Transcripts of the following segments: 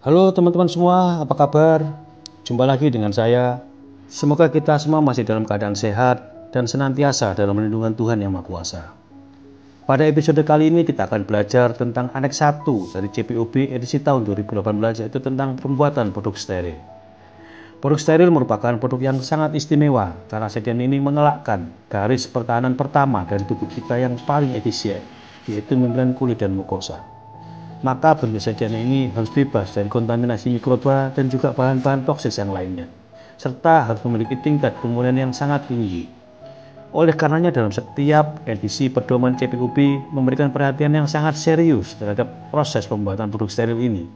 Halo teman-teman semua, apa kabar? Jumpa lagi dengan saya. Semoga kita semua masih dalam keadaan sehat dan senantiasa dalam lindungan Tuhan Yang Maha Kuasa. Pada episode kali ini kita akan belajar tentang Aneks 1 dari CPOB edisi tahun 2018, yaitu tentang pembuatan produk steril. Produk steril merupakan produk yang sangat istimewa karena sedian ini mengelakkan garis pertahanan pertama dari tubuh kita yang paling efisien, yaitu membran kulit dan mukosa. Maka bentuk sajian ini harus bebas dari kontaminasi mikroba dan juga bahan-bahan toksis yang lainnya, serta harus memiliki tingkat pemurnian yang sangat tinggi. Oleh karenanya dalam setiap edisi pedoman CPOB memberikan perhatian yang sangat serius terhadap proses pembuatan produk steril ini.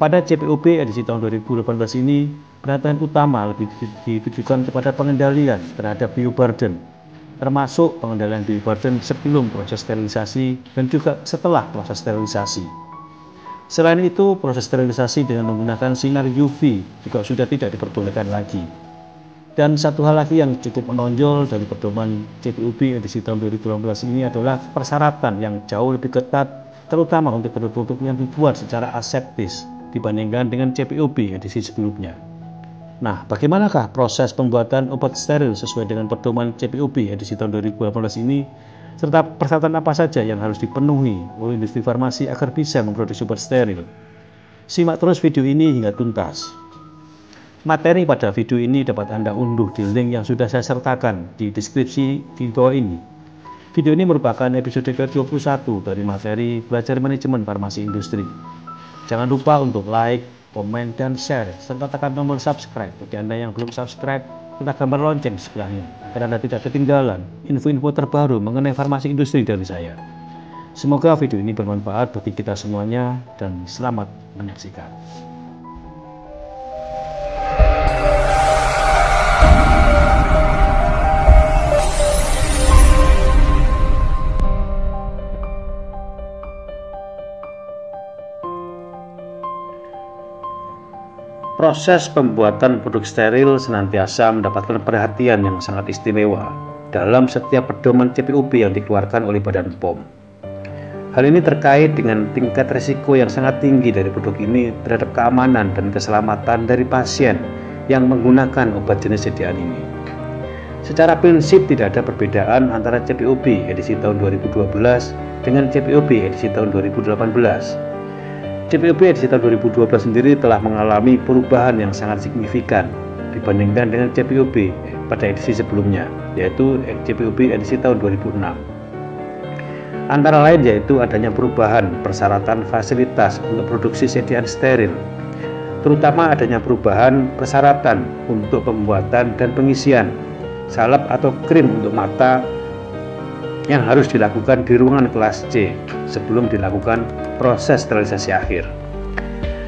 Pada CPOB edisi tahun 2018 ini, perhatian utama lebih ditujukan kepada pengendalian terhadap bioburden, termasuk pengendalian bioburden sebelum proses sterilisasi dan juga setelah proses sterilisasi. Selain itu, proses sterilisasi dengan menggunakan sinar UV juga sudah tidak diperbolehkan lagi. Dan satu hal lagi yang cukup menonjol dari pedoman CPOB edisi tahun 2018 ini adalah persyaratan yang jauh lebih ketat, terutama untuk produk-produk yang dibuat secara aseptis dibandingkan dengan CPOB edisi sebelumnya. Nah, bagaimanakah proses pembuatan obat steril sesuai dengan pedoman CPOB edisi tahun 2018 ini, serta persyaratan apa saja yang harus dipenuhi oleh industri farmasi agar bisa memproduksi obat steril? Simak terus video ini hingga tuntas. Materi pada video ini dapat Anda unduh di link yang sudah saya sertakan di deskripsi di bawah ini. Video ini merupakan episode ke-21 dari materi Belajar Manajemen Farmasi Industri. Jangan lupa untuk like, komen, dan share, serta tekan tombol subscribe bagi Anda yang belum subscribe, tekan gambar lonceng sebelahnya agar Anda tidak ketinggalan info-info terbaru mengenai farmasi industri dari saya. Semoga video ini bermanfaat bagi kita semuanya dan selamat menyaksikan. Proses pembuatan produk steril senantiasa mendapatkan perhatian yang sangat istimewa dalam setiap pedoman CPOB yang dikeluarkan oleh Badan POM. Hal ini terkait dengan tingkat risiko yang sangat tinggi dari produk ini terhadap keamanan dan keselamatan dari pasien yang menggunakan obat jenis sediaan ini. Secara prinsip tidak ada perbedaan antara CPOB edisi tahun 2012 dengan CPOB edisi tahun 2018. CPOB edisi tahun 2012 sendiri telah mengalami perubahan yang sangat signifikan dibandingkan dengan CPOB pada edisi sebelumnya, yaitu CPOB edisi tahun 2006. Antara lain yaitu adanya perubahan persyaratan fasilitas untuk produksi sediaan steril, terutama adanya perubahan persyaratan untuk pembuatan dan pengisian salep atau krim untuk mata yang harus dilakukan di ruangan kelas C sebelum dilakukan proses sterilisasi akhir.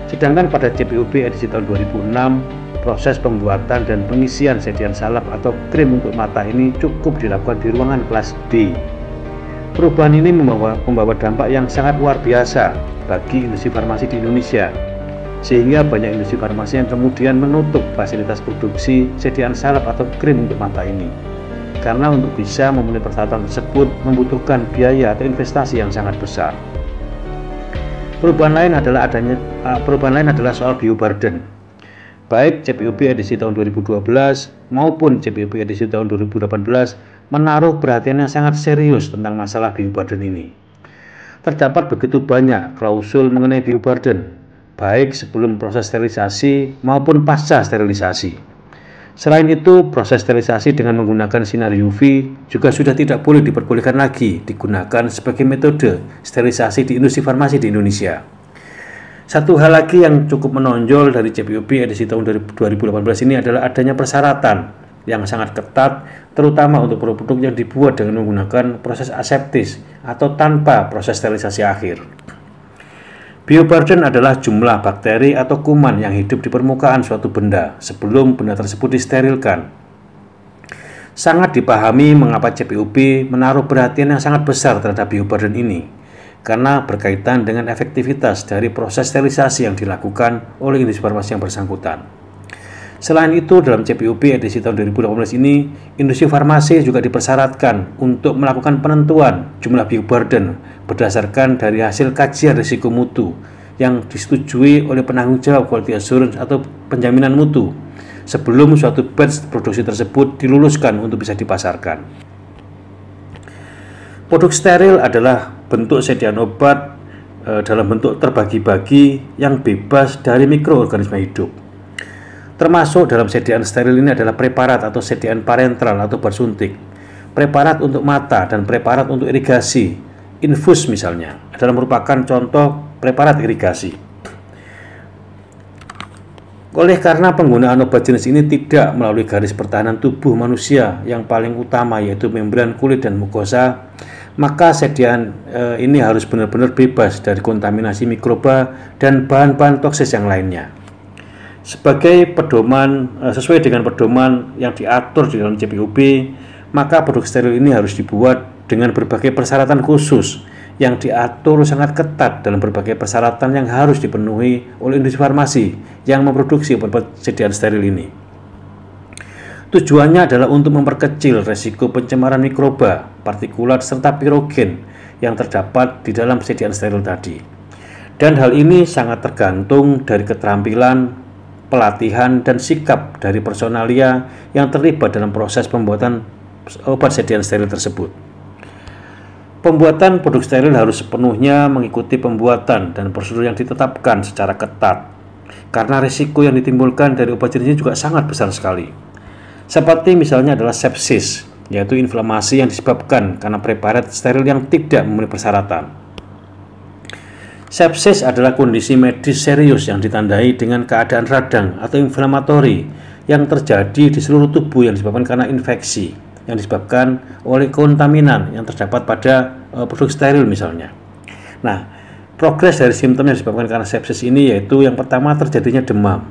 Sedangkan pada CPOB edisi tahun 2006, proses pembuatan dan pengisian sediaan salep atau krim untuk mata ini cukup dilakukan di ruangan kelas D. Perubahan ini membawa dampak yang sangat luar biasa bagi industri farmasi di Indonesia, sehingga banyak industri farmasi yang kemudian menutup fasilitas produksi sediaan salep atau krim untuk mata ini. Karena untuk bisa memenuhi persyaratan tersebut membutuhkan biaya atau investasi yang sangat besar. Perubahan lain adalah soal bioburden. Baik CPOB edisi tahun 2012 maupun CPOB edisi tahun 2018 menaruh perhatian yang sangat serius tentang masalah bioburden ini. Terdapat begitu banyak klausul mengenai bioburden, baik sebelum proses sterilisasi maupun pasca sterilisasi. Selain itu, proses sterilisasi dengan menggunakan sinar UV juga sudah tidak boleh diperbolehkan lagi digunakan sebagai metode sterilisasi di industri farmasi di Indonesia. Satu hal lagi yang cukup menonjol dari CPOB edisi tahun 2018 ini adalah adanya persyaratan yang sangat ketat, terutama untuk produk-produk yang dibuat dengan menggunakan proses aseptis atau tanpa proses sterilisasi akhir. Bioburden adalah jumlah bakteri atau kuman yang hidup di permukaan suatu benda sebelum benda tersebut disterilkan. Sangat dipahami mengapa CPOB menaruh perhatian yang sangat besar terhadap bioburden ini, karena berkaitan dengan efektivitas dari proses sterilisasi yang dilakukan oleh industri farmasi yang bersangkutan. Selain itu, dalam CPOB edisi tahun 2018 ini, industri farmasi juga dipersyaratkan untuk melakukan penentuan jumlah bioburden berdasarkan dari hasil kajian risiko mutu yang disetujui oleh penanggung jawab quality assurance atau penjaminan mutu sebelum suatu batch produksi tersebut diluluskan untuk bisa dipasarkan. Produk steril adalah bentuk sediaan obat dalam bentuk terbagi-bagi yang bebas dari mikroorganisme hidup. Termasuk dalam sediaan steril ini adalah preparat atau sediaan parentral atau obat suntik, preparat untuk mata, dan preparat untuk irigasi, infus misalnya, adalah merupakan contoh preparat irigasi. Oleh karena penggunaan obat jenis ini tidak melalui garis pertahanan tubuh manusia yang paling utama yaitu membran kulit dan mukosa, maka sediaan ini harus benar-benar bebas dari kontaminasi mikroba dan bahan-bahan toksis yang lainnya. Sebagai pedoman, sesuai dengan pedoman yang diatur di dalam CPUB, maka produk steril ini harus dibuat dengan berbagai persyaratan khusus yang diatur sangat ketat dalam berbagai persyaratan yang harus dipenuhi oleh industri farmasi yang memproduksi obat sediaan steril ini. Tujuannya adalah untuk memperkecil resiko pencemaran mikroba, partikulat, serta pirogen yang terdapat di dalam sediaan steril tadi. Dan hal ini sangat tergantung dari keterampilan, pelatihan, dan sikap dari personalia yang terlibat dalam proses pembuatan obat sediaan steril tersebut. Pembuatan produk steril harus sepenuhnya mengikuti pembuatan dan prosedur yang ditetapkan secara ketat, karena risiko yang ditimbulkan dari obat jenis ini juga sangat besar sekali. Seperti misalnya adalah sepsis, yaitu inflamasi yang disebabkan karena preparat steril yang tidak memenuhi persyaratan. Sepsis adalah kondisi medis serius yang ditandai dengan keadaan radang atau inflamatori yang terjadi di seluruh tubuh yang disebabkan karena infeksi yang disebabkan oleh kontaminan yang terdapat pada produk steril misalnya. Nah, progres dari simptom yang disebabkan karena sepsis ini yaitu yang pertama terjadinya demam,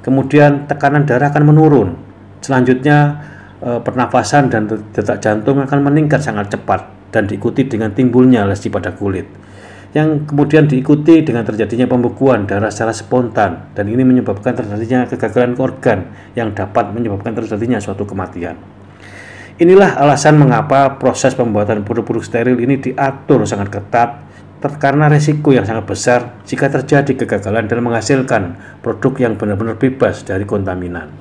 kemudian tekanan darah akan menurun, selanjutnya pernafasan dan detak jantung akan meningkat sangat cepat dan diikuti dengan timbulnya lesi pada kulit, yang kemudian diikuti dengan terjadinya pembekuan darah secara spontan, dan ini menyebabkan terjadinya kegagalan organ yang dapat menyebabkan terjadinya suatu kematian. Inilah alasan mengapa proses pembuatan produk-produk steril ini diatur sangat ketat karena resiko yang sangat besar jika terjadi kegagalan dalam menghasilkan produk yang benar-benar bebas dari kontaminan.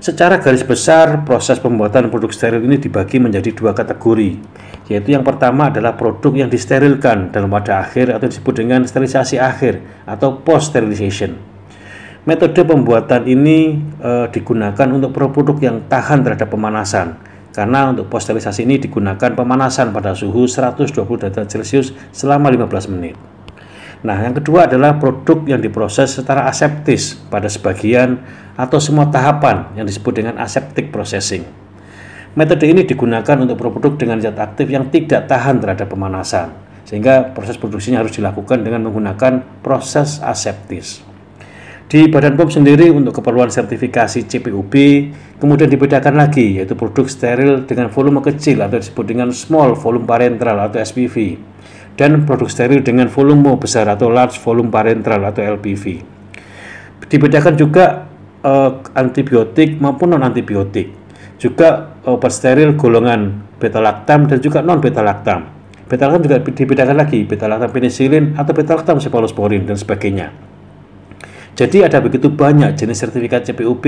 Secara garis besar, proses pembuatan produk steril ini dibagi menjadi dua kategori, yaitu yang pertama adalah produk yang disterilkan dalam wadah akhir atau disebut dengan sterilisasi akhir atau post-sterilization. Metode pembuatan ini digunakan untuk produk yang tahan terhadap pemanasan, karena untuk post-sterilisasi ini digunakan pemanasan pada suhu 120 derajat Celcius selama 15 menit. Nah, yang kedua adalah produk yang diproses secara aseptis pada sebagian atau semua tahapan yang disebut dengan aseptic processing. Metode ini digunakan untuk produk dengan zat aktif yang tidak tahan terhadap pemanasan, sehingga proses produksinya harus dilakukan dengan menggunakan proses aseptis. Di Badan POM sendiri untuk keperluan sertifikasi CPUB kemudian dibedakan lagi, yaitu produk steril dengan volume kecil atau disebut dengan small volume parenteral atau SPV, dan produk steril dengan volume besar atau large volume parenteral atau LPV. Dibedakan juga antibiotik maupun non-antibiotik, juga obat steril golongan beta-laktam dan juga non-beta-laktam. Beta-laktam juga dibedakan lagi, beta-laktam penisilin atau beta-laktam cephalosporin dan sebagainya. Jadi ada begitu banyak jenis sertifikat CPUB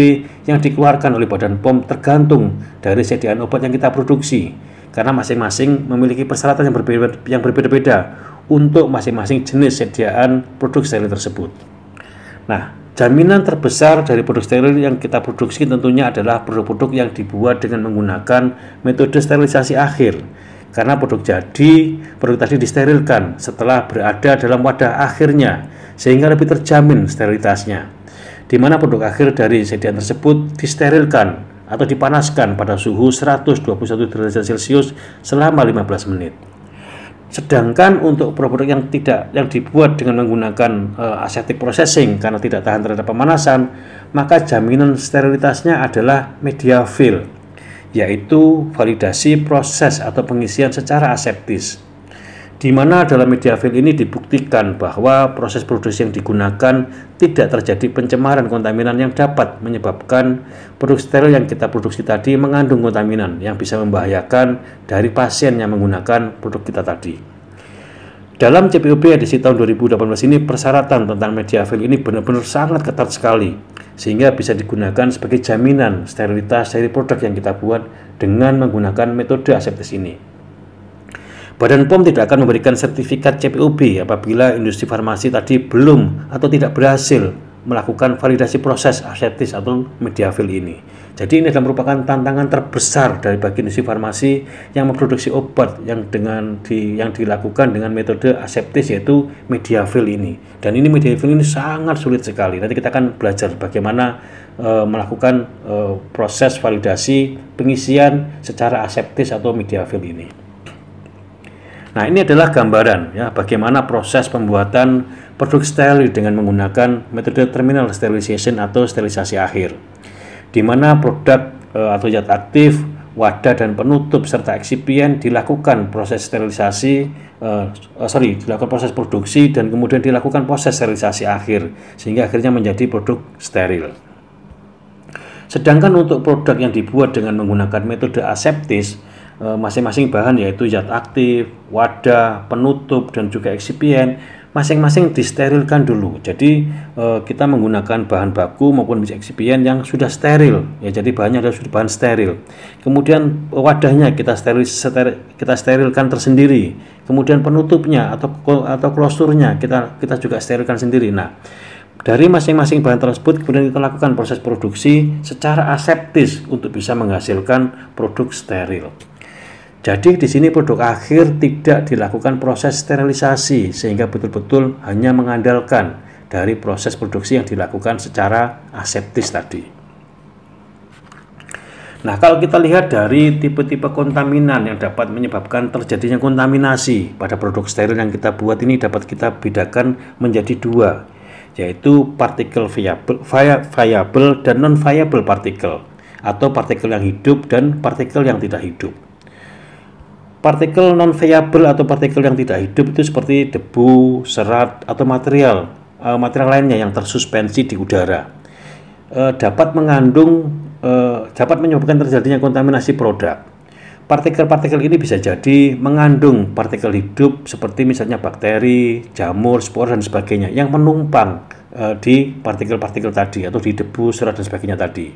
yang dikeluarkan oleh Badan POM tergantung dari sediaan obat yang kita produksi, karena masing-masing memiliki persyaratan yang berbeda-beda untuk masing-masing jenis sediaan produk steril tersebut. Nah, jaminan terbesar dari produk steril yang kita produksi tentunya adalah produk-produk yang dibuat dengan menggunakan metode sterilisasi akhir, karena produk tadi disterilkan setelah berada dalam wadah akhirnya, sehingga lebih terjamin sterilitasnya, di mana produk akhir dari sediaan tersebut disterilkan atau dipanaskan pada suhu 121 derajat Celcius selama 15 menit. Sedangkan untuk produk yang dibuat dengan menggunakan aseptic processing karena tidak tahan terhadap pemanasan, maka jaminan sterilitasnya adalah media fill, yaitu validasi proses atau pengisian secara aseptis, di mana dalam media fill ini dibuktikan bahwa proses produksi yang digunakan tidak terjadi pencemaran kontaminan yang dapat menyebabkan produk steril yang kita produksi tadi mengandung kontaminan yang bisa membahayakan dari pasien yang menggunakan produk kita tadi. Dalam CPOB edisi tahun 2018 ini, persyaratan tentang Mediafil ini benar-benar sangat ketat sekali, sehingga bisa digunakan sebagai jaminan sterilitas dari produk yang kita buat dengan menggunakan metode aseptis ini. Badan POM tidak akan memberikan sertifikat CPOB apabila industri farmasi tadi belum atau tidak berhasil melakukan validasi proses aseptis atau Mediafil ini. Jadi ini adalah merupakan tantangan terbesar dari bagi industri farmasi yang memproduksi obat yang dilakukan dengan metode aseptis, yaitu Mediafil ini. Dan ini Mediafil ini sangat sulit sekali. Nanti kita akan belajar bagaimana melakukan proses validasi pengisian secara aseptis atau Mediafil ini. Nah, ini adalah gambaran ya bagaimana proses pembuatan produk steril dengan menggunakan metode terminal sterilization atau sterilisasi akhir, di mana produk atau zat aktif, wadah dan penutup serta eksipien dilakukan proses dilakukan proses produksi dan kemudian dilakukan proses sterilisasi akhir sehingga akhirnya menjadi produk steril. Sedangkan untuk produk yang dibuat dengan menggunakan metode aseptis, masing-masing bahan yaitu zat aktif, wadah, penutup dan juga eksipien masing-masing disterilkan dulu. Jadi kita menggunakan bahan baku maupun eksipien yang sudah steril ya, jadi bahannya adalah sudah bahan steril. Kemudian wadahnya kita sterilkan tersendiri. Kemudian penutupnya atau klosurnya kita juga sterilkan sendiri. Nah, dari masing-masing bahan tersebut kemudian kita lakukan proses produksi secara aseptis untuk bisa menghasilkan produk steril. Jadi di sini produk akhir tidak dilakukan proses sterilisasi sehingga betul-betul hanya mengandalkan dari proses produksi yang dilakukan secara aseptis tadi. Nah, kalau kita lihat dari tipe-tipe kontaminan yang dapat menyebabkan terjadinya kontaminasi pada produk steril yang kita buat ini dapat kita bedakan menjadi dua, yaitu partikel viable dan non-viable partikel, atau partikel yang hidup dan partikel yang tidak hidup. Partikel non-viable atau partikel yang tidak hidup itu seperti debu, serat, atau material lainnya yang tersuspensi di udara. Dapat menyebabkan terjadinya kontaminasi produk. Partikel-partikel ini bisa jadi mengandung partikel hidup seperti misalnya bakteri, jamur, spor, dan sebagainya yang menumpang di partikel-partikel tadi atau di debu, serat, dan sebagainya tadi.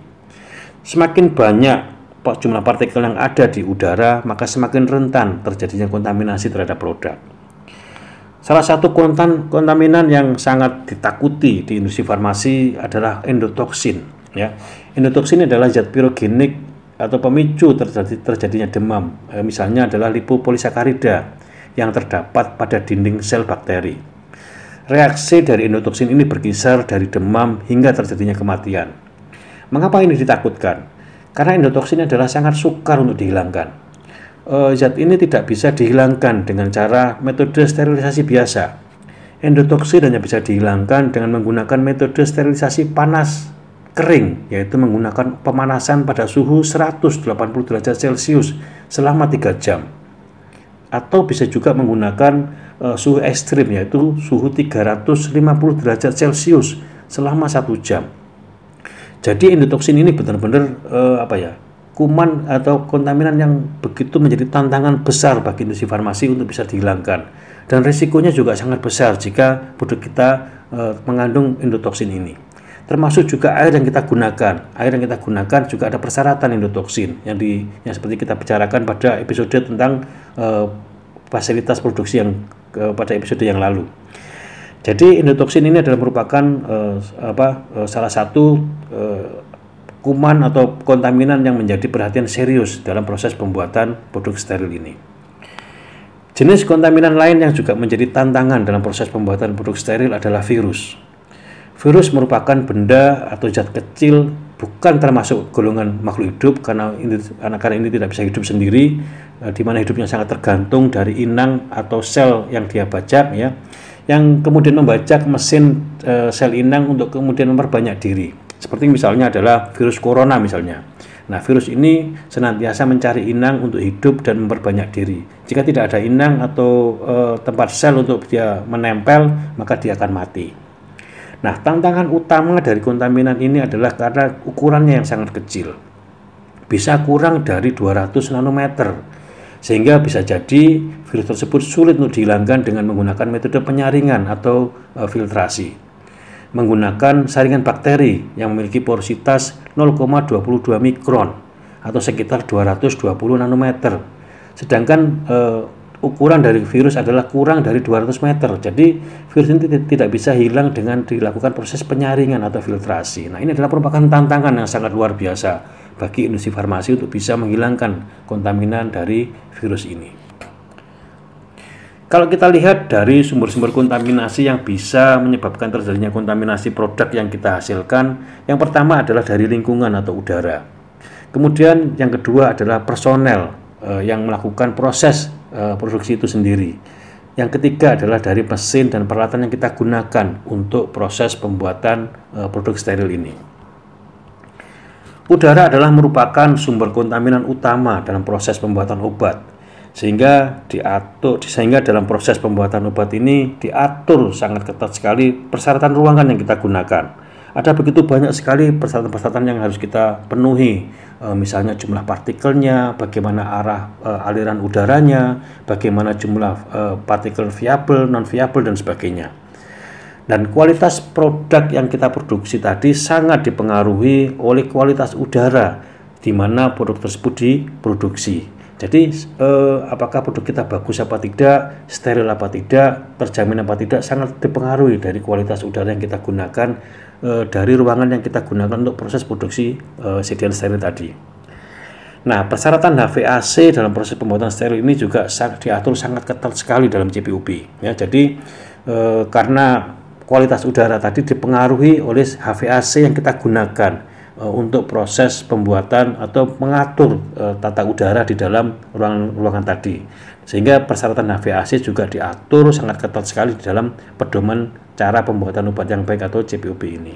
Semakin banyak jumlah partikel yang ada di udara, maka semakin rentan terjadinya kontaminasi terhadap produk. Salah satu kontaminan yang sangat ditakuti di industri farmasi adalah endotoksin. Ya. Endotoksin adalah zat pirogenik atau pemicu terjadinya demam. Misalnya adalah lipopolisakarida yang terdapat pada dinding sel bakteri. Reaksi dari endotoksin ini berkisar dari demam hingga terjadinya kematian. Mengapa ini ditakutkan? Karena endotoksin adalah sangat sukar untuk dihilangkan. Zat ini tidak bisa dihilangkan dengan cara metode sterilisasi biasa. Endotoksin hanya bisa dihilangkan dengan menggunakan metode sterilisasi panas kering, yaitu menggunakan pemanasan pada suhu 180 derajat Celcius selama 3 jam. Atau bisa juga menggunakan suhu ekstrim, yaitu suhu 350 derajat Celcius selama 1 jam. Jadi endotoksin ini benar-benar kuman atau kontaminan yang begitu menjadi tantangan besar bagi industri farmasi untuk bisa dihilangkan. Dan risikonya juga sangat besar jika produk kita mengandung endotoksin ini. Termasuk juga air yang kita gunakan. Air yang kita gunakan juga ada persyaratan endotoksin yang seperti kita bicarakan pada episode tentang fasilitas produksi yang pada episode yang lalu. Jadi endotoksin ini adalah merupakan salah satu kuman atau kontaminan yang menjadi perhatian serius dalam proses pembuatan produk steril ini. Jenis kontaminan lain yang juga menjadi tantangan dalam proses pembuatan produk steril adalah virus. Virus merupakan benda atau zat kecil, bukan termasuk golongan makhluk hidup karena ini tidak bisa hidup sendiri, di mana hidupnya sangat tergantung dari inang atau sel yang dia bajak ya, yang kemudian membajak mesin sel inang untuk kemudian memperbanyak diri. Seperti misalnya adalah virus corona misalnya. Nah, virus ini senantiasa mencari inang untuk hidup dan memperbanyak diri. Jika tidak ada inang atau tempat sel untuk dia menempel, maka dia akan mati. Nah, tantangan utama dari kontaminan ini adalah karena ukurannya yang sangat kecil. Bisa kurang dari 200 nanometer. Sehingga bisa jadi virus tersebut sulit untuk dihilangkan dengan menggunakan metode penyaringan atau filtrasi. Menggunakan saringan bakteri yang memiliki porositas 0,22 mikron atau sekitar 220 nanometer. Sedangkan ukuran dari virus adalah kurang dari 200 meter. Jadi virus ini tidak bisa hilang dengan dilakukan proses penyaringan atau filtrasi. Nah, ini adalah merupakan tantangan yang sangat luar biasa bagi industri farmasi untuk bisa menghilangkan kontaminan dari virus ini. Kalau kita lihat dari sumber-sumber kontaminasi yang bisa menyebabkan terjadinya kontaminasi produk yang kita hasilkan, yang pertama adalah dari lingkungan atau udara. Kemudian yang kedua adalah personel yang melakukan proses produksi itu sendiri. Yang ketiga adalah dari mesin dan peralatan yang kita gunakan untuk proses pembuatan produk steril ini. Udara adalah merupakan sumber kontaminan utama dalam proses pembuatan obat, sehingga dalam proses pembuatan obat ini diatur sangat ketat sekali persyaratan ruangan yang kita gunakan. Ada begitu banyak sekali persyaratan-persyaratan yang harus kita penuhi, misalnya jumlah partikelnya, bagaimana arah aliran udaranya, bagaimana jumlah partikel viabel, non viabel dan sebagainya. Dan kualitas produk yang kita produksi tadi sangat dipengaruhi oleh kualitas udara di mana produk tersebut diproduksi. Jadi apakah produk kita bagus apa tidak, steril apa tidak, terjamin apa tidak, sangat dipengaruhi dari kualitas udara yang kita gunakan, dari ruangan yang kita gunakan untuk proses produksi sediaan steril tadi. Nah, persyaratan HVAC dalam proses pembuatan steril ini juga diatur sangat ketat sekali dalam CPUB. Ya, jadi karena kualitas udara tadi dipengaruhi oleh HVAC yang kita gunakan untuk proses pembuatan atau mengatur tata udara di dalam ruangan tadi, sehingga persyaratan HVAC juga diatur sangat ketat sekali di dalam pedoman cara pembuatan obat yang baik atau CPOB ini.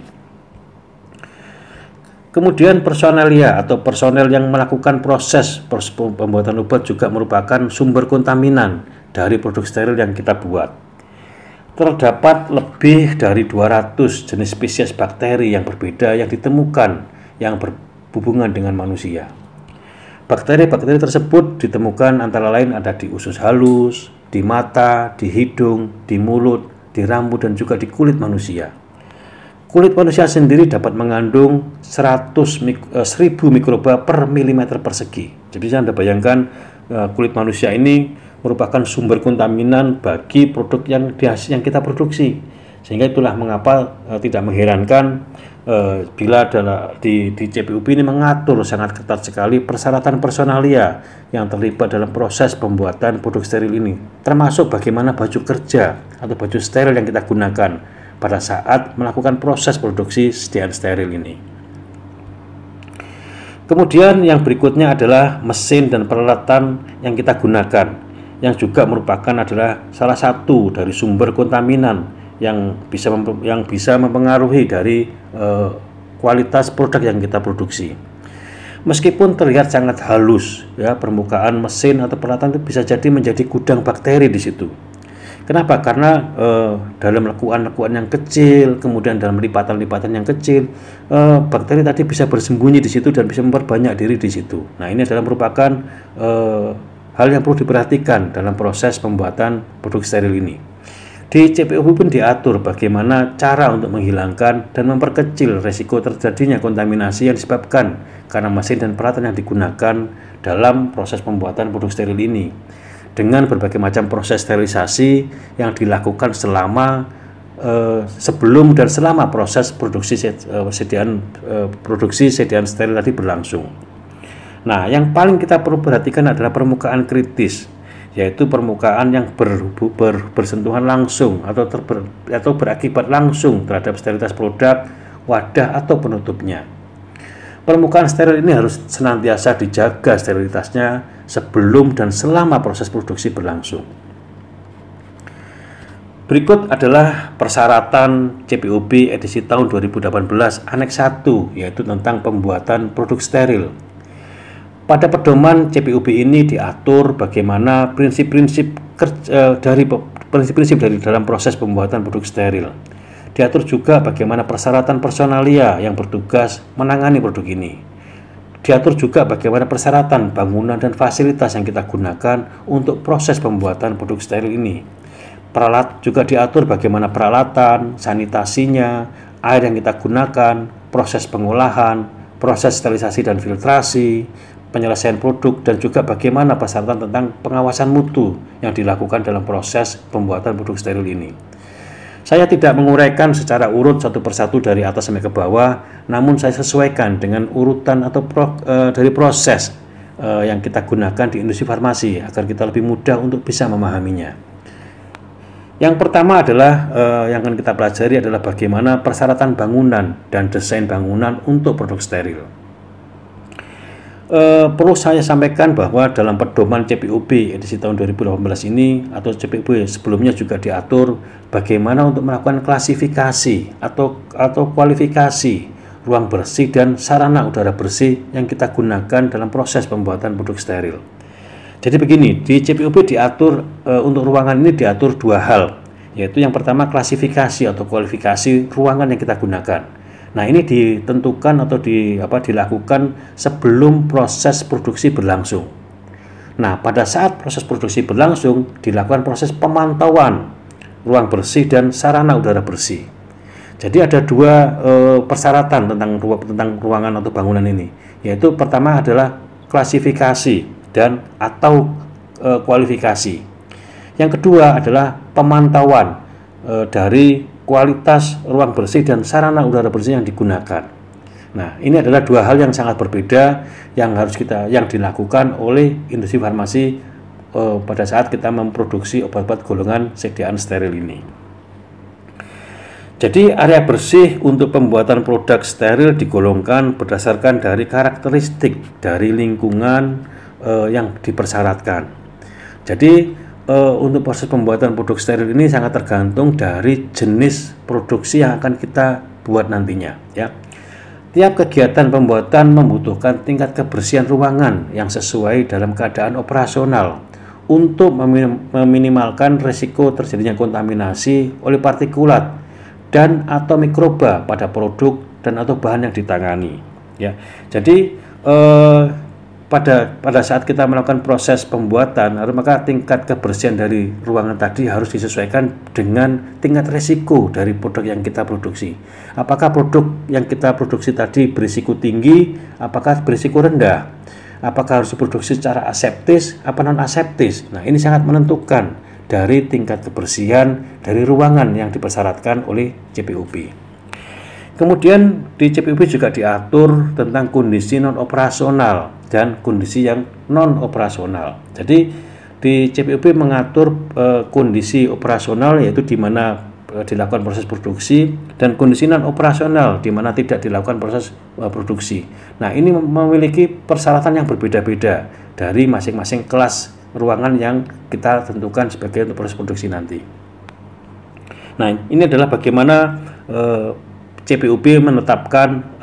Kemudian personelia atau personel yang melakukan proses pembuatan obat juga merupakan sumber kontaminan dari produk steril yang kita buat. Terdapat lebih dari 200 jenis spesies bakteri yang berbeda yang ditemukan yang berhubungan dengan manusia. Bakteri-bakteri tersebut ditemukan antara lain ada di usus halus, di mata, di hidung, di mulut, di rambut, dan juga di kulit manusia. Kulit manusia sendiri dapat mengandung 1000 mikroba per milimeter persegi. Jadi Anda bayangkan kulit manusia ini merupakan sumber kontaminan bagi produk yang kita produksi, sehingga itulah mengapa tidak mengherankan bila di CPUB ini mengatur sangat ketat sekali persyaratan personalia yang terlibat dalam proses pembuatan produk steril ini, termasuk bagaimana baju kerja atau baju steril yang kita gunakan pada saat melakukan proses produksi sediaan steril ini. Kemudian yang berikutnya adalah mesin dan peralatan yang kita gunakan, yang juga merupakan adalah salah satu dari sumber kontaminan yang bisa mempengaruhi dari kualitas produk yang kita produksi. Meskipun terlihat sangat halus, ya, permukaan mesin atau peralatan itu bisa jadi menjadi gudang bakteri di situ. Kenapa? Karena dalam lekuan-lekuan yang kecil, kemudian dalam lipatan-lipatan yang kecil, bakteri tadi bisa bersembunyi di situ dan bisa memperbanyak diri di situ. Nah, ini adalah merupakan hal yang perlu diperhatikan dalam proses pembuatan produk steril ini. Di CPOB pun diatur bagaimana cara untuk menghilangkan dan memperkecil resiko terjadinya kontaminasi yang disebabkan karena mesin dan peralatan yang digunakan dalam proses pembuatan produk steril ini, dengan berbagai macam proses sterilisasi yang dilakukan sebelum dan selama proses produksi sediaan steril tadi berlangsung. Nah, yang paling kita perlu perhatikan adalah permukaan kritis, yaitu permukaan yang bersentuhan langsung atau berakibat langsung terhadap sterilitas produk, wadah atau penutupnya. Permukaan steril ini harus senantiasa dijaga sterilitasnya sebelum dan selama proses produksi berlangsung. Berikut adalah persyaratan CPOB edisi tahun 2018 Aneks 1, yaitu tentang pembuatan produk steril. Pada pedoman CPOB ini diatur bagaimana prinsip-prinsip dari dalam proses pembuatan produk steril. Diatur juga bagaimana persyaratan personalia yang bertugas menangani produk ini. diatur juga bagaimana persyaratan bangunan dan fasilitas yang kita gunakan untuk proses pembuatan produk steril ini. Juga diatur bagaimana peralatan, sanitasinya, air yang kita gunakan, proses pengolahan, proses sterilisasi dan filtrasi, penyelesaian produk, dan juga bagaimana persyaratan tentang pengawasan mutu yang dilakukan dalam proses pembuatan produk steril ini. Saya tidak menguraikan secara urut satu persatu dari atas sampai ke bawah, namun saya sesuaikan dengan urutan atau dari proses yang kita gunakan di industri farmasi agar kita lebih mudah untuk bisa memahaminya. Yang pertama adalah yang akan kita pelajari adalah bagaimana persyaratan bangunan dan desain bangunan untuk produk steril. Perlu saya sampaikan bahwa dalam pedoman CPUB edisi tahun 2018 ini atau CPUB sebelumnya juga diatur bagaimana untuk melakukan klasifikasi atau kualifikasi ruang bersih dan sarana udara bersih yang kita gunakan dalam proses pembuatan produk steril. Jadi begini, di CPUB diatur untuk ruangan ini diatur dua hal, yaitu yang pertama klasifikasi atau kualifikasi ruangan yang kita gunakan. Nah, ini ditentukan atau dilakukan sebelum proses produksi berlangsung. Nah, pada saat proses produksi berlangsung, dilakukan proses pemantauan ruang bersih dan sarana udara bersih. Jadi ada dua persyaratan tentang ruangan atau bangunan ini, yaitu pertama adalah klasifikasi dan atau kualifikasi. Yang kedua adalah pemantauan dari kualitas ruang bersih dan sarana udara bersih yang digunakan. Nah, ini adalah dua hal yang sangat berbeda yang dilakukan oleh industri farmasi pada saat kita memproduksi obat-obat golongan sediaan steril ini. Jadi area bersih untuk pembuatan produk steril digolongkan berdasarkan dari karakteristik dari lingkungan yang dipersyaratkan. Jadi untuk proses pembuatan produk steril ini sangat tergantung dari jenis produksi yang akan kita buat nantinya, ya. Tiap kegiatan pembuatan membutuhkan tingkat kebersihan ruangan yang sesuai dalam keadaan operasional untuk meminimalkan risiko terjadinya kontaminasi oleh partikulat dan atau mikroba pada produk dan atau bahan yang ditangani, ya. Jadi pada saat kita melakukan proses pembuatan, maka tingkat kebersihan dari ruangan tadi harus disesuaikan dengan tingkat risiko dari produk yang kita produksi. Apakah produk yang kita produksi tadi berisiko tinggi, apakah berisiko rendah, apakah harus diproduksi secara aseptis, apa non aseptis. Nah, ini sangat menentukan dari tingkat kebersihan dari ruangan yang dipersyaratkan oleh CPUB. Kemudian di CPUB juga diatur tentang kondisi non operasional dan kondisi yang non operasional. Jadi di CPUB mengatur kondisi operasional, yaitu di mana dilakukan proses produksi, dan kondisi non operasional di mana tidak dilakukan proses produksi. Nah, ini memiliki persyaratan yang berbeda-beda dari masing-masing kelas ruangan yang kita tentukan sebagai untuk proses produksi nanti. Nah, ini adalah bagaimana CPUB menetapkan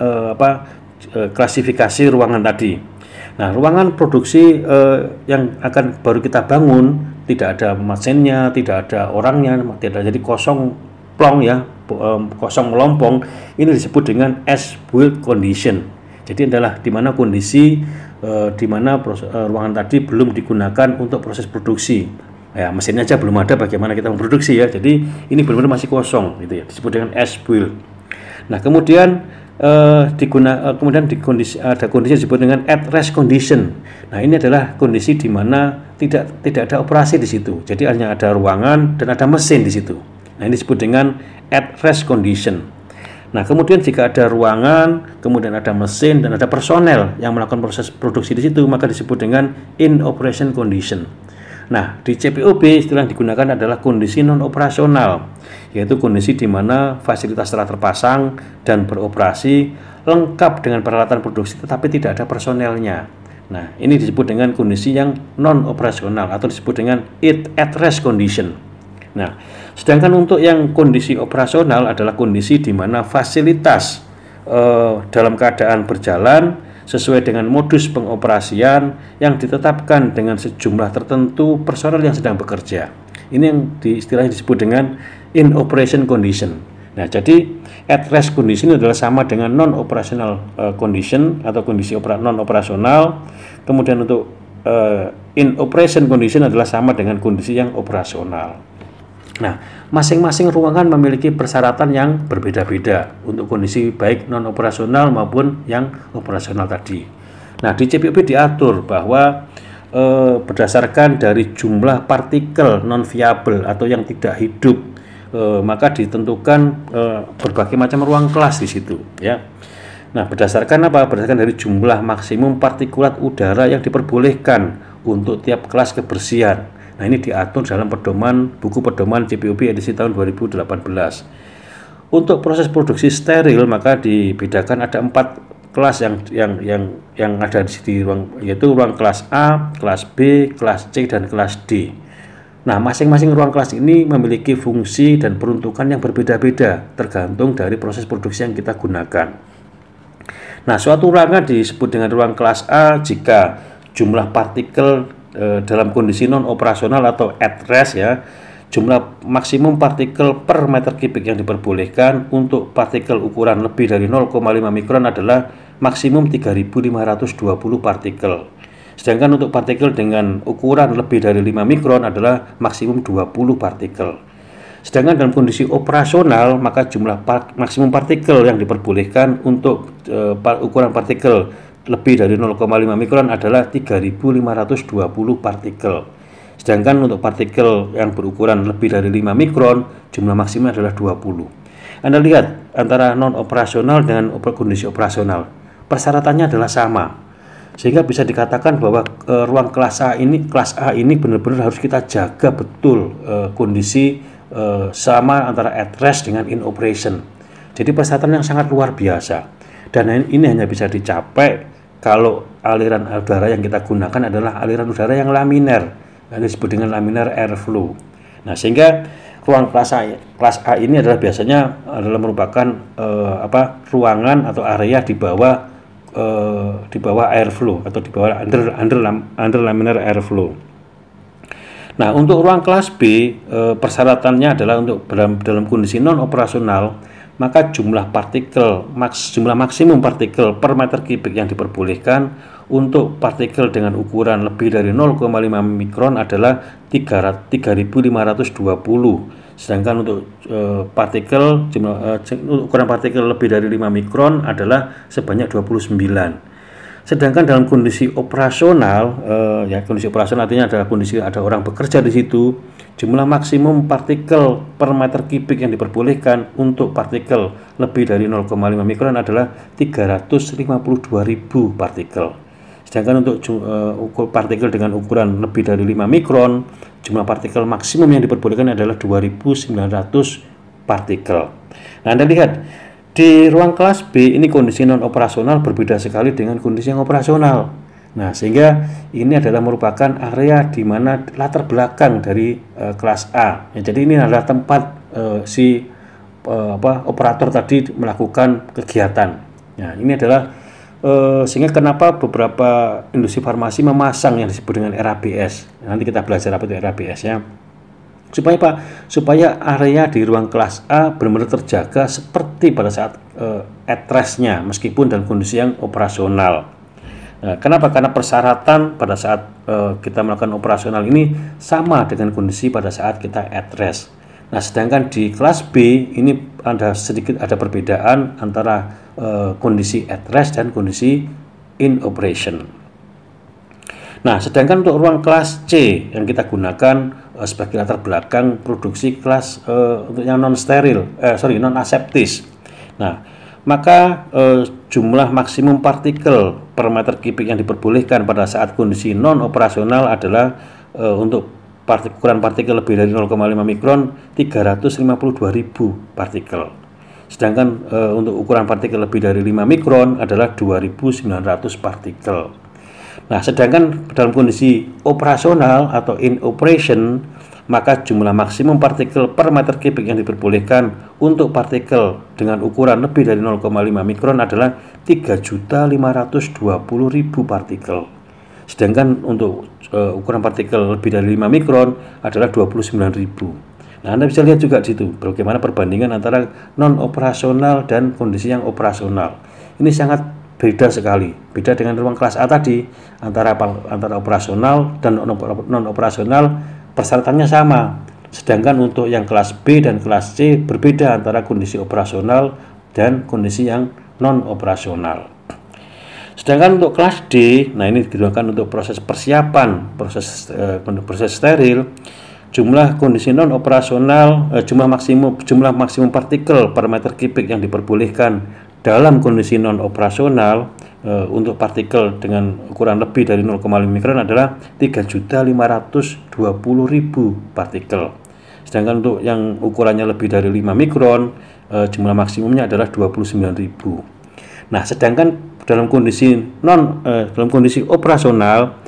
klasifikasi ruangan tadi. Nah, ruangan produksi yang akan baru kita bangun tidak ada mesinnya, tidak ada orangnya, tidak jadi kosong plong, ya, kosong melompong. Ini disebut dengan as built condition. Jadi adalah di mana kondisi di mana ruangan tadi belum digunakan untuk proses produksi. Ya, mesinnya aja belum ada, bagaimana kita memproduksi, ya. Jadi ini benar-benar masih kosong, gitu ya. Disebut dengan as built. Nah, kemudian ada kondisi disebut dengan at rest condition. Nah, ini adalah kondisi di mana tidak ada operasi di situ. Jadi hanya ada ruangan dan ada mesin di situ. Nah, ini disebut dengan at rest condition. Nah, kemudian jika ada ruangan, kemudian ada mesin dan ada personel yang melakukan proses produksi di situ, maka disebut dengan in operation condition. Nah, di CPUB istilah yang digunakan adalah kondisi non operasional, yaitu kondisi di mana fasilitas telah terpasang dan beroperasi lengkap dengan peralatan produksi tetapi tidak ada personelnya. Nah, ini disebut dengan kondisi yang non operasional atau disebut dengan at rest condition. Nah, sedangkan untuk yang kondisi operasional adalah kondisi di mana fasilitas dalam keadaan berjalan sesuai dengan modus pengoperasian yang ditetapkan dengan sejumlah tertentu personel yang sedang bekerja. Ini yang istilahnya disebut dengan in operation condition. Nah, jadi at rest condition adalah sama dengan non operational condition atau kondisi non operasional. Kemudian untuk in operation condition adalah sama dengan kondisi yang operasional. Nah, masing-masing ruangan memiliki persyaratan yang berbeda-beda untuk kondisi baik non operasional maupun yang operasional tadi. Nah, di CPUB diatur bahwa berdasarkan dari jumlah partikel non viable atau yang tidak hidup, maka ditentukan berbagai macam ruang kelas di situ, ya. Nah, berdasarkan apa? Berdasarkan dari jumlah maksimum partikulat udara yang diperbolehkan untuk tiap kelas kebersihan. Nah, ini diatur dalam buku pedoman CPUB edisi tahun 2018. Untuk proses produksi steril maka dibedakan ada 4 kelas yang ada di ruang, yaitu ruang kelas A, kelas B, kelas C, dan kelas D. Nah, masing-masing ruang kelas ini memiliki fungsi dan peruntukan yang berbeda-beda tergantung dari proses produksi yang kita gunakan. Nah, suatu ruangan disebut dengan ruang kelas A jika jumlah partikel dalam kondisi non operasional atau at rest, ya, jumlah maksimum partikel per meter kubik yang diperbolehkan untuk partikel ukuran lebih dari 0,5 mikron adalah maksimum 3.520 partikel. Sedangkan untuk partikel dengan ukuran lebih dari 5 mikron adalah maksimum 20 partikel. Sedangkan dalam kondisi operasional maka jumlah maksimum partikel yang diperbolehkan untuk ukuran partikel lebih dari 0,5 mikron adalah 3.520 partikel. Sedangkan untuk partikel yang berukuran lebih dari 5 mikron jumlah maksimum adalah 20. Anda lihat antara non operasional dengan kondisi operasional, persyaratannya adalah sama. Sehingga bisa dikatakan bahwa ruang kelas A ini benar-benar harus kita jaga betul kondisi sama antara at rest dengan in operation. Jadi persyaratan yang sangat luar biasa. Dan ini hanya bisa dicapai kalau aliran udara yang kita gunakan adalah aliran udara yang laminer, yang disebut dengan laminar airflow. Nah, sehingga ruang kelas A ini adalah biasanya merupakan ruangan atau area di bawah airflow atau di bawah under laminar airflow. Nah, untuk ruang kelas B persyaratannya adalah untuk dalam kondisi non operasional maka jumlah maksimum partikel per meter kubik yang diperbolehkan untuk partikel dengan ukuran lebih dari 0,5 mikron adalah 3.520. Sedangkan untuk ukuran partikel lebih dari 5 mikron adalah sebanyak 29. Sedangkan dalam kondisi operasional, kondisi operasional artinya adalah kondisi ada orang bekerja di situ, jumlah maksimum partikel per meter kubik yang diperbolehkan untuk partikel lebih dari 0,5 mikron adalah 352.000 partikel. Sedangkan untuk partikel dengan ukuran lebih dari 5 mikron, jumlah partikel maksimum yang diperbolehkan adalah 2.900 partikel. Nah, Anda lihat di ruang kelas B ini kondisi non operasional berbeda sekali dengan kondisi yang operasional. Nah, sehingga ini adalah merupakan area di mana latar belakang dari kelas A. Ya, jadi ini adalah tempat operator tadi melakukan kegiatan. Nah, ini adalah sehingga kenapa beberapa industri farmasi memasang yang disebut dengan RABS. Nanti kita belajar apa itu RABS, ya. Supaya area di ruang kelas A benar-benar terjaga seperti pada saat at rest-nya meskipun dalam kondisi yang operasional. Nah, kenapa? Karena persyaratan pada saat kita melakukan operasional ini sama dengan kondisi pada saat kita at rest. Nah, sedangkan di kelas B ini ada perbedaan antara kondisi at rest dan kondisi in operation. Nah, sedangkan untuk ruang kelas C yang kita gunakan sebagai latar belakang produksi kelas untuk yang non aseptis. Nah, maka jumlah maksimum partikel per meter kubik yang diperbolehkan pada saat kondisi non operasional adalah untuk ukuran partikel lebih dari 0,5 mikron 352.000 partikel. Sedangkan untuk ukuran partikel lebih dari 5 mikron adalah 2.900 partikel. Nah, sedangkan dalam kondisi operasional atau in operation maka jumlah maksimum partikel per meter kubik yang diperbolehkan untuk partikel dengan ukuran lebih dari 0,5 mikron adalah 3.520.000 partikel. Sedangkan untuk ukuran partikel lebih dari 5 mikron adalah 29.000. Nah, Anda bisa lihat juga di situ bagaimana perbandingan antara non operasional dan kondisi yang operasional. Ini sangat beda sekali. Beda dengan ruang kelas A tadi, antara operasional dan non operasional persyaratannya sama. Sedangkan untuk yang kelas B dan kelas C berbeda antara kondisi operasional dan kondisi yang non operasional. Sedangkan untuk kelas D, nah ini digunakan untuk proses persiapan, proses steril. Jumlah kondisi non operasional, jumlah maksimum partikel per meter kubik yang diperbolehkan dalam kondisi non operasional untuk partikel dengan ukuran lebih dari 0,5 mikron adalah 3.520.000 partikel. Sedangkan untuk yang ukurannya lebih dari 5 mikron, jumlah maksimumnya adalah 29.000. Nah, sedangkan dalam kondisi operasional,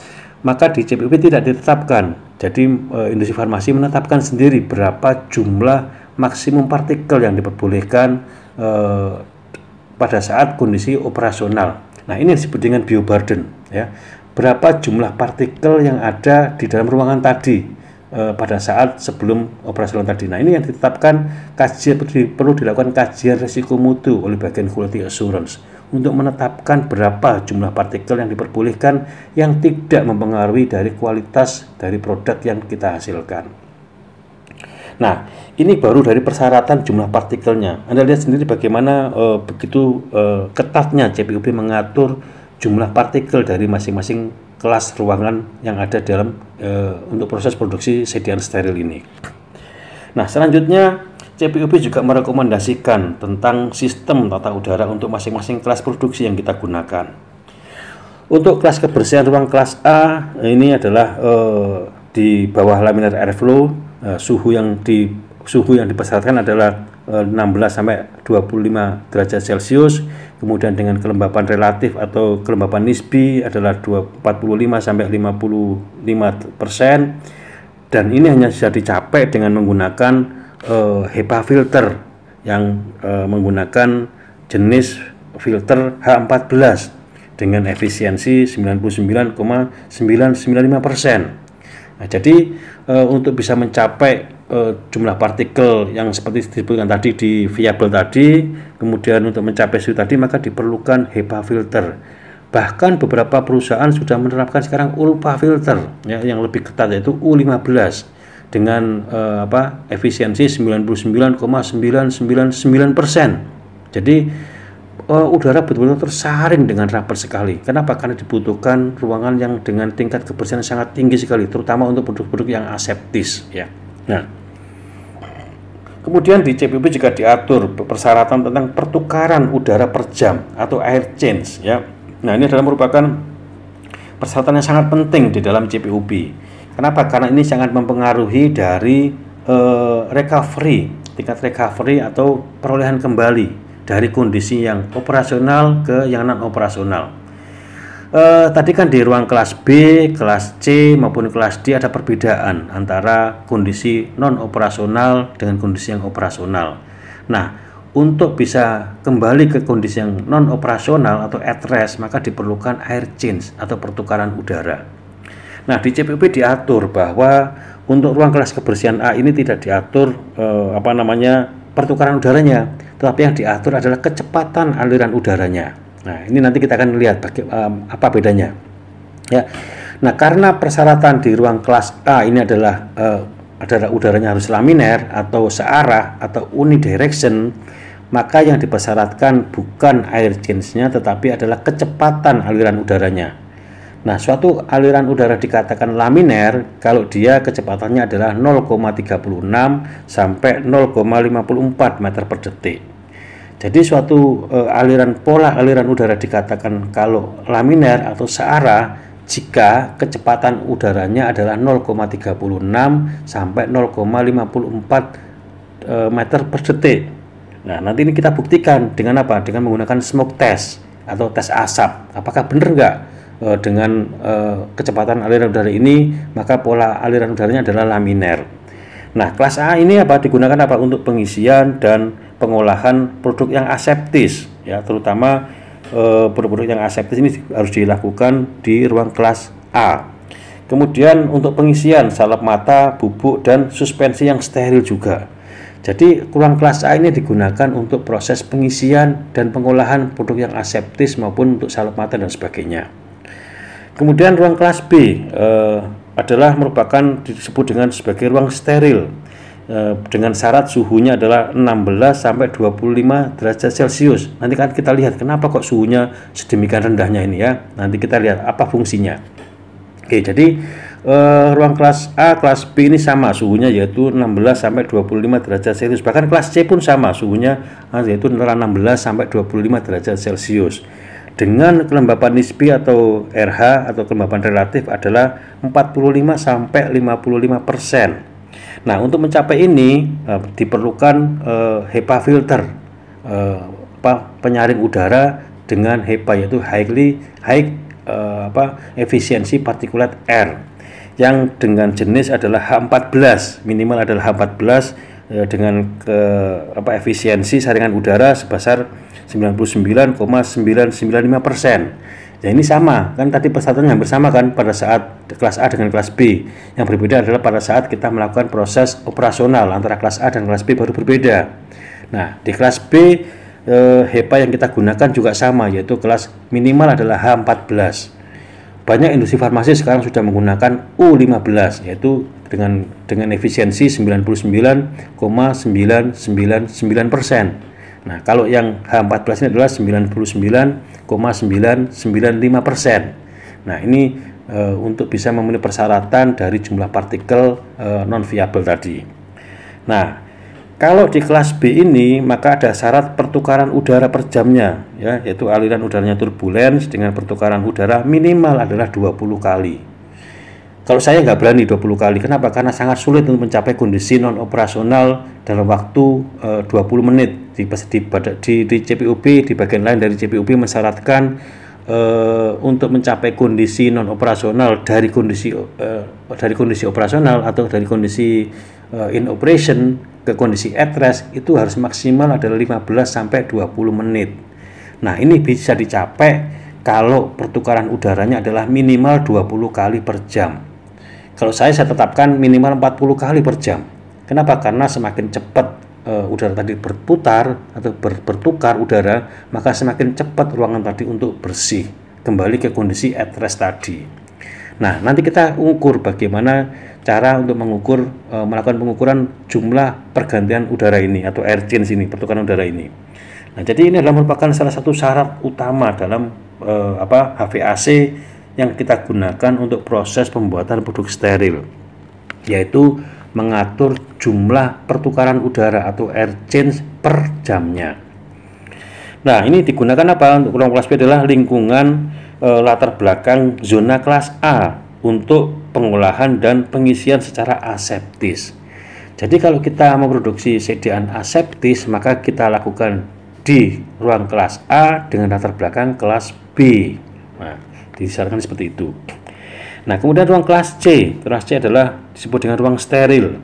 maka di CPUP tidak ditetapkan. Jadi industri farmasi menetapkan sendiri berapa jumlah maksimum partikel yang diperbolehkan pada saat kondisi operasional. Nah, ini disebut dengan bioburden, ya. Berapa jumlah partikel yang ada di dalam ruangan tadi pada saat sebelum operasional tadi. Nah, ini yang ditetapkan, perlu dilakukan kajian risiko mutu oleh bagian quality assurance untuk menetapkan berapa jumlah partikel yang diperbolehkan yang tidak mempengaruhi dari kualitas dari produk yang kita hasilkan. Nah, ini baru dari persyaratan jumlah partikelnya. Anda lihat sendiri bagaimana begitu ketatnya CPUP mengatur jumlah partikel dari masing-masing kelas ruangan yang ada dalam untuk proses produksi sediaan steril ini. Nah, selanjutnya CPUP juga merekomendasikan tentang sistem tata udara untuk masing-masing kelas produksi yang kita gunakan. Untuk kelas kebersihan ruang kelas A, ini adalah di bawah laminar airflow, suhu yang dipersyaratkan adalah 16 sampai 25 derajat Celcius, kemudian dengan kelembapan relatif atau kelembapan nisbi adalah 45 sampai 55%, dan ini hanya bisa dicapai dengan menggunakan HEPA filter yang menggunakan jenis filter H14 dengan efisiensi 99,995%. Nah, jadi untuk bisa mencapai jumlah partikel yang seperti disebutkan tadi di variabel tadi, kemudian untuk mencapai suhu tadi, maka diperlukan HEPA filter. Bahkan beberapa perusahaan sudah menerapkan sekarang ULPA filter, ya, yang lebih ketat, yaitu U15 dengan efisiensi 99,999%. Jadi udara betul-betul tersaring dengan rapat sekali. Kenapa? Karena dibutuhkan ruangan yang dengan tingkat kebersihan sangat tinggi sekali, terutama untuk produk-produk yang aseptis, ya. Nah, kemudian di CPUP juga diatur persyaratan tentang pertukaran udara per jam atau air change, ya. Nah, ini adalah merupakan persyaratan yang sangat penting di dalam CPUP. Kenapa? Karena ini sangat mempengaruhi dari tingkat recovery atau perolehan kembali dari kondisi yang operasional ke yang non operasional. Tadi kan di ruang kelas B, kelas C maupun kelas D ada perbedaan antara kondisi non operasional dengan kondisi yang operasional. Nah, untuk bisa kembali ke kondisi yang non operasional atau at rest, maka diperlukan air change atau pertukaran udara. Nah, di CPUP diatur bahwa untuk ruang kelas kebersihan A ini tidak diatur pertukaran udaranya, tetapi yang diatur adalah kecepatan aliran udaranya. Nah, ini nanti kita akan lihat apa bedanya. Ya. Nah, karena persyaratan di ruang kelas A ini adalah udaranya harus laminer atau searah atau unidirection, maka yang dipersyaratkan bukan air change-nya tetapi adalah kecepatan aliran udaranya. Nah, suatu aliran udara dikatakan laminer kalau dia kecepatannya adalah 0,36 sampai 0,54 meter per detik. Jadi suatu pola aliran udara dikatakan kalau laminer atau searah jika kecepatan udaranya adalah 0,36 sampai 0,54 meter per detik. Nah, nanti ini kita buktikan dengan apa? Dengan menggunakan smoke test atau tes asap. Apakah benar enggak dengan kecepatan aliran udara ini, maka pola aliran udaranya adalah laminer. Nah, kelas A ini digunakan untuk pengisian dan pengolahan produk yang aseptis, ya, terutama produk-produk yang aseptis ini harus dilakukan di ruang kelas A. Kemudian untuk pengisian salep mata, bubuk, dan suspensi yang steril juga. Jadi ruang kelas A ini digunakan untuk proses pengisian dan pengolahan produk yang aseptis maupun untuk salep mata dan sebagainya. Kemudian ruang kelas B adalah merupakan disebut dengan sebagai ruang steril dengan syarat suhunya adalah 16 sampai 25 derajat Celcius. Nanti kan kita lihat kenapa kok suhunya sedemikian rendahnya ini ya. Nanti kita lihat apa fungsinya. Oke, jadi ruang kelas A, kelas B ini sama suhunya yaitu 16 sampai 25 derajat Celcius. Bahkan kelas C pun sama suhunya yaitu antara 16 sampai 25 derajat Celcius. Dengan kelembapan nisbi atau RH atau kelembapan relatif adalah 45 sampai 55%. Nah, untuk mencapai ini diperlukan HEPA filter, penyaring udara dengan HEPA yaitu efisiensi partikulat air yang dengan jenis adalah H14, minimal adalah H14 dengan efisiensi saringan udara sebesar 99,995%. Ya ini sama, kan tadi persyaratannya hampir sama kan pada saat kelas A dengan kelas B. Yang berbeda adalah pada saat kita melakukan proses operasional antara kelas A dan kelas B baru berbeda. Nah, di kelas B HEPA yang kita gunakan juga sama, yaitu kelas minimal adalah H14. Banyak industri farmasi sekarang sudah menggunakan U15, yaitu dengan efisiensi 99,999%. Nah, kalau yang H14 ini adalah 99,995%. Nah, ini untuk bisa memenuhi persyaratan dari jumlah partikel non viable tadi. Nah, kalau di kelas B ini maka ada syarat pertukaran udara per jamnya ya, yaitu aliran udaranya turbulens dengan pertukaran udara minimal adalah 20 kali. Kalau saya nggak berani 20 kali, kenapa? Karena sangat sulit untuk mencapai kondisi non operasional dalam waktu 20 menit. Di CPUB, di bagian lain dari CPUB mensyaratkan untuk mencapai kondisi non operasional dari kondisi operasional atau dari kondisi in operation ke kondisi at rest itu harus maksimal adalah 15 sampai 20 menit. Nah, ini bisa dicapai kalau pertukaran udaranya adalah minimal 20 kali per jam. Kalau saya tetapkan minimal 40 kali per jam. Kenapa? Karena semakin cepat udara tadi berputar atau bertukar udara, maka semakin cepat ruangan tadi untuk bersih, kembali ke kondisi at rest tadi. Nah, nanti kita ukur bagaimana cara untuk melakukan pengukuran jumlah pergantian udara ini atau air change ini, pertukaran udara ini. Nah, jadi ini adalah merupakan salah satu syarat utama dalam HVAC yang kita gunakan untuk proses pembuatan produk steril, yaitu mengatur jumlah pertukaran udara atau air change per jamnya. Nah, ini digunakan apa? Untuk ruang kelas B adalah lingkungan latar belakang zona kelas A untuk pengolahan dan pengisian secara aseptis. Jadi kalau kita memproduksi sediaan aseptis, maka kita lakukan di ruang kelas A dengan latar belakang kelas B. Nah, disarankan seperti itu. Nah, kemudian ruang kelas C. Kelas C adalah disebut dengan ruang steril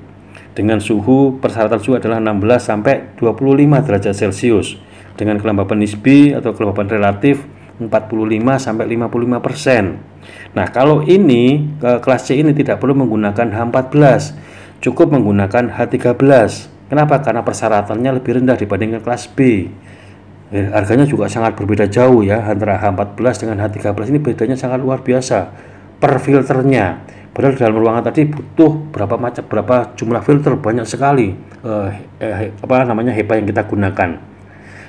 dengan persyaratan suhu adalah 16 sampai 25 derajat Celcius dengan kelembapan nisbi atau kelembapan relatif 45 sampai 55%. Nah, kalau ini kelas C ini tidak perlu menggunakan H14, cukup menggunakan H13. Kenapa? Karena persyaratannya lebih rendah dibandingkan kelas B. Harganya juga sangat berbeda jauh ya, antara H14 dengan H13 ini bedanya sangat luar biasa per filternya. Padahal dalam ruangan tadi butuh berapa jumlah filter, banyak sekali HEPA yang kita gunakan.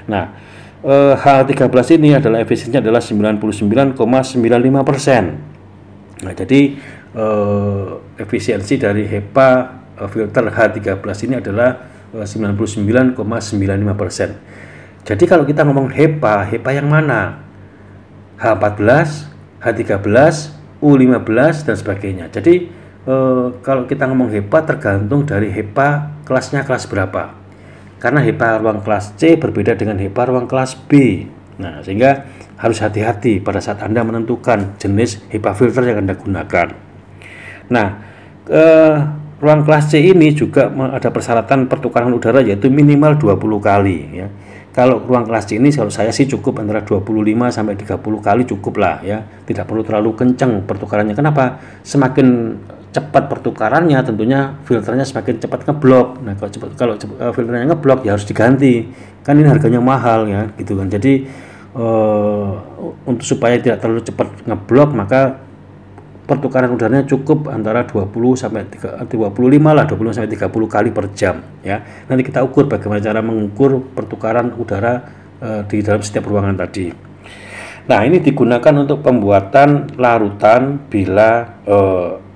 Nah, H13 ini adalah efisiensinya adalah 99,95%. Nah, jadi efisiensi dari HEPA filter H13 ini adalah 99,95%. Jadi kalau kita ngomong HEPA yang mana? H14, H13, U15 dan sebagainya. Jadi kalau kita ngomong HEPA tergantung dari HEPA kelasnya kelas berapa. Karena HEPA ruang kelas C berbeda dengan HEPA ruang kelas B. Nah, sehingga harus hati-hati pada saat Anda menentukan jenis HEPA filter yang Anda gunakan. Nah, ruang kelas C ini juga ada persyaratan pertukaran udara yaitu minimal 20 kali ya. kalau ruang kelas C ini kalau saya sih cukup antara 25 sampai 30 kali cukup lah ya. Tidak perlu terlalu kencang pertukarannya. Kenapa? Semakin cepat pertukarannya tentunya filternya semakin cepat ngeblok. Nah, kalau filternya ngeblok ya harus diganti. Kan ini harganya mahal ya gitu kan. Jadi untuk supaya tidak terlalu cepat ngeblok maka pertukaran udaranya cukup antara 20 sampai 25 lah, 20 sampai 30 kali per jam ya. Nanti kita ukur bagaimana cara mengukur pertukaran udara di dalam setiap ruangan tadi. Nah, ini digunakan untuk pembuatan larutan bila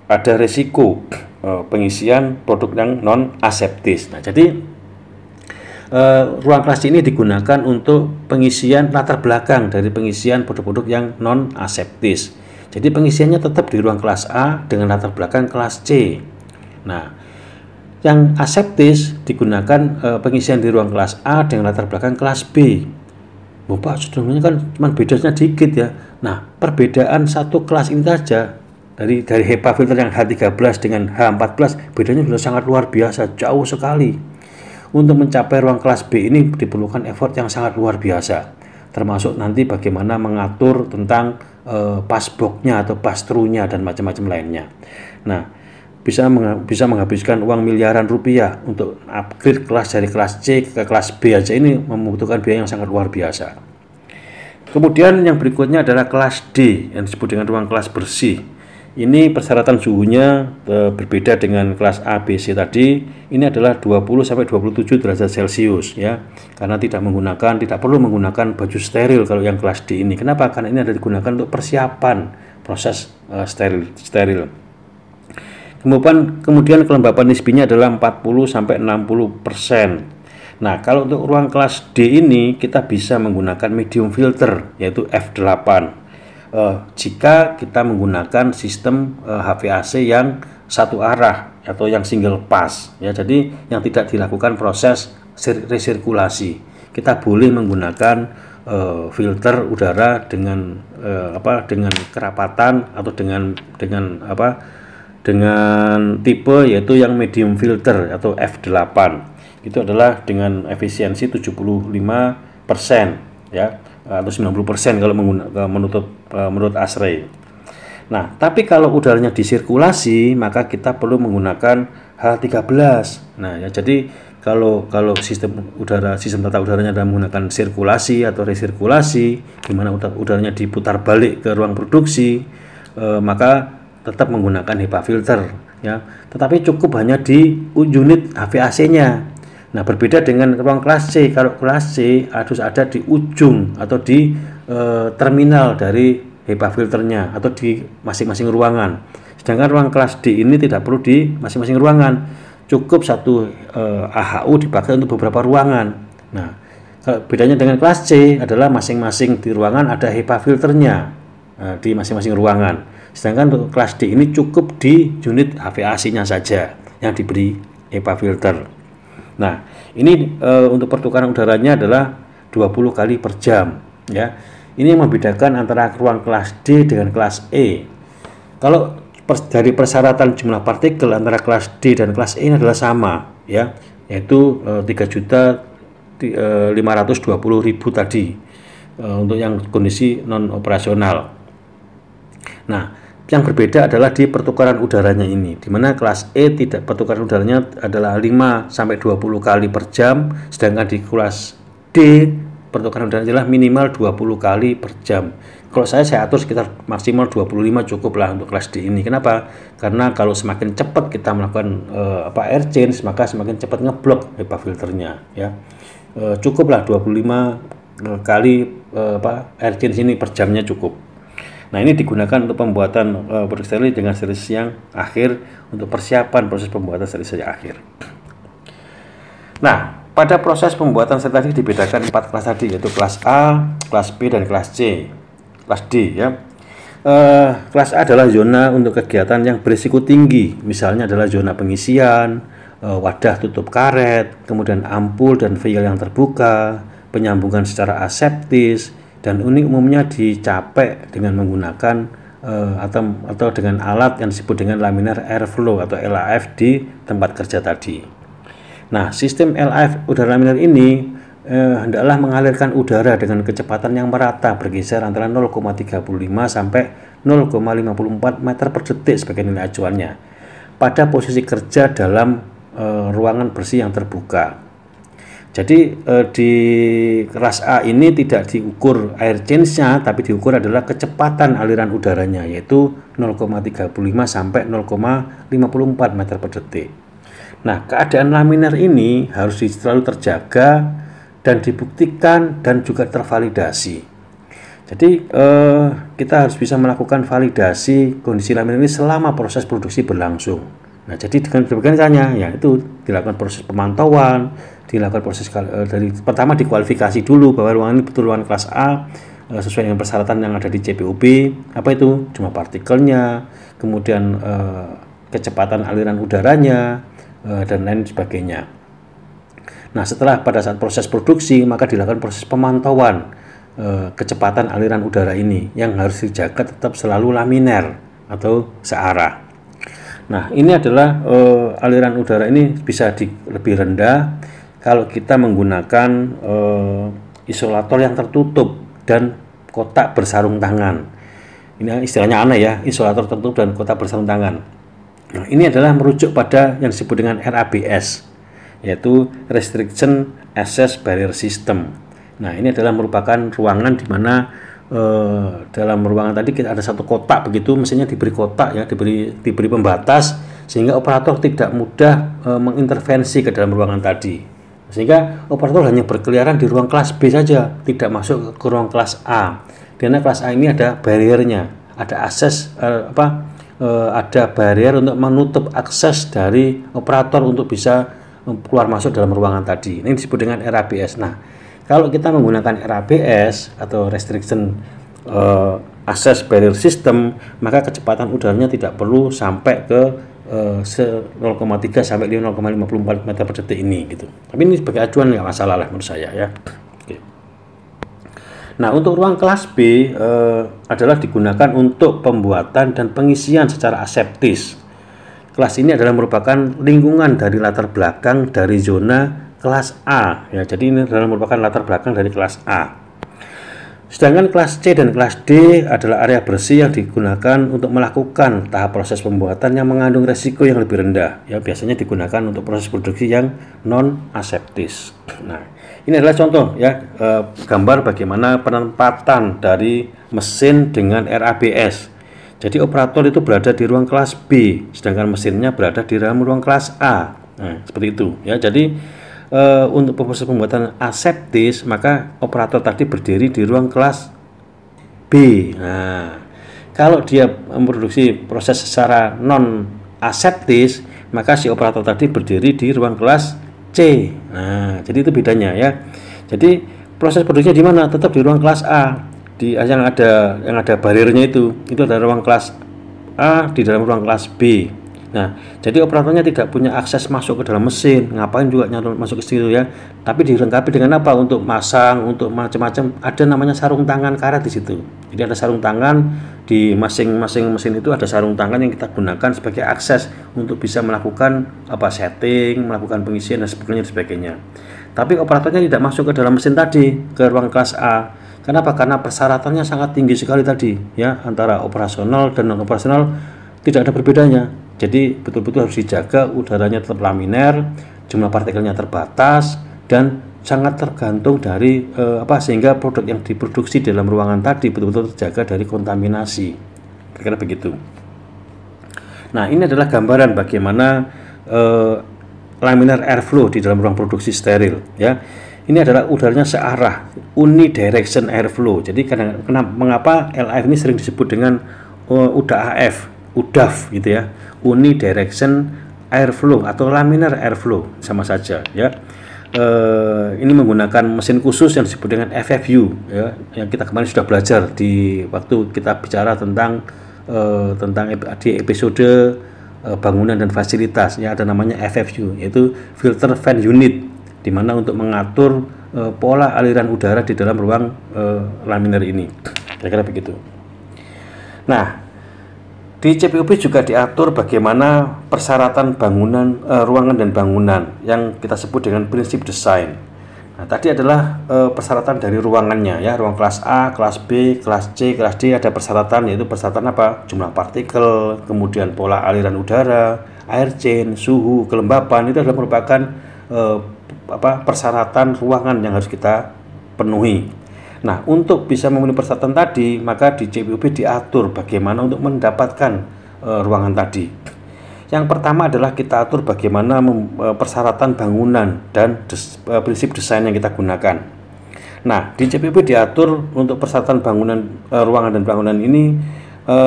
ada resiko pengisian produk yang non aseptis. Nah, jadi ruang kelas ini digunakan untuk pengisian latar belakang dari pengisian produk-produk yang non aseptis. Jadi pengisiannya tetap di ruang kelas A dengan latar belakang kelas C. Nah, yang aseptis digunakan pengisian di ruang kelas A dengan latar belakang kelas B. Bapak sebenarnya kan cuma bedanya dikit ya. Nah, perbedaan satu kelas ini saja dari HEPA filter yang H13 dengan H14 bedanya sudah sangat luar biasa, jauh sekali. Untuk mencapai ruang kelas B ini diperlukan effort yang sangat luar biasa. Termasuk nanti bagaimana mengatur tentang passbox-nya atau pass-through-nya dan macam-macam lainnya. Nah, bisa menghabiskan uang miliaran rupiah untuk upgrade kelas dari kelas C ke kelas B aja ini membutuhkan biaya yang sangat luar biasa. Kemudian yang berikutnya adalah kelas D yang disebut dengan ruang kelas bersih. Ini persyaratan suhunya berbeda dengan kelas A, B, C tadi. Ini adalah 20 sampai 27 derajat Celcius ya. Karena tidak perlu menggunakan baju steril kalau yang kelas D ini. Kenapa? Karena ini ada digunakan untuk persiapan proses steril. Kemudian kelembapan nisbinya adalah 40 sampai 60%. Nah, kalau untuk ruang kelas D ini kita bisa menggunakan medium filter yaitu F8. Jika kita menggunakan sistem HVAC yang satu arah atau yang single pass ya, jadi yang tidak dilakukan proses resirkulasi, kita boleh menggunakan filter udara dengan dengan kerapatan atau dengan tipe yaitu yang medium filter atau F8. Itu adalah dengan efisiensi 75% ya, atau 90% kalau menurut ASHRAE. Nah, tapi kalau udaranya disirkulasi maka kita perlu menggunakan H13. Nah, ya jadi kalau sistem tata udaranya adalah menggunakan sirkulasi atau resirkulasi di mana udaranya diputar balik ke ruang produksi, maka tetap menggunakan HEPA filter ya. Tetapi cukup hanya di unit HVAC-nya. Nah, berbeda dengan ruang kelas C. Kalau kelas C harus ada di ujung atau di terminal dari HEPA filternya atau di masing-masing ruangan. Sedangkan ruang kelas D ini tidak perlu di masing-masing ruangan. Cukup satu AHU dipakai untuk beberapa ruangan. Nah, bedanya dengan kelas C adalah masing-masing di ruangan ada HEPA filternya di masing-masing ruangan. Sedangkan untuk kelas D ini cukup di unit HVAC-nya saja yang diberi HEPA filter. Nah, ini untuk pertukaran udaranya adalah 20 kali per jam ya. Ini yang membedakan antara ruang kelas D dengan kelas E. Kalau dari persyaratan jumlah partikel antara kelas D dan kelas E ini adalah sama ya, yaitu 3.520.000 tadi untuk yang kondisi non operasional. Nah, yang berbeda adalah di pertukaran udaranya ini, di mana kelas E pertukaran udaranya adalah 5 sampai 20 kali per jam, sedangkan di kelas D pertukaran udaranya adalah minimal 20 kali per jam. Kalau saya atur sekitar maksimal 25 cukup lah untuk kelas D ini. Kenapa? Karena kalau semakin cepat kita melakukan air change, maka semakin cepat ngeblok HEPA filternya ya. Cukuplah 25 kali air change ini per jamnya cukup. Nah, ini digunakan untuk pembuatan produk steril dengan series yang akhir untuk persiapan proses pembuatan series yang akhir. Nah, pada proses pembuatan steril tadi dibedakan 4 kelas tadi, yaitu kelas A, kelas B, dan kelas C. Kelas D ya. Kelas A adalah zona untuk kegiatan yang berisiko tinggi, misalnya adalah zona pengisian, wadah tutup karet, kemudian ampul dan vial yang terbuka, penyambungan secara aseptis, dan ini umumnya dicapai dengan menggunakan atau dengan alat yang disebut dengan laminar airflow atau LAF di tempat kerja tadi. Nah, sistem LAF udara laminar ini hendaklah mengalirkan udara dengan kecepatan yang merata bergeser antara 0,35 sampai 0,54 meter per detik sebagai nilai acuannya pada posisi kerja dalam ruangan bersih yang terbuka. Jadi di kelas A ini tidak diukur air change-nya, tapi diukur adalah kecepatan aliran udaranya, yaitu 0,35 sampai 0,54 meter per detik. Nah, keadaan laminar ini harus selalu terjaga dan dibuktikan dan juga tervalidasi. Jadi kita harus bisa melakukan validasi kondisi laminar ini selama proses produksi berlangsung. Nah, jadi dengan berbagai caranya, yaitu dilakukan proses pemantauan, dilakukan proses dari pertama dikualifikasi dulu bahwa ruangan ini betul ruangan kelas A sesuai dengan persyaratan yang ada di CPUB. Apa itu? Jumlah partikelnya, kemudian kecepatan aliran udaranya, dan lain sebagainya. Nah, setelah pada saat proses produksi maka dilakukan proses pemantauan kecepatan aliran udara ini yang harus dijaga tetap selalu laminar atau searah. Nah, ini adalah aliran udara ini bisa lebih rendah kalau kita menggunakan isolator yang tertutup dan kotak bersarung tangan. Ini istilahnya aneh ya, isolator tertutup dan kotak bersarung tangan. Nah, ini adalah merujuk pada yang disebut dengan RABS, yaitu Restriction Access Barrier System. Nah, ini adalah merupakan ruangan di mana dalam ruangan tadi kita ada satu kotak begitu, mesinnya diberi kotak ya, diberi pembatas sehingga operator tidak mudah mengintervensi ke dalam ruangan tadi. Sehingga operator hanya berkeliaran di ruang kelas B saja, tidak masuk ke ruang kelas A. Karena kelas A ini ada barriernya, ada akses ada barrier untuk menutup akses dari operator untuk bisa keluar masuk dalam ruangan tadi. Ini disebut dengan RABS. Nah, kalau kita menggunakan RABS atau Restriction Access Barrier System, maka kecepatan udaranya tidak perlu sampai ke 0,3 sampai 0,54 meter per detik ini gitu. Tapi ini sebagai acuan nggak masalah lah menurut saya ya. Oke. Nah, untuk ruang kelas B adalah digunakan untuk pembuatan dan pengisian secara aseptis. Kelas ini adalah merupakan lingkungan dari latar belakang dari zona kelas A ya. Jadi ini adalah merupakan latar belakang dari kelas A. Sedangkan kelas C dan kelas D adalah area bersih yang digunakan untuk melakukan tahap proses pembuatan yang mengandung resiko yang lebih rendah ya, biasanya digunakan untuk proses produksi yang non aseptis. Nah, ini adalah contoh ya, gambar bagaimana penempatan dari mesin dengan RABS. Jadi operator itu berada di ruang kelas B, sedangkan mesinnya berada di dalam ruang kelas A. Nah, seperti itu ya. Jadi untuk proses pembuatan aseptis maka operator tadi berdiri di ruang kelas B. Nah, kalau dia memproduksi proses secara non aseptis maka si operator tadi berdiri di ruang kelas C. Nah, jadi itu bedanya ya. Jadi proses produksinya di mana? Tetap di ruang kelas A. Yang ada bariernya itu ada ruang kelas A di dalam ruang kelas B. Nah, jadi operatornya tidak punya akses masuk ke dalam mesin, ngapain juga masuk ke situ ya. Tapi dilengkapi dengan apa? Untuk masang, untuk macam-macam. Ada namanya sarung tangan karet di situ. Jadi ada sarung tangan di masing-masing mesin itu, ada sarung tangan yang kita gunakan sebagai akses untuk bisa melakukan setting, melakukan pengisian dan sebagainya. Tapi operatornya tidak masuk ke dalam mesin tadi, ke ruang kelas A. Kenapa? Karena persyaratannya sangat tinggi sekali tadi ya, antara operasional dan non operasional tidak ada perbedaannya. Jadi betul-betul harus dijaga udaranya tetap laminar, jumlah partikelnya terbatas dan sangat tergantung dari sehingga produk yang diproduksi dalam ruangan tadi betul-betul terjaga dari kontaminasi. Kira-kira begitu. Nah, ini adalah gambaran bagaimana laminar airflow di dalam ruang produksi steril ya. Ini adalah udaranya searah, unidirection airflow. Jadi mengapa LAF ini sering disebut dengan UDAF gitu ya, unidirection airflow atau laminar airflow, sama saja ya. Ini menggunakan mesin khusus yang disebut dengan FFU ya, yang kita kemarin sudah belajar di waktu kita bicara tentang di episode bangunan dan fasilitas ya, ada namanya FFU, yaitu filter fan unit, di mana untuk mengatur pola aliran udara di dalam ruang laminar ini. Kira-kira begitu. Nah, di CPUB juga diatur bagaimana persyaratan bangunan, ruangan dan bangunan yang kita sebut dengan prinsip desain. Nah, tadi adalah persyaratan dari ruangannya ya, ruang kelas A, kelas B, kelas C, kelas D ada persyaratan, yaitu persyaratan apa? Jumlah partikel, kemudian pola aliran udara, air chain, suhu, kelembapan, itu adalah merupakan persyaratan ruangan yang harus kita penuhi. Nah, untuk bisa memenuhi persyaratan tadi, maka di CPUP diatur bagaimana untuk mendapatkan ruangan tadi. Yang pertama adalah kita atur bagaimana persyaratan bangunan dan prinsip desain yang kita gunakan. Nah, di CPUP diatur untuk persyaratan bangunan, ruangan dan bangunan ini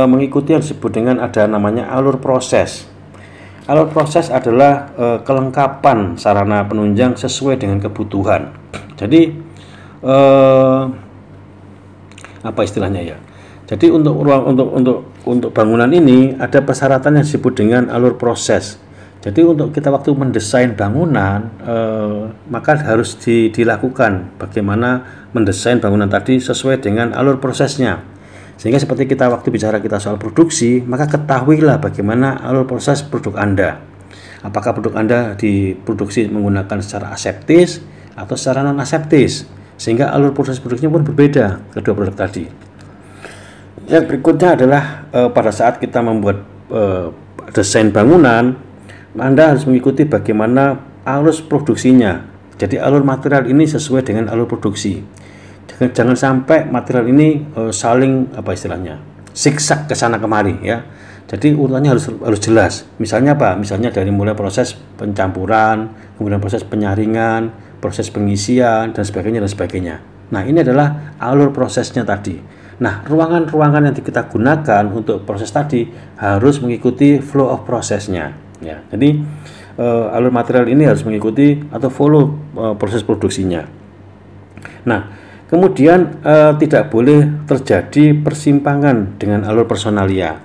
mengikuti yang disebut dengan ada namanya alur proses. Alur proses adalah kelengkapan sarana penunjang sesuai dengan kebutuhan. Jadi apa istilahnya ya? Jadi untuk bangunan ini ada persyaratan yang disebut dengan alur proses. Jadi untuk kita waktu mendesain bangunan maka harus dilakukan bagaimana mendesain bangunan tadi sesuai dengan alur prosesnya. Sehingga seperti kita waktu bicara kita soal produksi, maka ketahuilah bagaimana alur proses produk Anda. Apakah produk Anda diproduksi menggunakan secara aseptis atau secara non aseptis, sehingga alur proses produknya pun berbeda kedua produk tadi. Yang berikutnya adalah pada saat kita membuat desain bangunan, Anda harus mengikuti bagaimana alur produksinya. Jadi alur material ini sesuai dengan alur produksi. Jangan sampai material ini saling zigzag ke sana kemari ya. Jadi urutannya harus jelas. Misalnya apa? Misalnya dari mulai proses pencampuran, kemudian proses penyaringan, proses pengisian dan sebagainya. Nah, ini adalah alur prosesnya tadi. Nah, ruangan-ruangan yang kita gunakan untuk proses tadi harus mengikuti flow of prosesnya ya. Jadi alur material ini harus mengikuti atau follow proses produksinya. Nah, kemudian tidak boleh terjadi persimpangan dengan alur personalia.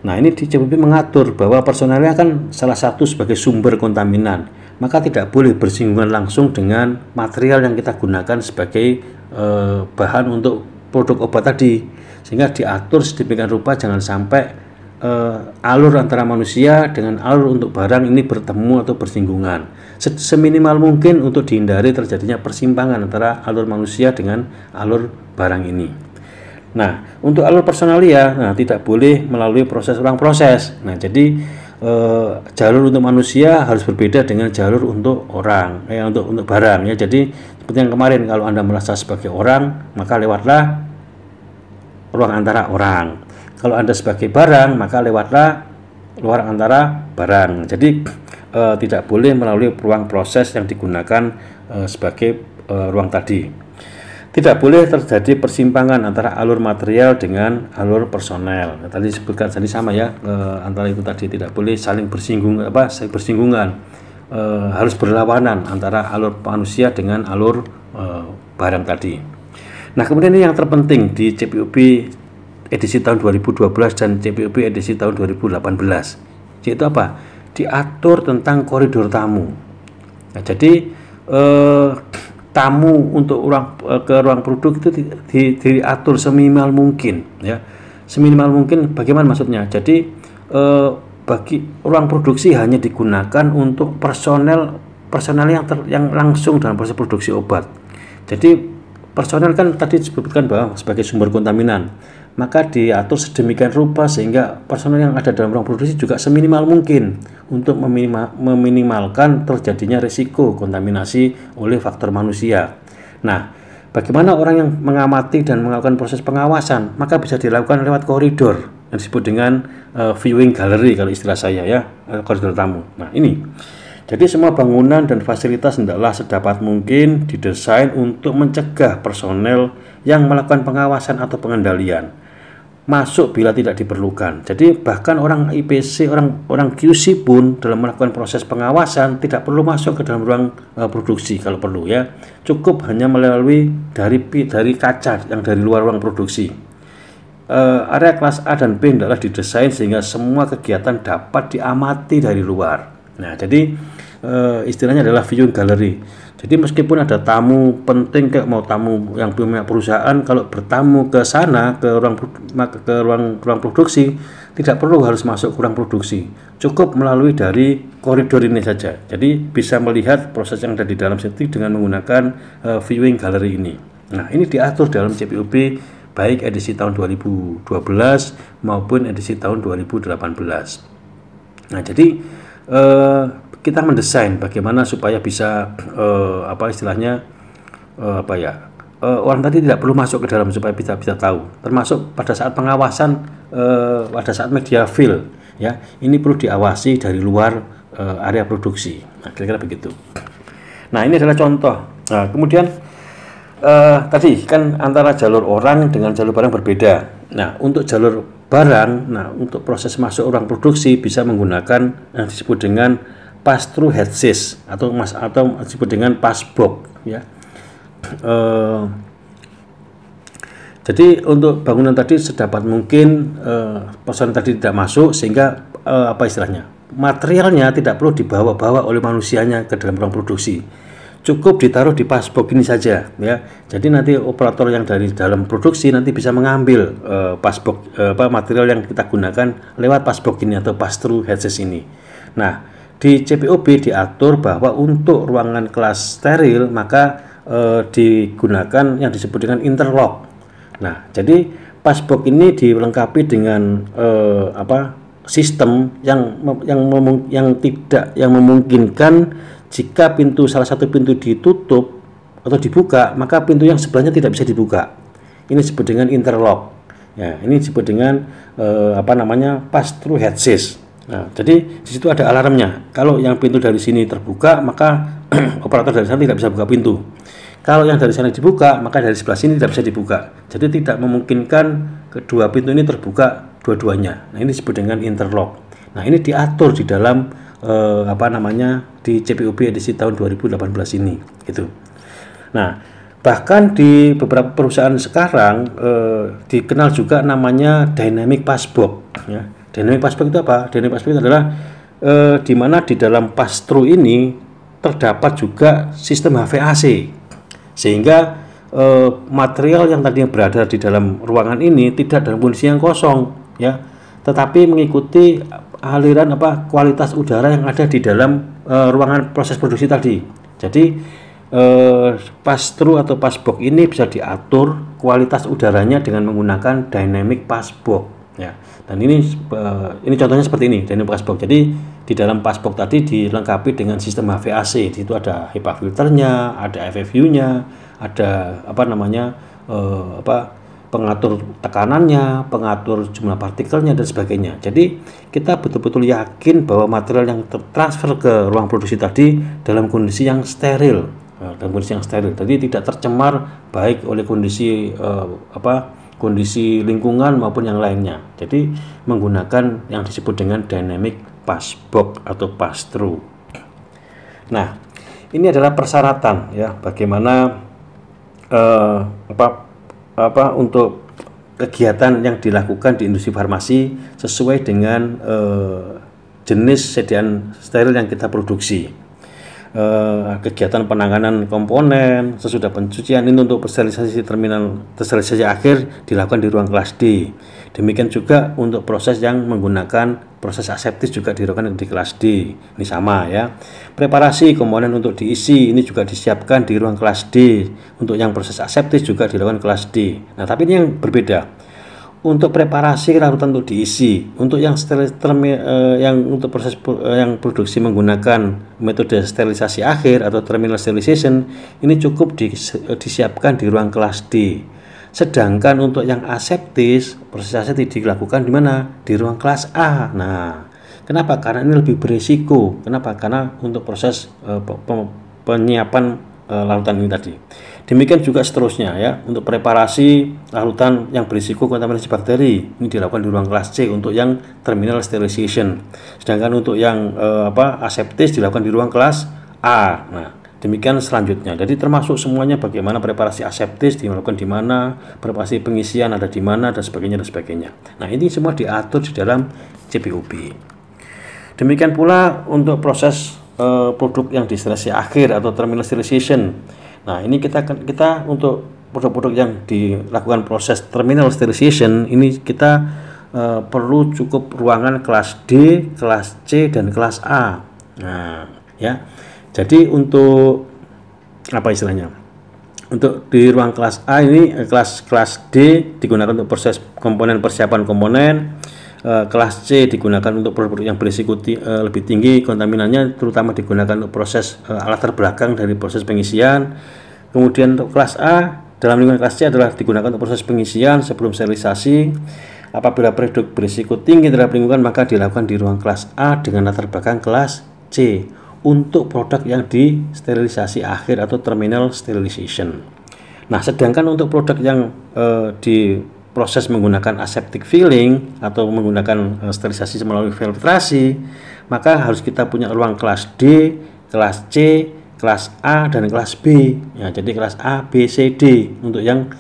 Nah, ini di CPUP mengatur bahwa personalia kan salah satu sebagai sumber kontaminan, maka tidak boleh bersinggungan langsung dengan material yang kita gunakan sebagai bahan untuk produk obat tadi, sehingga diatur sedemikian rupa jangan sampai alur antara manusia dengan alur untuk barang ini bertemu atau bersinggungan. Seminimal mungkin untuk dihindari terjadinya persimpangan antara alur manusia dengan alur barang ini. Nah, untuk alur personalia, tidak boleh melalui ruang proses. Nah, jadi jalur untuk manusia harus berbeda dengan jalur untuk orang, untuk barang ya. Jadi seperti yang kemarin, kalau Anda merasa sebagai orang, maka lewatlah ruang antara orang. Kalau Anda sebagai barang, maka lewatlah ruang antara barang. Jadi tidak boleh melalui ruang proses yang digunakan sebagai ruang tadi. Tidak boleh terjadi persimpangan antara alur material dengan alur personel. Nah, tadi disebutkan tadi sama ya, antara itu tadi tidak boleh saling bersinggungan. Harus berlawanan antara alur manusia dengan alur barang tadi. Nah, kemudian ini yang terpenting di CPUP edisi tahun 2012 dan CPUP edisi tahun 2018, yaitu apa? Diatur tentang koridor tamu. Nah, jadi tamu untuk ke ruang produk itu diatur seminimal mungkin ya. Seminimal mungkin bagaimana maksudnya? Jadi bagi ruang produksi hanya digunakan untuk personel yang langsung dalam proses produksi obat. Jadi personel kan tadi disebutkan bahwa sebagai sumber kontaminan, maka diatur sedemikian rupa sehingga personel yang ada dalam ruang produksi juga seminimal mungkin untuk meminimalkan terjadinya risiko kontaminasi oleh faktor manusia. Nah, bagaimana orang yang mengamati dan melakukan proses pengawasan, maka bisa dilakukan lewat koridor yang disebut dengan viewing gallery kalau istilah saya ya, koridor tamu. Nah, ini jadi semua bangunan dan fasilitas hendaklah sedapat mungkin didesain untuk mencegah personel yang melakukan pengawasan atau pengendalian masuk bila tidak diperlukan. Jadi bahkan orang IPC, orang QC pun dalam melakukan proses pengawasan tidak perlu masuk ke dalam ruang produksi kalau perlu ya. Cukup hanya melalui dari kaca yang dari luar ruang produksi. Area kelas A dan B hendaklah didesain sehingga semua kegiatan dapat diamati dari luar. Nah, jadi istilahnya adalah viewing gallery. Jadi meskipun ada tamu penting, kayak mau tamu yang punya perusahaan, kalau bertamu ke sana ke ruang produksi, tidak perlu harus masuk ke ruang produksi, cukup melalui dari koridor ini saja. Jadi bisa melihat proses yang ada di dalam situ dengan menggunakan viewing gallery ini. Nah, ini diatur dalam CPUB baik edisi tahun 2012 maupun edisi tahun 2018. Nah, jadi kita mendesain bagaimana supaya bisa orang tadi tidak perlu masuk ke dalam supaya bisa tahu. Termasuk pada saat pengawasan, pada saat media fill, ya, ini perlu diawasi dari luar area produksi. Nah, kira-kira begitu. Nah, ini adalah contoh. Nah, kemudian tadi kan antara jalur orang dengan jalur barang berbeda. Nah, untuk jalur barang, untuk proses masuk ruang produksi bisa menggunakan yang disebut dengan pass-through headsys atau disebut dengan passbox, ya. Jadi untuk bangunan tadi sedapat mungkin personel tadi tidak masuk, sehingga materialnya tidak perlu dibawa-bawa oleh manusianya ke dalam ruang produksi, cukup ditaruh di passbox ini saja, ya. Jadi nanti operator yang dari dalam produksi nanti bisa mengambil passbox material yang kita gunakan lewat passbox ini atau pass-through headsys ini. Nah, di CPOB diatur bahwa untuk ruangan kelas steril maka digunakan yang disebut dengan interlock. Nah, jadi passbox ini dilengkapi dengan sistem yang memungkinkan jika salah satu pintu ditutup atau dibuka, maka pintu yang sebelahnya tidak bisa dibuka. Ini disebut dengan interlock. Ya, ini disebut dengan pass-through headsys. Nah, jadi di situ ada alarmnya. Kalau yang pintu dari sini terbuka, maka operator dari sana tidak bisa buka pintu. Kalau yang dari sana dibuka, maka dari sebelah sini tidak bisa dibuka. Jadi tidak memungkinkan kedua pintu ini terbuka dua-duanya. Nah, ini disebut dengan interlock. Nah, ini diatur di dalam di CPOB edisi tahun 2018 ini, gitu. Nah, bahkan di beberapa perusahaan sekarang dikenal juga namanya dynamic passbox, ya. Dynamic passbox itu apa? Dynamic passbox itu adalah di mana di dalam pass-through ini terdapat juga sistem HVAC, sehingga material yang tadinya berada di dalam ruangan ini tidak dalam kondisi yang kosong, ya, tetapi mengikuti aliran kualitas udara yang ada di dalam ruangan proses produksi tadi. Jadi pass-through atau passbox ini bisa diatur kualitas udaranya dengan menggunakan dynamic passbox, ya. Dan ini contohnya seperti ini, dynamic passbox. Jadi di dalam passbox tadi dilengkapi dengan sistem HVAC. Di situ ada HEPA filternya, ada FFU-nya, ada pengatur tekanannya, pengatur jumlah partikelnya dan sebagainya. Jadi kita betul-betul yakin bahwa material yang tertransfer ke ruang produksi tadi dalam kondisi yang steril, Jadi tidak tercemar baik oleh kondisi lingkungan maupun yang lainnya. Jadi menggunakan yang disebut dengan dynamic passbox atau pass-through. Nah, ini adalah persyaratan, ya, bagaimana untuk kegiatan yang dilakukan di industri farmasi sesuai dengan jenis sediaan steril yang kita produksi. Kegiatan penanganan komponen sesudah pencucian ini untuk sterilisasi akhir dilakukan di ruang kelas D. Demikian juga untuk proses yang menggunakan proses aseptis juga dilakukan di kelas D. Ini sama, ya. Preparasi komponen untuk diisi ini juga disiapkan di ruang kelas D. Untuk yang proses aseptis juga dilakukan kelas D. Nah, tapi ini yang berbeda. Untuk preparasi larutan untuk diisi, untuk yang untuk proses yang produksi menggunakan metode sterilisasi akhir atau terminal sterilization ini cukup disiapkan di ruang kelas D. Sedangkan untuk yang aseptis, proses aseptis dilakukan di mana? Di ruang kelas A. Nah, kenapa? Karena ini lebih berisiko. Kenapa? Karena untuk proses penyiapan larutan ini tadi. Demikian juga seterusnya, ya, untuk preparasi larutan yang berisiko kontaminasi bakteri ini dilakukan di ruang kelas C untuk yang terminal sterilization. Sedangkan untuk yang aseptis dilakukan di ruang kelas A. Nah, demikian selanjutnya. Jadi termasuk semuanya bagaimana preparasi aseptis dilakukan di mana, preparasi pengisian ada di mana dan sebagainya dan sebagainya. Nah, ini semua diatur di dalam CPOB. Demikian pula untuk proses produk yang di sterilisasi akhir atau terminal sterilization. Nah, ini kita untuk produk-produk yang dilakukan proses terminal sterilization ini kita perlu cukup ruangan kelas D, kelas C, dan kelas A. Nah, ya. Jadi untuk apa istilahnya? Untuk di ruang kelas A ini kelas D digunakan untuk proses komponen persiapan komponen. Kelas C digunakan untuk produk yang berisiko lebih tinggi kontaminannya, terutama digunakan untuk proses latar belakang dari proses pengisian. Kemudian untuk kelas A dalam lingkungan kelas C adalah digunakan untuk proses pengisian sebelum sterilisasi. Apabila produk berisiko tinggi terhadap lingkungan maka dilakukan di ruang kelas A dengan latar belakang kelas C untuk produk yang di sterilisasi akhir atau terminal sterilization. Nah, sedangkan untuk produk yang di proses menggunakan aseptic filling atau menggunakan sterilisasi melalui filtrasi, maka harus kita punya ruang kelas D, kelas C, kelas A, dan kelas B. Ya, jadi kelas A, B, C, D untuk yang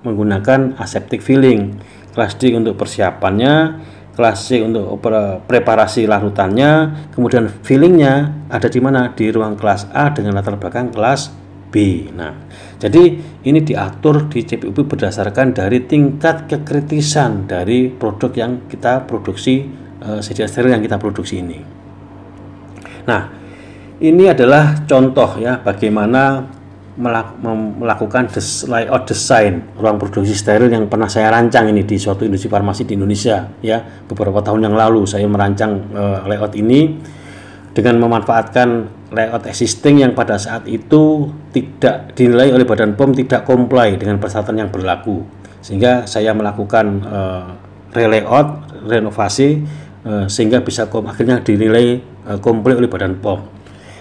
menggunakan aseptic filling, kelas D untuk persiapannya, kelas C untuk preparasi larutannya, kemudian fillingnya ada di mana? Di ruang kelas A dengan latar belakang kelas B. Nah, jadi ini diatur di CPUP berdasarkan dari tingkat kekritisan dari produk yang kita produksi, sedia steril yang kita produksi ini. Nah, ini adalah contoh ya bagaimana melakukan layout desain ruang produksi steril yang pernah saya rancang ini di suatu industri farmasi di Indonesia ya. Beberapa tahun yang lalu saya merancang layout ini dengan memanfaatkan layout existing yang pada saat itu tidak dinilai oleh Badan POM tidak comply dengan persyaratan yang berlaku, sehingga saya melakukan relayout, renovasi sehingga bisa akhirnya dinilai comply oleh Badan POM.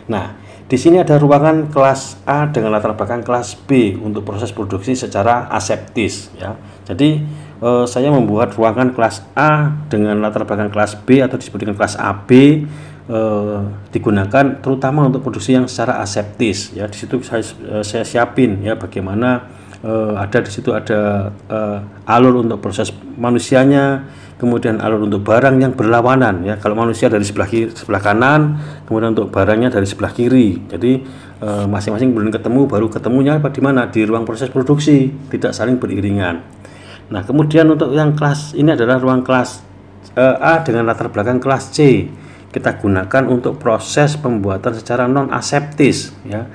Nah, di sini ada ruangan kelas A dengan latar belakang kelas B untuk proses produksi secara aseptis ya. Jadi saya membuat ruangan kelas A dengan latar belakang kelas B atau disebut dengan kelas AB digunakan terutama untuk produksi yang secara aseptis ya. Di situ saya siapin ya bagaimana ada di situ ada alur untuk proses manusianya, kemudian alur untuk barang yang berlawanan ya. Kalau manusia dari sebelah kanan, kemudian untuk barangnya dari sebelah kiri. Jadi masing-masing belum ketemu, baru ketemunya di mana? Di ruang proses produksi, tidak saling beriringan. Nah, kemudian untuk yang kelas ini adalah ruang kelas A dengan latar belakang kelas C. Kita gunakan untuk proses pembuatan secara non aseptis ya.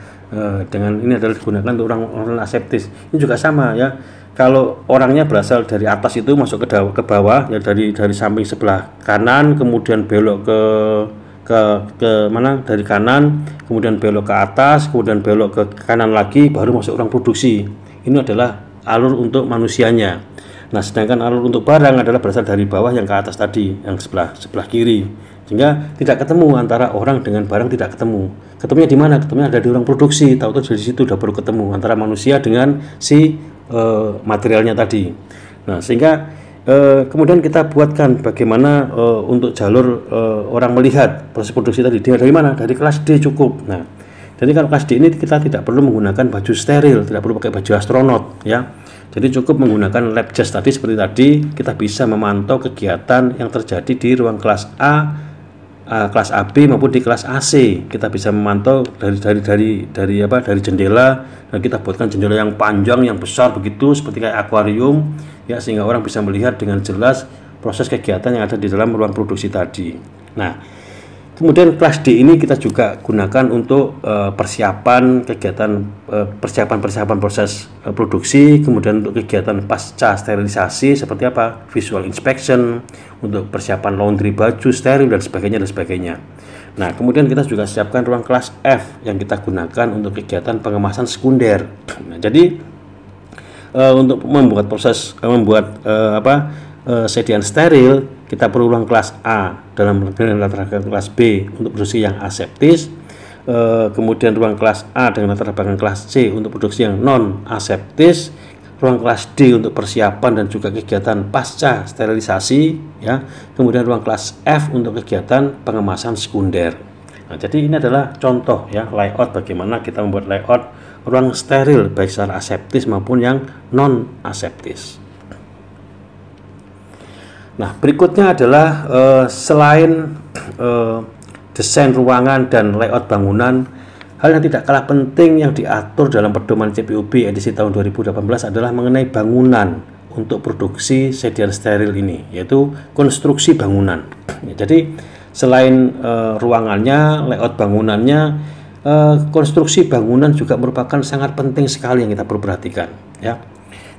Dengan ini adalah digunakan untuk orang aseptis. Ini juga sama ya. Kalau orangnya berasal dari atas itu masuk ke bawah ya, dari samping sebelah kanan, kemudian belok ke mana? Dari kanan, kemudian belok ke atas, kemudian belok ke kanan lagi, baru masuk ruang produksi. Ini adalah alur untuk manusianya. Nah, sedangkan alur untuk barang adalah berasal dari bawah yang ke atas tadi, yang sebelah kiri. Sehingga tidak ketemu antara orang dengan barang, tidak ketemu. Ketemunya di mana? Ketemunya ada di ruang produksi. Tahu-tahu dari situ udah baru ketemu antara manusia dengan si materialnya tadi. Nah, sehingga kemudian kita buatkan bagaimana untuk jalur orang melihat proses produksi tadi. Dia dari mana? Dari kelas D cukup. Nah, jadi kalau kelas D ini kita tidak perlu menggunakan baju steril, tidak perlu pakai baju astronot ya. Jadi cukup menggunakan lab jas tadi seperti tadi, kita bisa memantau kegiatan yang terjadi di ruang kelas A, kelas AB maupun di kelas AC. Kita bisa memantau dari jendela, dan kita buatkan jendela yang panjang, yang besar begitu seperti kayak akuarium ya, sehingga orang bisa melihat dengan jelas proses kegiatan yang ada di dalam ruang produksi tadi. Nah, kemudian kelas D ini kita juga gunakan untuk persiapan kegiatan persiapan proses produksi, kemudian untuk kegiatan pasca sterilisasi seperti apa? Visual inspection, untuk persiapan laundry baju steril dan sebagainya. Nah, kemudian kita juga siapkan ruang kelas F yang kita gunakan untuk kegiatan pengemasan sekunder. Nah, jadi untuk membuat sediaan steril, kita perlu ruang kelas A dalam latar belakang kelas B untuk produksi yang aseptis, kemudian ruang kelas A dengan latar belakang kelas C untuk produksi yang non aseptis, ruang kelas D untuk persiapan dan juga kegiatan pasca sterilisasi ya, kemudian ruang kelas F untuk kegiatan pengemasan sekunder. Nah, jadi ini adalah contoh ya layout bagaimana kita membuat layout ruang steril baik secara aseptis maupun yang non aseptis. Nah, berikutnya adalah selain desain ruangan dan layout bangunan, hal yang tidak kalah penting yang diatur dalam pedoman CPUB edisi tahun 2018 adalah mengenai bangunan untuk produksi sedian steril ini, yaitu konstruksi bangunan. Jadi selain ruangannya, layout bangunannya, konstruksi bangunan juga merupakan sangat penting sekali yang kita perlu perhatikan, ya.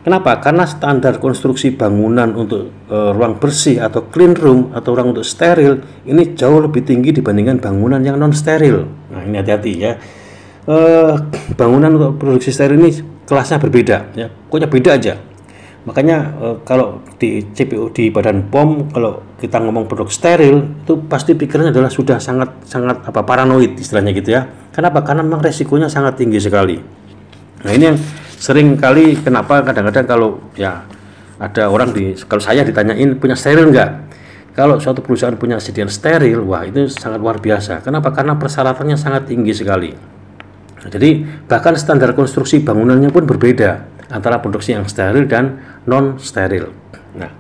Kenapa? Karena standar konstruksi bangunan untuk ruang bersih atau clean room atau ruang untuk steril ini jauh lebih tinggi dibandingkan bangunan yang non steril. Nah, ini hati-hati ya. Bangunan untuk produksi steril ini kelasnya berbeda, ya. Pokoknya beda aja. Makanya kalau di CPO di Badan POM, kalau kita ngomong produk steril itu pasti pikirannya adalah sudah sangat paranoid istilahnya gitu ya. Kenapa? Karena memang resikonya sangat tinggi sekali. Nah, ini yang sering kali kenapa kadang-kadang kalau ya ada orang kalau saya ditanyain punya steril enggak? Kalau suatu perusahaan punya sediaan steril, wah itu sangat luar biasa. Kenapa? Karena persyaratannya sangat tinggi sekali. Nah, jadi bahkan standar konstruksi bangunannya pun berbeda antara produksi yang steril dan non steril. Nah,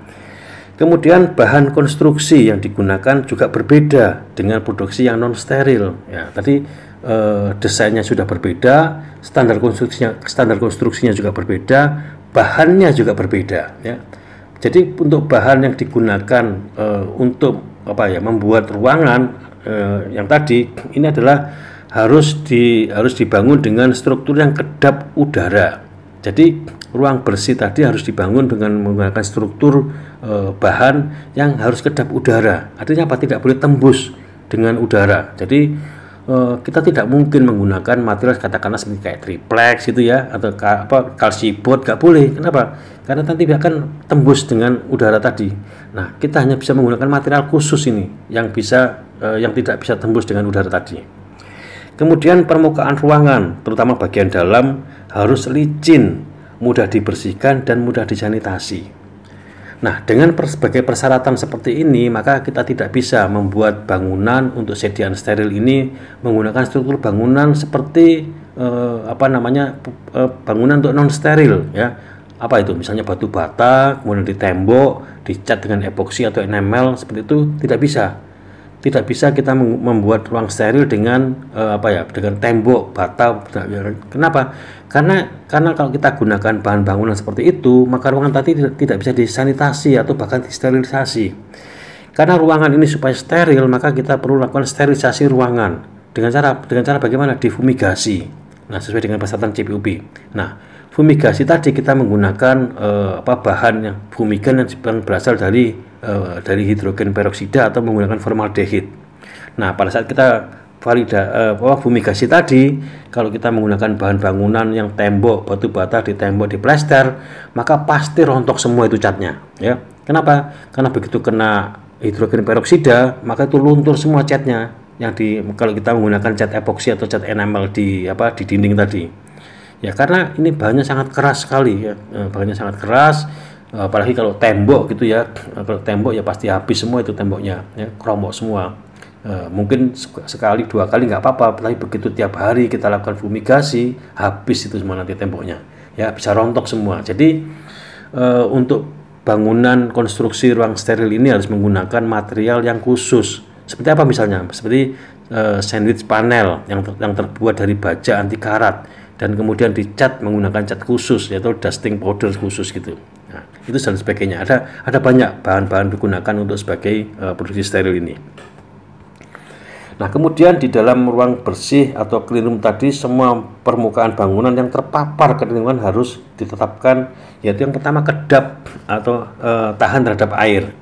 kemudian bahan konstruksi yang digunakan juga berbeda dengan produksi yang non steril. Ya, tadi desainnya sudah berbeda, standar konstruksinya juga berbeda, bahannya juga berbeda, ya. Jadi untuk bahan yang digunakan untuk membuat ruangan yang tadi ini adalah harus dibangun dengan struktur yang kedap udara. Jadi ruang bersih tadi harus dibangun dengan menggunakan struktur bahan yang harus kedap udara. Artinya apa? Tidak boleh tembus dengan udara. Jadi kita tidak mungkin menggunakan material katakanlah seperti kayak triplex gitu ya, atau kalsibot, nggak boleh. Kenapa? Karena nanti akan tembus dengan udara tadi. Nah, kita hanya bisa menggunakan material khusus ini yang tidak bisa tembus dengan udara tadi. Kemudian permukaan ruangan, terutama bagian dalam, harus licin, mudah dibersihkan dan mudah disanitasi. Nah, dengan berbagai persyaratan seperti ini, maka kita tidak bisa membuat bangunan untuk sediaan steril ini menggunakan struktur bangunan seperti bangunan untuk non steril, ya. Apa itu? Misalnya batu bata, kemudian di tembok, dicat dengan epoksi atau enamel, seperti itu tidak bisa. Tidak bisa kita membuat ruang steril dengan dengan tembok bata. Kenapa? Karena kalau kita gunakan bahan bangunan seperti itu, maka ruangan tadi tidak bisa disanitasi atau bahkan disterilisasi. Karena ruangan ini supaya steril, maka kita perlu lakukan sterilisasi ruangan dengan cara bagaimana? Difumigasi. Nah, sesuai dengan persyaratan CPUB. Nah, fumigasi tadi kita menggunakan bahan yang fumigan yang berasal dari hidrogen peroksida atau menggunakan formaldehid. Nah, pada saat kita fumigasi tadi, kalau kita menggunakan bahan bangunan yang tembok, batu bata di tembok, di plester, maka pasti rontok semua itu catnya, ya. Kenapa? Karena begitu kena hidrogen peroksida, maka itu luntur semua catnya kalau kita menggunakan cat epoksi atau cat enamel di dinding tadi. Ya, karena ini bahannya sangat keras sekali, ya. Bahannya sangat keras. Apalagi kalau tembok gitu ya, kalau tembok ya pasti habis semua itu temboknya, ya, kerombok semua. Mungkin sekali dua kali nggak apa-apa, tapi begitu tiap hari kita lakukan fumigasi, habis itu semua nanti temboknya, ya, bisa rontok semua. Jadi untuk bangunan konstruksi ruang steril ini harus menggunakan material yang khusus. Seperti apa misalnya? Seperti sandwich panel yang terbuat dari baja anti karat dan kemudian dicat menggunakan cat khusus, yaitu dusting powder khusus gitu. Nah, itu dan sebagainya. Ada banyak bahan-bahan digunakan untuk sebagai produksi steril ini. Nah, kemudian di dalam ruang bersih atau clean room tadi, semua permukaan bangunan yang terpapar kelingkungan harus ditetapkan, yaitu yang pertama kedap atau tahan terhadap air.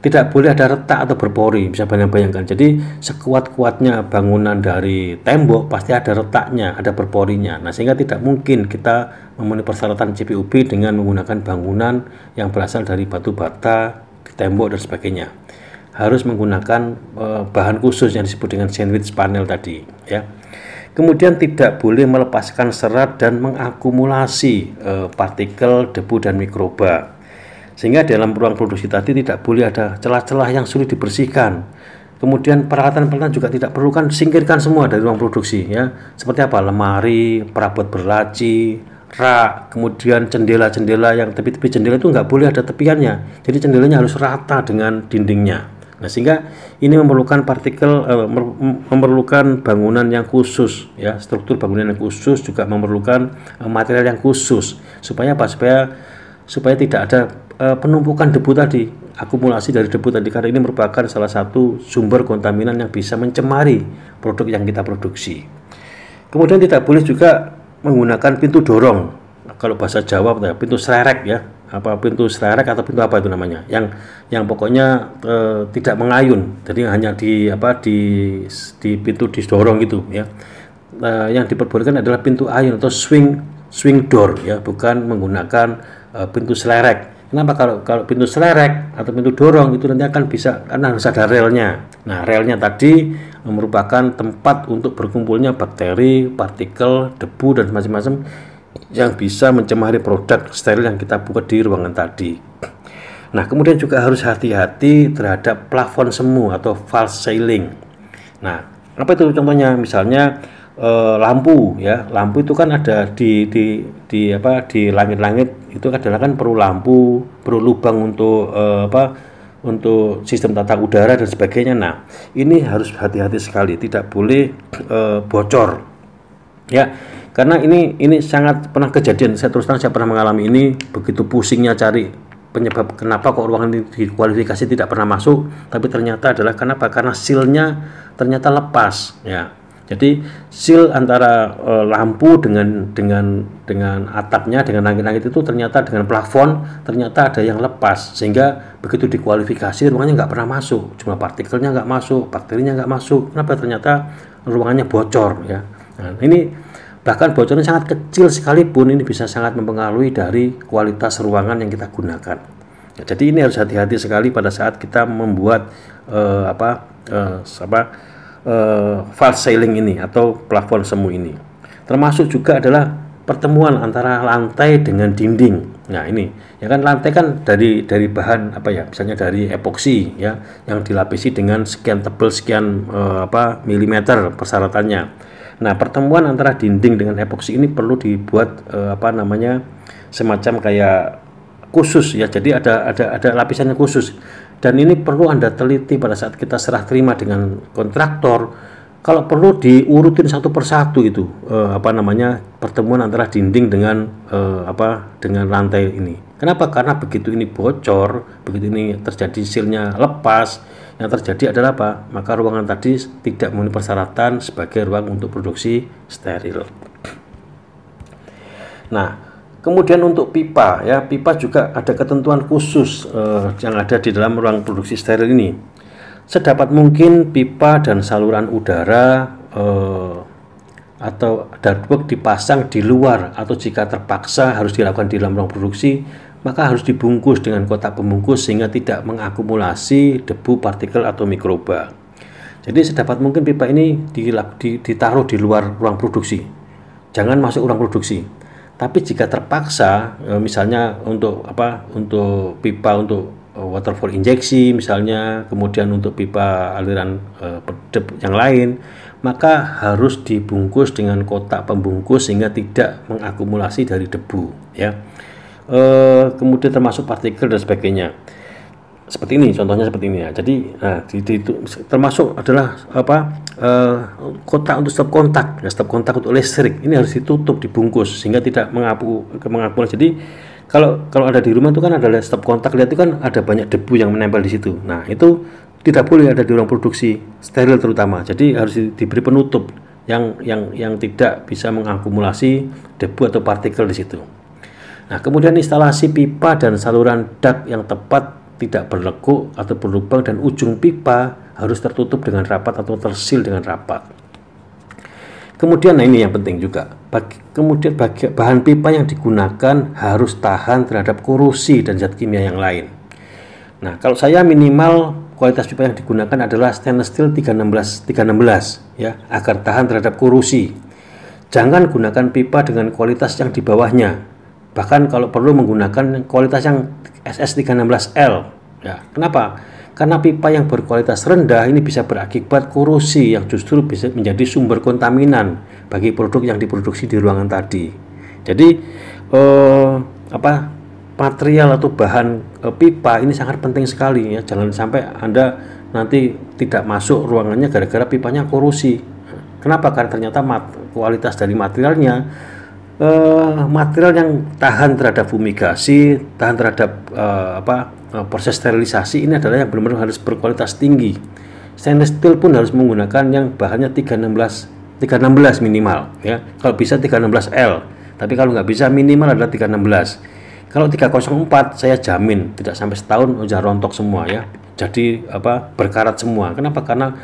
Tidak boleh ada retak atau berpori, bisa bayangkan. Jadi sekuat-kuatnya bangunan dari tembok pasti ada retaknya, ada berporinya. Nah, sehingga tidak mungkin kita memenuhi persyaratan CPUB dengan menggunakan bangunan yang berasal dari batu bata, tembok dan sebagainya. Harus menggunakan bahan khusus yang disebut dengan sandwich panel tadi, ya. Kemudian tidak boleh melepaskan serat dan mengakumulasi partikel, debu dan mikroba. Sehingga dalam ruang produksi tadi tidak boleh ada celah-celah yang sulit dibersihkan. Kemudian peralatan-peralatan juga tidak perlu, kan singkirkan semua dari ruang produksi, ya. Seperti apa? Lemari, perabot berlaci, rak, kemudian jendela-jendela yang tepi-tepi jendela itu nggak boleh ada tepiannya. Jadi jendelanya harus rata dengan dindingnya. Nah, sehingga ini memerlukan memerlukan bangunan yang khusus, ya. Struktur bangunan yang khusus juga memerlukan material yang khusus. Supaya apa? Supaya supaya tidak ada penumpukan debu tadi, akumulasi dari debu tadi, karena ini merupakan salah satu sumber kontaminan yang bisa mencemari produk yang kita produksi. Kemudian tidak boleh juga menggunakan pintu dorong, kalau bahasa Jawa pintu sererek ya, pintu sererek atau pintu apa itu namanya, yang pokoknya tidak mengayun, jadi hanya di pintu didorong gitu ya. Yang diperbolehkan adalah pintu ayun atau swing door ya, bukan menggunakan pintu selerek. Kenapa? Kalau pintu selerek atau pintu dorong itu nanti akan bisa, karena harus ada relnya. Nah, relnya tadi merupakan tempat untuk berkumpulnya bakteri, partikel, debu dan macam-macam yang bisa mencemari produk steril yang kita buat di ruangan tadi. Nah, kemudian juga harus hati-hati terhadap plafon semu atau false ceiling. Nah, apa itu contohnya? Misalnya lampu ya, lampu itu kan ada di langit-langit itu adalah kan perlu lampu, perlu lubang untuk untuk sistem tata udara dan sebagainya. Nah, ini harus hati-hati sekali, tidak boleh bocor ya, karena ini sangat pernah kejadian. Saya terus terang saya pernah mengalami ini, begitu pusingnya cari penyebab kenapa kok ruangan ini dikualifikasi tidak pernah masuk, tapi ternyata adalah kenapa? Karena sealnya ternyata lepas ya. Jadi seal antara lampu dengan atapnya, dengan langit-langit itu ternyata dengan plafon ternyata ada yang lepas, sehingga begitu dikualifikasi ruangannya nggak pernah masuk, cuma partikelnya nggak masuk, bakterinya nggak masuk. Kenapa? Ternyata ruangannya bocor ya. Nah, ini bahkan bocornya sangat kecil sekalipun ini bisa sangat mempengaruhi dari kualitas ruangan yang kita gunakan. Ya, jadi ini harus hati-hati sekali pada saat kita membuat false ceiling ini atau plafon semu ini. Termasuk juga adalah pertemuan antara lantai dengan dinding. Nah, ini ya kan, lantai kan dari bahan misalnya dari epoksi ya, yang dilapisi dengan sekian tebal sekian milimeter persyaratannya. Nah, pertemuan antara dinding dengan epoksi ini perlu dibuat semacam kayak khusus ya. Jadi ada lapisannya khusus. Dan ini perlu Anda teliti pada saat kita serah terima dengan kontraktor. Kalau perlu diurutin satu persatu itu pertemuan antara dinding dengan dengan lantai ini. Kenapa? Karena begitu ini bocor, begitu ini terjadi sealnya lepas, yang terjadi adalah apa? Maka ruangan tadi tidak memenuhi persyaratan sebagai ruang untuk produksi steril. Nah, kemudian untuk pipa ya, pipa juga ada ketentuan khusus yang ada di dalam ruang produksi steril ini. Sedapat mungkin pipa dan saluran udara atau ductwork dipasang di luar, atau jika terpaksa harus dilakukan di dalam ruang produksi, maka harus dibungkus dengan kotak pembungkus sehingga tidak mengakumulasi debu, partikel atau mikroba. Jadi sedapat mungkin pipa ini ditaruh di luar ruang produksi, jangan masuk ruang produksi. Tapi jika terpaksa, misalnya untuk pipa untuk waterfall injeksi misalnya, kemudian untuk pipa aliran yang lain, maka harus dibungkus dengan kotak pembungkus sehingga tidak mengakumulasi dari debu ya. Kemudian termasuk partikel dan sebagainya. Seperti ini, contohnya seperti ini ya. Jadi itu termasuk adalah kotak untuk stop kontak. Ya, stop kontak untuk listrik ini harus ditutup, dibungkus sehingga tidak mengakumulasi. Jadi kalau ada di rumah itu kan ada stop kontak, lihat itu kan ada banyak debu yang menempel di situ. Nah, itu tidak boleh ada di ruang produksi steril terutama. Jadi harus diberi penutup yang tidak bisa mengakumulasi debu atau partikel di situ. Nah, kemudian instalasi pipa dan saluran duct yang tepat, tidak berlekuk atau berlubang, dan ujung pipa harus tertutup dengan rapat atau tersil dengan rapat. Kemudian ini yang penting juga, bahan pipa yang digunakan harus tahan terhadap korosi dan zat kimia yang lain. Nah, kalau saya minimal kualitas pipa yang digunakan adalah stainless steel 316 ya, agar tahan terhadap korosi. Jangan gunakan pipa dengan kualitas yang di bawahnya. Bahkan kalau perlu menggunakan kualitas yang SS316L ya. Kenapa? Karena pipa yang berkualitas rendah ini bisa berakibat korosi yang justru bisa menjadi sumber kontaminan bagi produk yang diproduksi di ruangan tadi. Jadi material atau bahan pipa ini sangat penting sekali ya. Jangan sampai Anda nanti tidak masuk ruangannya gara-gara pipanya korosi. Kenapa? Karena ternyata kualitas dari materialnya material yang tahan terhadap fumigasi, tahan terhadap proses sterilisasi. Ini adalah yang benar-benar harus berkualitas tinggi. Stainless steel pun harus menggunakan yang bahannya 316 minimal ya. Kalau bisa 316L, tapi kalau nggak bisa minimal adalah 316. Kalau 304 saya jamin tidak sampai setahun udah rontok semua ya. Jadi berkarat semua. Kenapa? Karena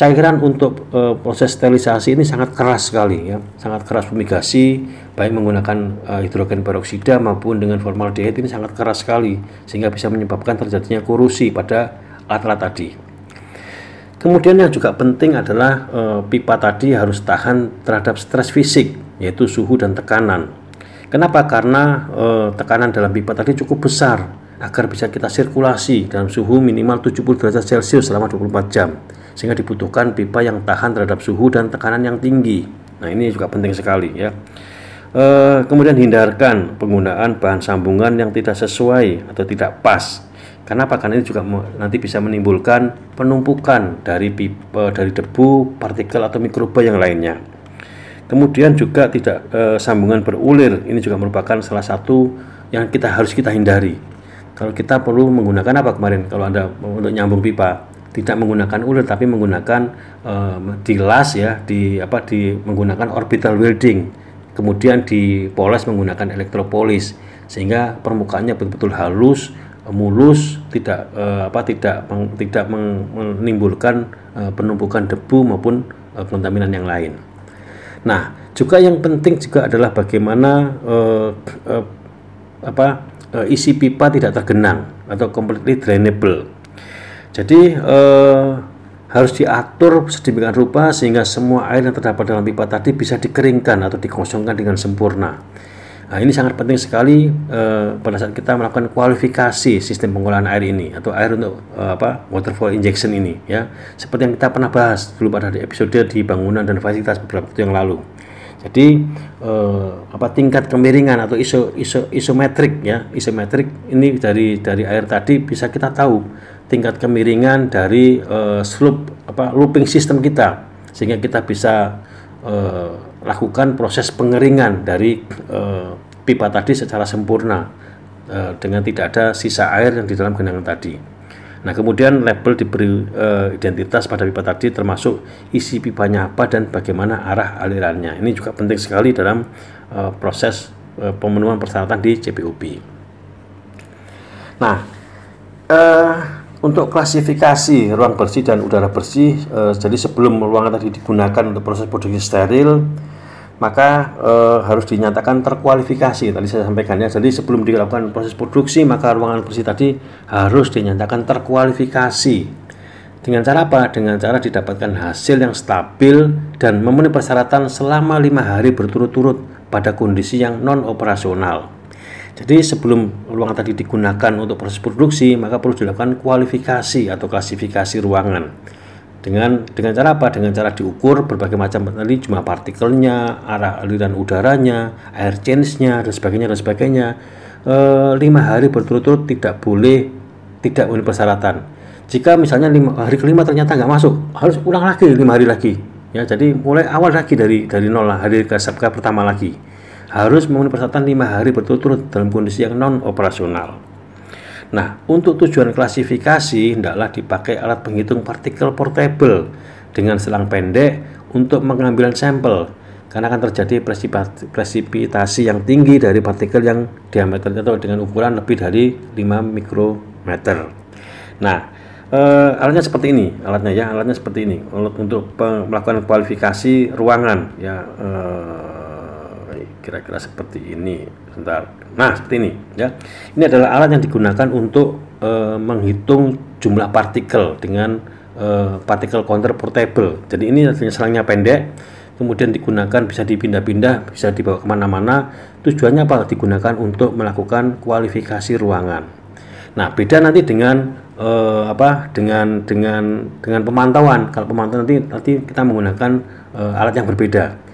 cairan untuk proses sterilisasi ini sangat keras sekali ya, sangat keras fumigasi, baik menggunakan hidrogen peroksida maupun dengan formaldehyde, ini sangat keras sekali sehingga bisa menyebabkan terjadinya korosi pada alat-alat tadi. Kemudian yang juga penting adalah pipa tadi harus tahan terhadap stres fisik, yaitu suhu dan tekanan. Kenapa? Karena tekanan dalam pipa tadi cukup besar agar bisa kita sirkulasi dalam suhu minimal 70 derajat Celcius selama 24 jam. Sehingga dibutuhkan pipa yang tahan terhadap suhu dan tekanan yang tinggi. Nah, ini juga penting sekali ya. Kemudian hindarkan penggunaan bahan sambungan yang tidak sesuai atau tidak pas. Kenapa? Karena ini juga nanti bisa menimbulkan penumpukan dari debu, partikel atau mikroba yang lainnya. Kemudian juga tidak sambungan berulir. Ini juga merupakan salah satu yang harus kita hindari. Kalau kita perlu menggunakan apa kemarin? Kalau Anda untuk nyambung pipa, tidak menggunakan ulir tapi menggunakan dilas ya, menggunakan orbital welding, kemudian dipoles menggunakan elektropolis sehingga permukaannya betul-betul halus, mulus, tidak menimbulkan penumpukan debu maupun kontaminan yang lain. Nah, juga yang penting juga adalah bagaimana isi pipa tidak tergenang atau completely drainable. Jadi harus diatur sedemikian rupa sehingga semua air yang terdapat dalam pipa tadi bisa dikeringkan atau dikosongkan dengan sempurna. Nah, ini sangat penting sekali pada saat kita melakukan kualifikasi sistem pengolahan air ini atau air untuk waterfall injection ini ya. Seperti yang kita pernah bahas dulu pada episode di bangunan dan fasilitas beberapa waktu yang lalu. Jadi tingkat kemiringan atau isometrik ya, isometrik ini dari air tadi bisa kita tahu tingkat kemiringan dari looping system kita sehingga kita bisa lakukan proses pengeringan dari pipa tadi secara sempurna dengan tidak ada sisa air yang di dalam genangan tadi. Nah, kemudian label diberi identitas pada pipa tadi termasuk isi pipanya apa dan bagaimana arah alirannya. Ini juga penting sekali dalam proses pemenuhan persyaratan di CPUB. Nah, untuk klasifikasi ruang bersih dan udara bersih, jadi sebelum ruangan tadi digunakan untuk proses produksi steril, maka harus dinyatakan terkualifikasi. Tadi saya sampaikan ya, jadi sebelum dilakukan proses produksi, maka ruangan bersih tadi harus dinyatakan terkualifikasi. Dengan cara apa? Dengan cara didapatkan hasil yang stabil dan memenuhi persyaratan selama 5 hari berturut-turut pada kondisi yang non-operasional. Jadi sebelum ruangan tadi digunakan untuk proses produksi, maka perlu dilakukan kualifikasi atau klasifikasi ruangan. Dengan cara apa? Dengan cara diukur berbagai macam tadi jumlah partikelnya, arah aliran udaranya, air change-nya dan sebagainya. 5 hari berturut-turut tidak memenuhi persyaratan. Jika misalnya hari kelima ternyata nggak masuk, harus ulang lagi 5 hari lagi. Ya, jadi mulai awal lagi dari nol lah, hari ke pertama lagi. Harus memenuhi persyaratan 5 hari berturut-turut dalam kondisi yang non operasional. Nah, untuk tujuan klasifikasi hendaklah dipakai alat penghitung partikel portable dengan selang pendek untuk pengambilan sampel karena akan terjadi presipitasi yang tinggi dari partikel yang diameternya atau dengan ukuran lebih dari 5 mikrometer. Nah, alatnya seperti ini, alatnya seperti ini untuk melakukan kualifikasi ruangan ya. Kira-kira seperti ini. Sebentar. Nah, seperti ini ya. Ini adalah alat yang digunakan untuk menghitung jumlah partikel dengan partikel counter portable. Jadi ini artinya selangnya pendek, kemudian digunakan bisa dipindah-pindah, bisa dibawa kemana-mana. Tujuannya apa? Digunakan untuk melakukan kualifikasi ruangan. Nah, beda nanti dengan dengan pemantauan. Kalau pemantauan nanti kita menggunakan alat yang berbeda.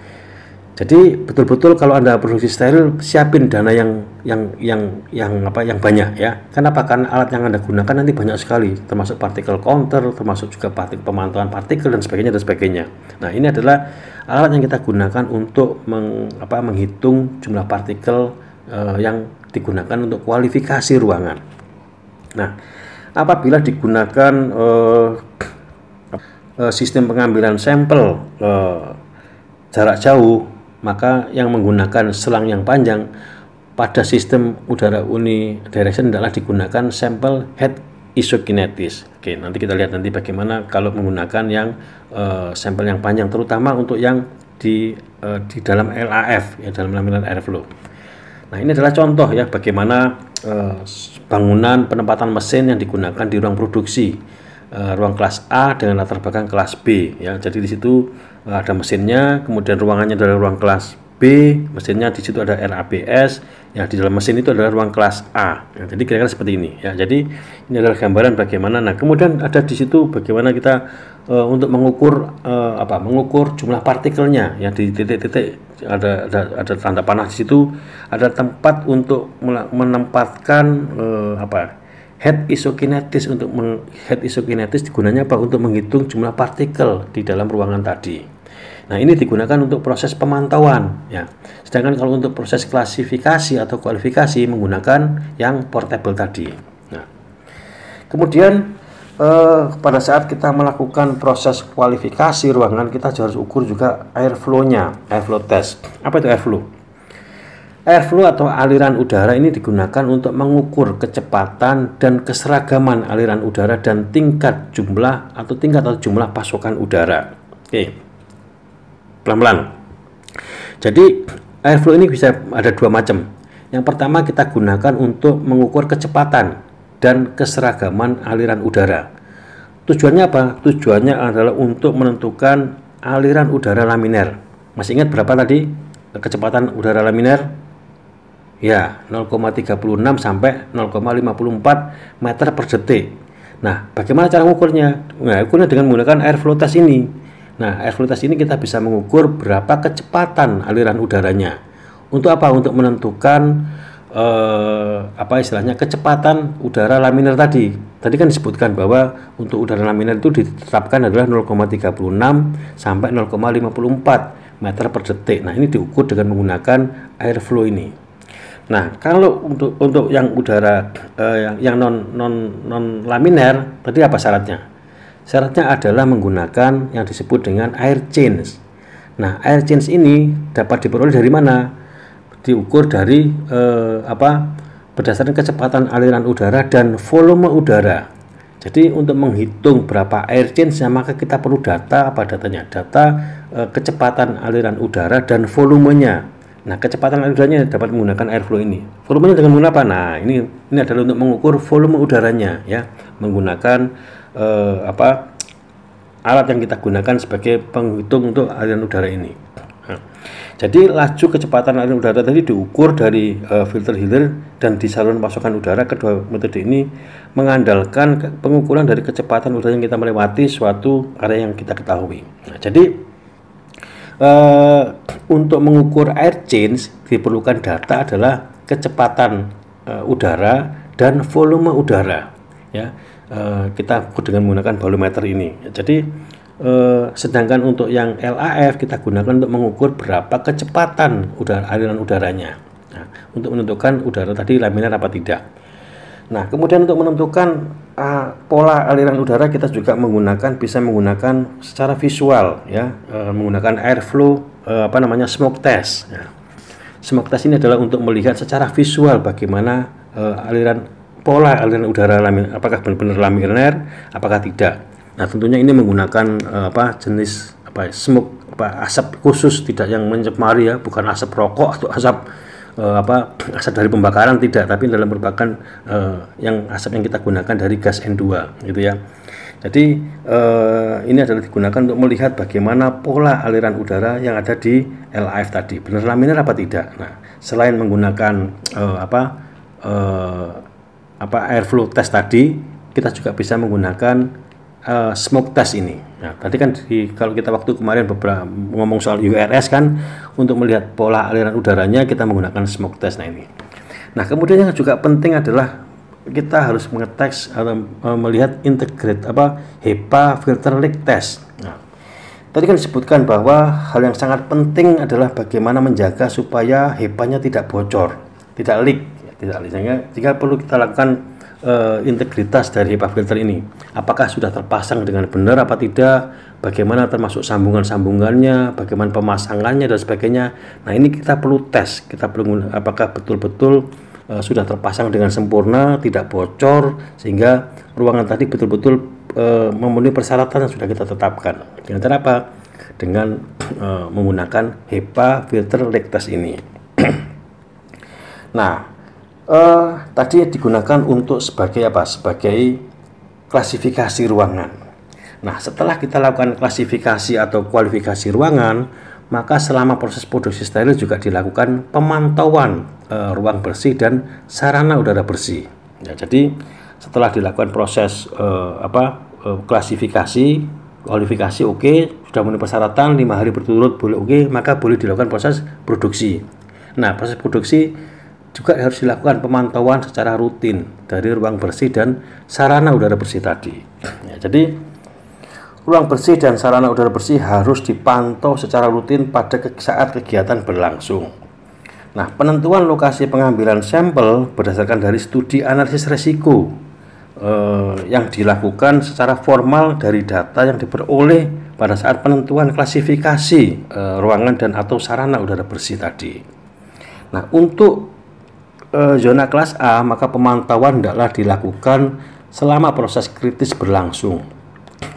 Jadi betul-betul kalau Anda produksi steril, siapin dana yang yang banyak ya. Kenapa? Karena alat yang Anda gunakan nanti banyak sekali, termasuk partikel counter, termasuk juga pemantauan partikel dan sebagainya. Nah, ini adalah alat yang kita gunakan untuk menghitung jumlah partikel yang digunakan untuk kualifikasi ruangan. Nah, apabila digunakan sistem pengambilan sampel jarak jauh, maka yang menggunakan selang yang panjang pada sistem udara unidirectional adalah digunakan sampel head isokinetis. Oke, nanti kita lihat nanti bagaimana kalau menggunakan yang sampel yang panjang, terutama untuk yang di dalam LAF, ya, dalam laminar airflow. Nah, ini adalah contoh ya bagaimana bangunan penempatan mesin yang digunakan di ruang produksi, ruang kelas A dengan latar belakang kelas B. Ya, jadi di situ ada mesinnya, kemudian ruangannya adalah ruang kelas B, mesinnya di situ ada RABS, ya di dalam mesin itu adalah ruang kelas A. Ya, jadi kira-kira seperti ini. Ya, jadi ini adalah gambaran bagaimana. Nah, kemudian ada di situ bagaimana kita untuk mengukur mengukur jumlah partikelnya. Ya, di titik-titik ada tanda panah di situ, ada tempat untuk menempatkan head isokinetis. Head isokinetis digunanya apa? Untuk menghitung jumlah partikel di dalam ruangan tadi. Nah, ini digunakan untuk proses pemantauan ya. Sedangkan kalau untuk proses klasifikasi atau kualifikasi menggunakan yang portable tadi. Nah, kemudian pada saat kita melakukan proses kualifikasi ruangan, kita harus ukur juga airflow-nya, airflow test. Apa itu airflow? Airflow atau aliran udara ini digunakan untuk mengukur kecepatan dan keseragaman aliran udara dan tingkat atau jumlah pasokan udara. Oke. Pelan-pelan. Jadi airflow ini bisa ada dua macam. Yang pertama kita gunakan untuk mengukur kecepatan dan keseragaman aliran udara. Tujuannya apa? Tujuannya adalah untuk menentukan aliran udara laminar. Masih ingat berapa tadi kecepatan udara laminar? Ya, 0,36 sampai 0,54 meter per detik. Nah, bagaimana cara mengukurnya? Nah, ukurnya dengan menggunakan airflow test ini. Nah, airflow test ini kita bisa mengukur berapa kecepatan aliran udaranya. Untuk apa? Untuk menentukan istilahnya kecepatan udara laminar tadi. Tadi kan disebutkan bahwa untuk udara laminar itu ditetapkan adalah 0,36 sampai 0,54 meter per detik. Nah, ini diukur dengan menggunakan airflow ini. Nah, kalau untuk yang udara yang non laminar tadi apa syaratnya? Syaratnya adalah menggunakan yang disebut dengan air change. Nah, air change ini dapat diperoleh dari mana? Diukur dari berdasarkan kecepatan aliran udara dan volume udara. Jadi untuk menghitung berapa air change-nya, maka kita perlu data kecepatan aliran udara dan volumenya. Nah, kecepatan aliran udaranya dapat menggunakan airflow ini. Volumenya dengan menggunakan apa? Nah, ini adalah untuk mengukur volume udaranya ya, menggunakan alat yang kita gunakan sebagai penghitung untuk aliran udara ini. Nah, jadi laju kecepatan aliran udara tadi diukur dari filter heater dan di saluran pasokan udara. Kedua metode ini mengandalkan pengukuran dari kecepatan udara yang kita melewati suatu area yang kita ketahui. Nah, jadi untuk mengukur air change diperlukan data adalah kecepatan udara dan volume udara ya. Kita ukur dengan menggunakan bolometer ini. Jadi sedangkan untuk yang LAF kita gunakan untuk mengukur berapa kecepatan aliran udaranya. Nah, untuk menentukan udara tadi laminar apa tidak. Nah, kemudian untuk menentukan pola aliran udara kita juga bisa menggunakan secara visual ya, menggunakan airflow smoke test. Ya. Smoke test ini adalah untuk melihat secara visual bagaimana pola aliran udara apakah benar-benar laminar apakah tidak. Nah, tentunya ini menggunakan jenis smoke asap khusus, tidak yang mencemari ya, bukan asap rokok atau asap dari pembakaran, tidak, tapi dalam merupakan asap yang kita gunakan dari gas N2 gitu ya. Jadi ini adalah digunakan untuk melihat bagaimana pola aliran udara yang ada di LAF tadi, benar laminar apa tidak. Nah, selain menggunakan airflow test tadi, kita juga bisa menggunakan smoke test ini. Nah, tadi kan kalau kita waktu kemarin ngomong soal URS kan, untuk melihat pola aliran udaranya kita menggunakan smoke test. Nah, ini. Nah, kemudian yang juga penting adalah kita harus mengetes atau melihat HEPA filter leak test. Nah, tadi kan disebutkan bahwa hal yang sangat penting adalah bagaimana menjaga supaya HEPA-nya tidak bocor, tidak leak. Sehingga perlu kita lakukan integritas dari HEPA filter ini. Apakah sudah terpasang dengan benar apa tidak? Bagaimana termasuk sambungan-sambungannya, bagaimana pemasangannya dan sebagainya. Nah, ini kita perlu tes. Kita perlu apakah betul-betul sudah terpasang dengan sempurna, tidak bocor, sehingga ruangan tadi betul-betul memenuhi persyaratan yang sudah kita tetapkan. Dengan cara apa? Dengan menggunakan HEPA filter leak test ini. Nah, tadi digunakan untuk sebagai apa? Sebagai klasifikasi ruangan. Nah, setelah kita lakukan klasifikasi atau kualifikasi ruangan, maka selama proses produksi steril juga dilakukan pemantauan ruang bersih dan sarana udara bersih. Ya, jadi setelah dilakukan proses klasifikasi, kualifikasi oke, sudah memenuhi persyaratan 5 hari berturut boleh oke, maka boleh dilakukan proses produksi. Nah, proses produksi juga harus dilakukan pemantauan secara rutin dari ruang bersih dan sarana udara bersih tadi. Ya, jadi ruang bersih dan sarana udara bersih harus dipantau secara rutin pada saat kegiatan berlangsung. Nah, penentuan lokasi pengambilan sampel berdasarkan dari studi analisis resiko yang dilakukan secara formal dari data yang diperoleh pada saat penentuan klasifikasi ruangan dan atau sarana udara bersih tadi. Nah, untuk zona kelas A, maka pemantauan hendaklah dilakukan selama proses kritis berlangsung,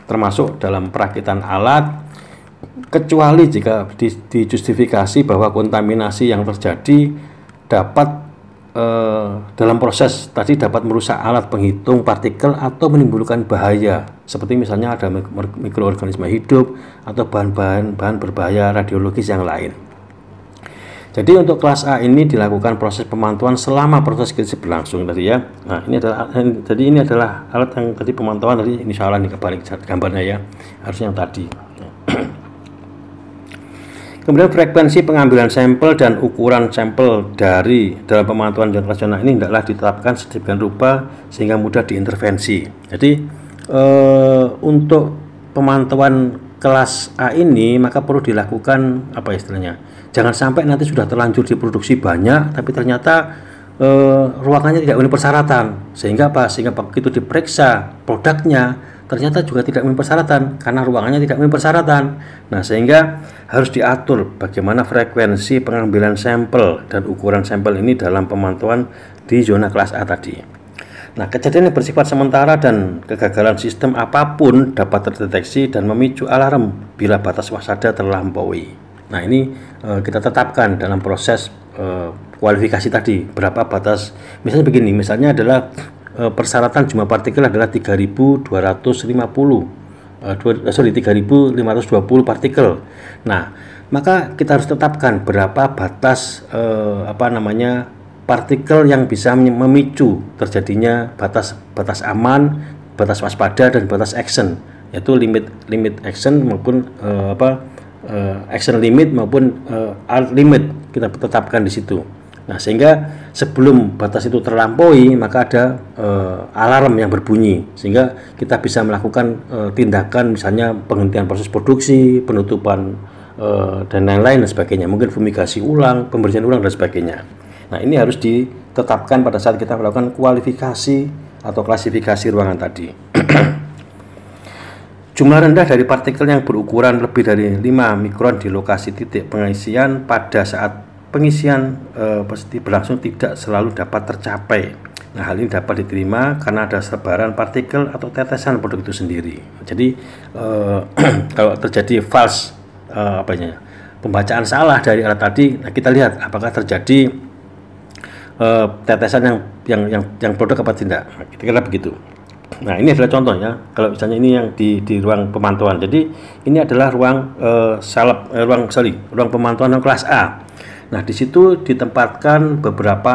termasuk dalam perakitan alat, kecuali jika dijustifikasi bahwa kontaminasi yang terjadi dapat dalam proses tadi dapat merusak alat penghitung partikel atau menimbulkan bahaya, seperti misalnya ada mikroorganisme hidup atau bahan berbahaya radiologis yang lain. Jadi untuk kelas A ini dilakukan proses pemantauan selama proses kritis berlangsung tadi ya. Nah, ini adalah alat yang tadi pemantauan tadi, ini salah nih kebalik gambarnya ya. Harusnya yang tadi. Kemudian frekuensi pengambilan sampel dan ukuran sampel dalam pemantauan zona kelas zona ini hendaklah ditetapkan sedemikian rupa sehingga mudah diintervensi. Jadi untuk pemantauan kelas A ini maka perlu dilakukan apa istilahnya? Jangan sampai nanti sudah terlanjur diproduksi banyak tapi ternyata ruangannya tidak memenuhi persyaratan, sehingga begitu diperiksa produknya ternyata juga tidak memenuhi persyaratan karena ruangannya tidak memenuhi persyaratan. Nah, sehingga harus diatur bagaimana frekuensi pengambilan sampel dan ukuran sampel ini dalam pemantauan di zona kelas A tadi. Nah, kejadian yang bersifat sementara dan kegagalan sistem apapun dapat terdeteksi dan memicu alarm bila batas waspada terlampaui. Nah, ini kita tetapkan dalam proses kualifikasi tadi, berapa batas. Misalnya begini, misalnya adalah persyaratan jumlah partikel adalah 3.520 partikel. Nah, maka kita harus tetapkan berapa batas partikel yang bisa memicu terjadinya batas aman, batas waspada dan batas action, yaitu limit action maupun action limit maupun alt limit kita tetapkan di situ. Nah, sehingga sebelum batas itu terlampaui maka ada alarm yang berbunyi sehingga kita bisa melakukan tindakan, misalnya penghentian proses produksi, penutupan dan lain-lain dan sebagainya, mungkin fumigasi ulang, pembersihan ulang dan sebagainya. Nah, ini harus ditetapkan pada saat kita melakukan kualifikasi atau klasifikasi ruangan tadi. Jumlah rendah dari partikel yang berukuran lebih dari 5 mikron di lokasi titik pengisian pada saat pengisian berlangsung tidak selalu dapat tercapai. Nah, hal ini dapat diterima karena ada sebaran partikel atau tetesan produk itu sendiri. Jadi kalau terjadi false pembacaan salah dari alat tadi, nah kita lihat apakah terjadi tetesan yang produk apa tidak. Nah, kira-kira begitu. Nah, ini adalah contohnya. Kalau misalnya ini yang di ruang pemantauan. Jadi ini adalah ruang pemantauan kelas A. Nah, di situ ditempatkan beberapa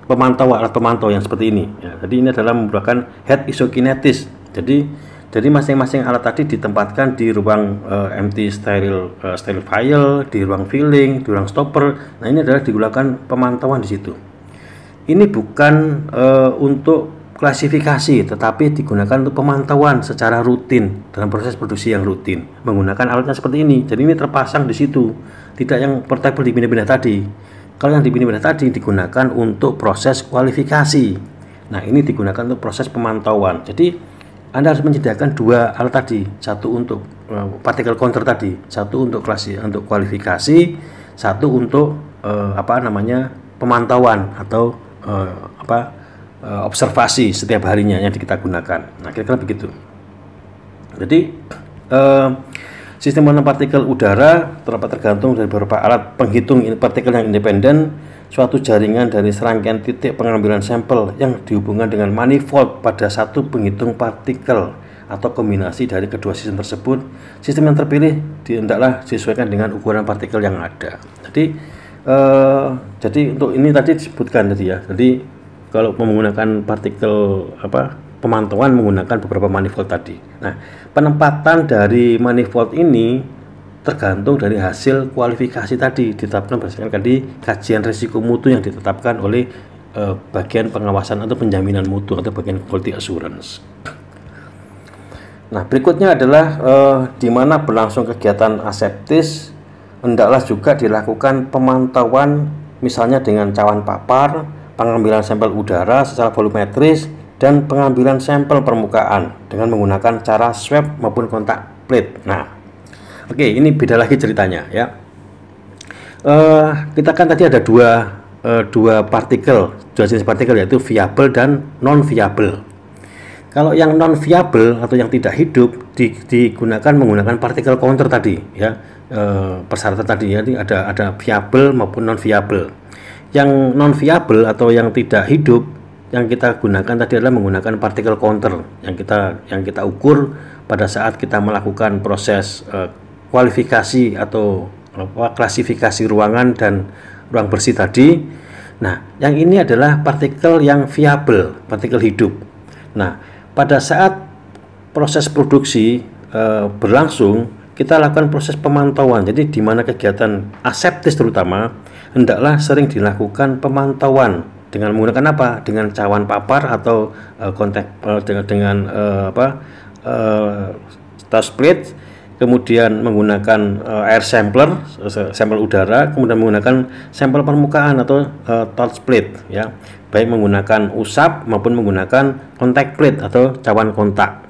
alat pemantau yang seperti ini. Ya, jadi ini adalah merupakan head isokinetis. Jadi Jadi masing-masing alat tadi ditempatkan di ruang empty sterile file, di ruang filling, di ruang stopper. Nah, ini adalah digunakan pemantauan di situ. Ini bukan untuk klasifikasi, tetapi digunakan untuk pemantauan secara rutin dalam proses produksi yang rutin menggunakan alatnya seperti ini. Jadi ini terpasang di situ, tidak yang portable dipindah-pindah tadi. Kalau yang dipindah-pindah tadi digunakan untuk proses kualifikasi. Nah, ini digunakan untuk proses pemantauan. Jadi Anda harus menyediakan dua alat tadi, satu untuk particle counter tadi, satu untuk kualifikasi, satu untuk pemantauan atau observasi setiap harinya yang kita gunakan. Nah, kira-kira begitu. Jadi sistem pengenalan partikel udara tergantung dari beberapa alat penghitung partikel yang independen, suatu jaringan dari serangkaian titik pengambilan sampel yang dihubungkan dengan manifold pada satu penghitung partikel atau kombinasi dari kedua sistem tersebut. Sistem yang terpilih hendaklah disesuaikan dengan ukuran partikel yang ada. Jadi untuk ini tadi disebutkan tadi ya. Jadi kalau menggunakan partikel pemantauan menggunakan beberapa manifold tadi. Nah, penempatan dari manifold ini tergantung dari hasil kualifikasi tadi, ditetapkan berdasarkan tadi kajian risiko mutu yang ditetapkan oleh bagian pengawasan atau penjaminan mutu atau bagian quality assurance. Nah, berikutnya adalah di mana berlangsung kegiatan aseptis, hendaklah juga dilakukan pemantauan misalnya dengan cawan papar, pengambilan sampel udara secara volumetris, dan pengambilan sampel permukaan dengan menggunakan cara swab maupun kontak plate. Nah, oke, ini beda lagi ceritanya ya. Kita kan tadi ada dua partikel, dua jenis partikel, yaitu viable dan non viable. Kalau yang non viable atau yang tidak hidup digunakan menggunakan particle counter tadi ya, persyaratan tadi ya, ada viable maupun non viable. Yang non viable atau yang tidak hidup yang kita gunakan tadi adalah menggunakan particle counter yang kita ukur pada saat kita melakukan proses kualifikasi atau klasifikasi ruangan dan ruang bersih tadi. Nah, yang ini adalah partikel yang viable, partikel hidup. Nah, pada saat proses produksi berlangsung, kita lakukan proses pemantauan. Jadi di mana kegiatan aseptis terutama hendaklah sering dilakukan pemantauan dengan menggunakan apa? Dengan cawan papar atau dengan touch plate, kemudian menggunakan air sampler, sampel udara, kemudian menggunakan sampel permukaan atau touch plate ya, baik menggunakan usap maupun menggunakan contact plate atau cawan kontak.